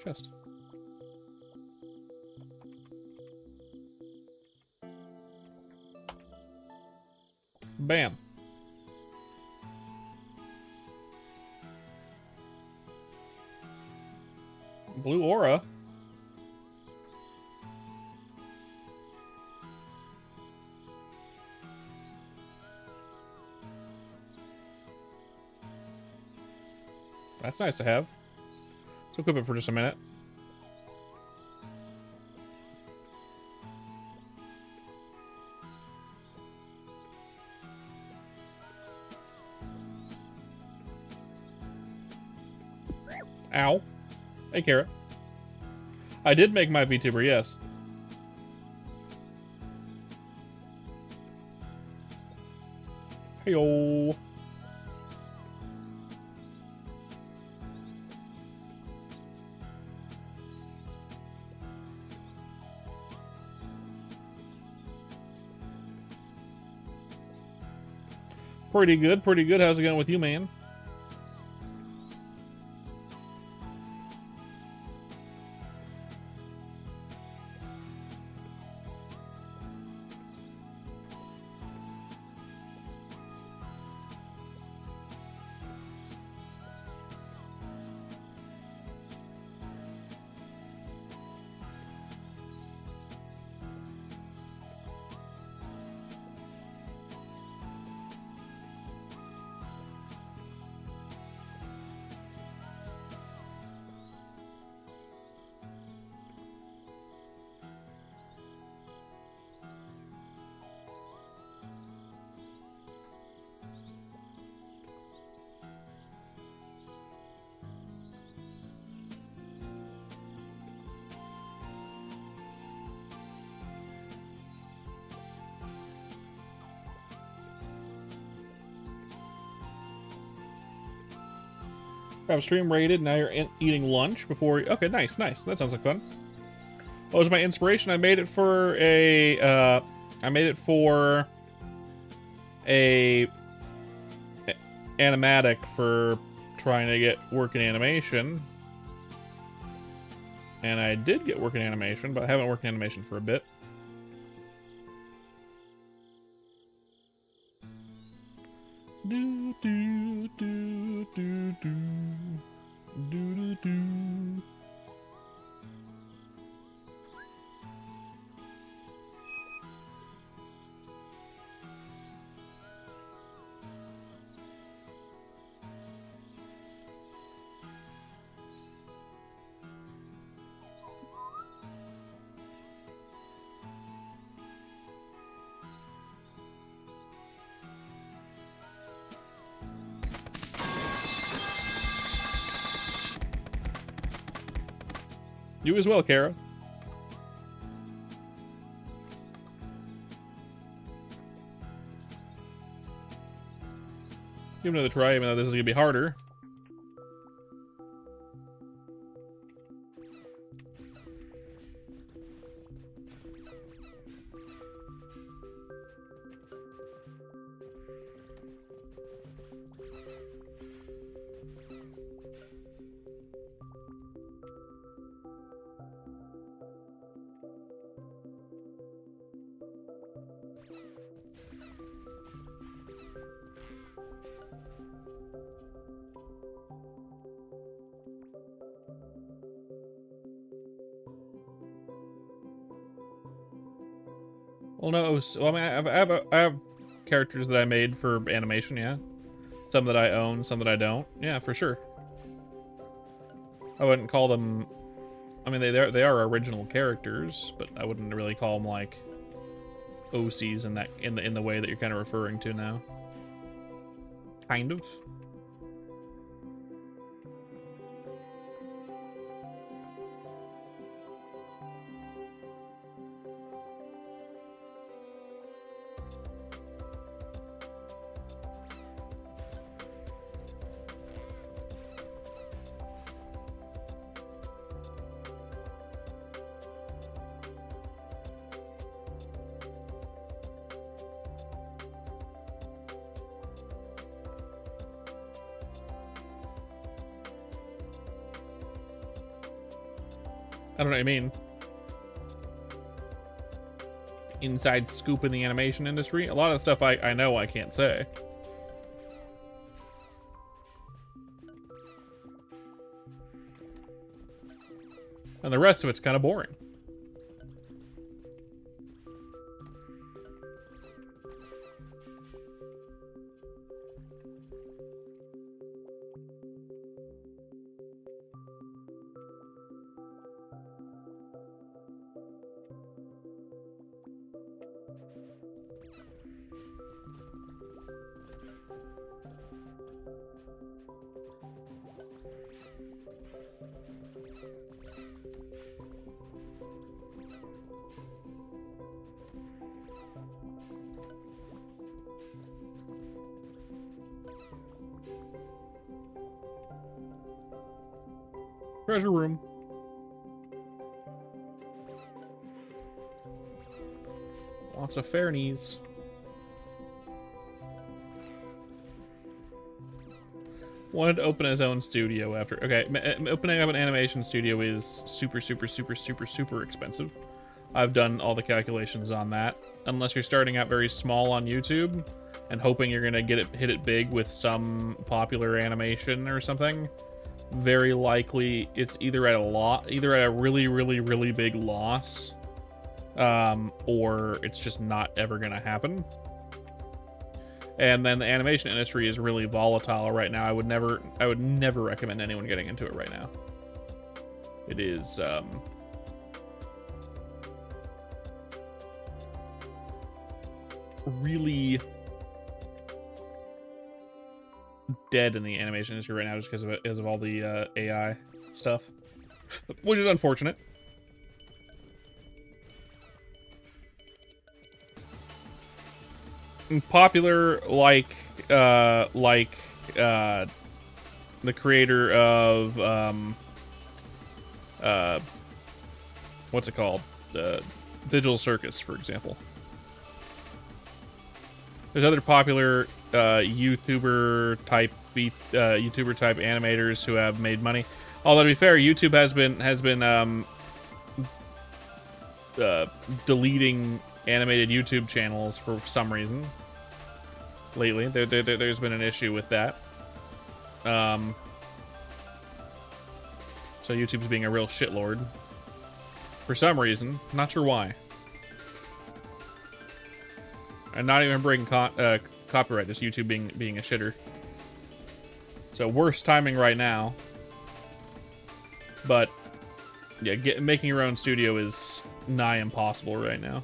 chest. Bam. Blue aura. That's nice to have. Let's equip it for just a minute. Ow. Hey, Carrot. I did make my VTuber, yes. Hey-o. Pretty good, pretty good. How's it going with you, man? Have stream rated. Now you're eating lunch before. Okay, nice. That sounds like fun. What was my inspiration? I made it for a. I made it for a animatic for trying to get work in animation. And I did get work in animation, but I haven't worked in animation for a bit. Do do do do do do do do. You as well, Kara. Give it another try, even though this is going to be harder. Well, no. Well, I mean, I have characters that I made for animation. Yeah, some that I own, some that I don't. Yeah, for sure. I wouldn't call them. I mean, they are original characters, but I wouldn't really call them like OCs in the way that you're kind of referring to now. Kind of. I don't know what you mean. Inside scoop in the animation industry? A lot of the stuff I know I can't say. And the rest of it's kind of boring. Treasure room. Lots of fairnies. Wanted to open his own studio after. Okay, opening up an animation studio is super expensive. I've done all the calculations on that. Unless you're starting out very small on YouTube and hoping you're gonna hit it big with some popular animation or something, very likely it's either at a really big loss, or it's just not ever gonna happen. And then the animation industry is really volatile right now. I would never recommend anyone getting into it right now. It is really dead in the animation industry right now just because of all the AI stuff, which is unfortunate. And popular like the creator of what's it called? Digital Circus, for example. There's other popular YouTuber type animators who have made money. Although to be fair, YouTube has been deleting animated YouTube channels for some reason lately. There's been an issue with that. So YouTube's being a real shitlord for some reason. Not sure why. And not even breaking copyright, just YouTube being a shitter. So worst timing right now. But yeah, making your own studio is nigh impossible right now.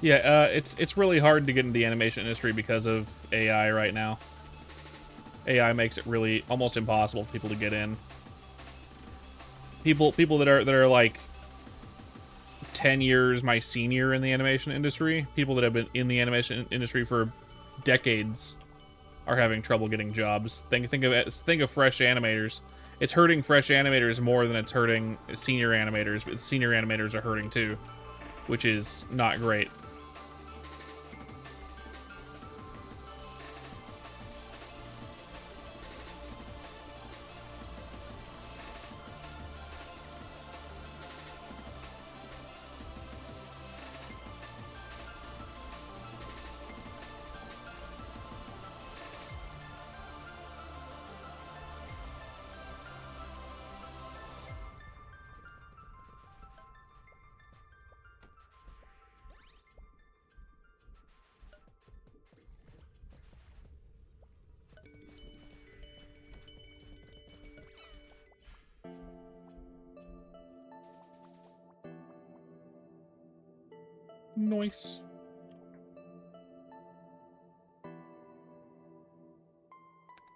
Yeah, it's really hard to get into the animation industry because of AI right now. AI makes it really almost impossible for people to get in. People that are like 10 years my senior in the animation industry, people that have been in the animation industry for decades are having trouble getting jobs. Think of fresh animators. It's hurting fresh animators more than it's hurting senior animators, but senior animators are hurting too, which is not great. Nice.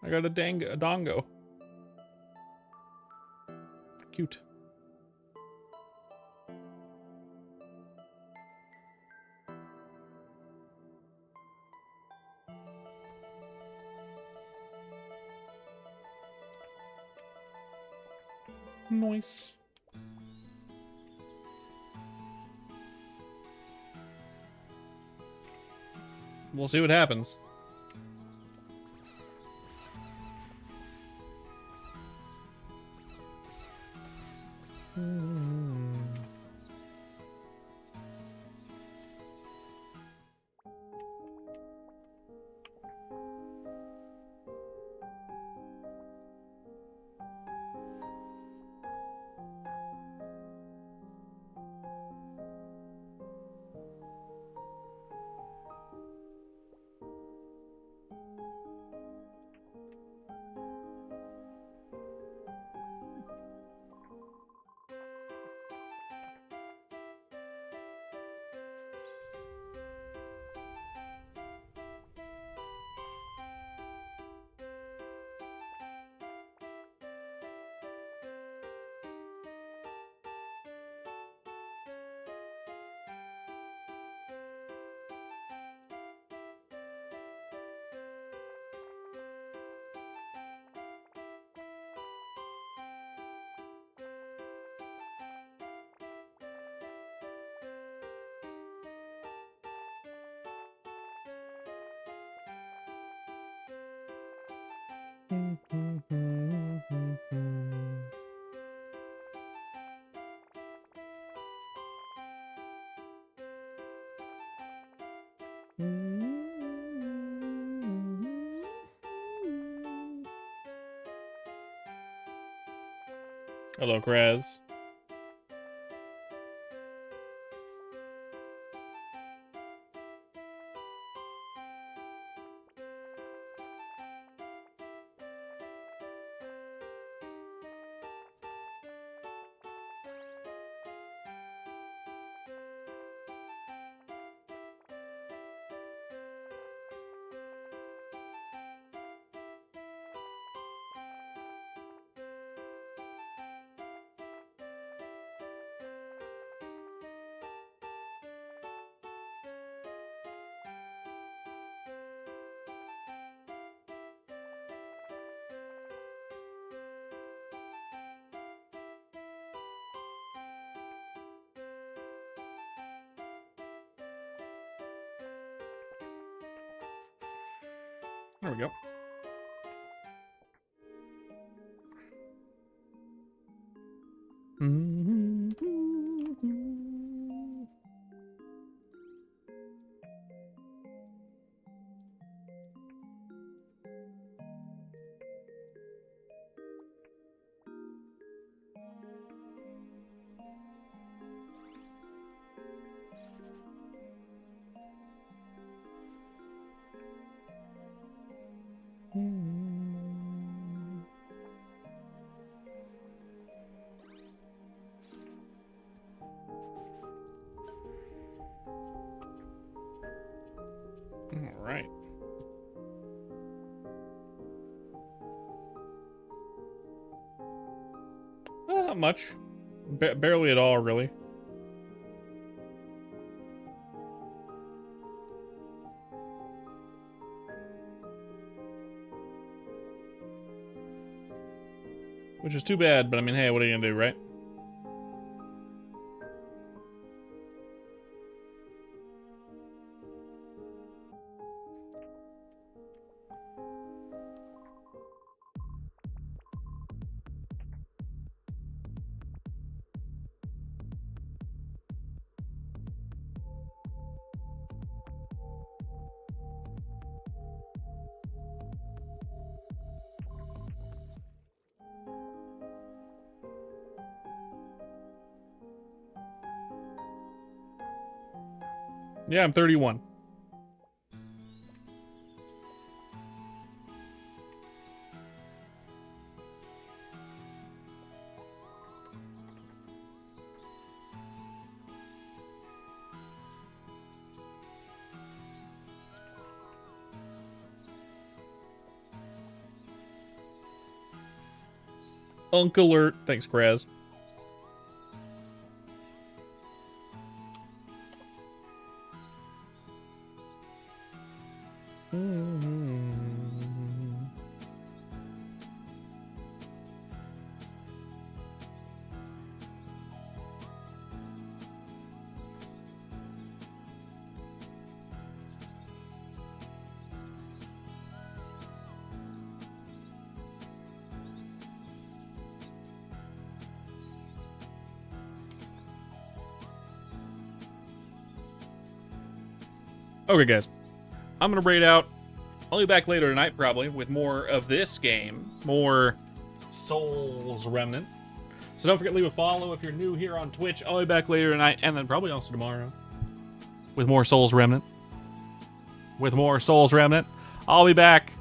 I got a dongo. Cute. Nice. We'll see what happens. Hello, Kraz. There we go. All right. Not much. Barely at all, really. Which is too bad, but I mean, hey, what are you gonna do, right? Yeah, I'm 31. Unk alert. Thanks, Kraz. Okay, guys. I'm going to raid out. I'll be back later tonight, probably, with more of this game. More Souls Remnant. So don't forget to leave a follow if you're new here on Twitch. I'll be back later tonight, and then probably also tomorrow. With more Souls Remnant. With more Souls Remnant. I'll be back.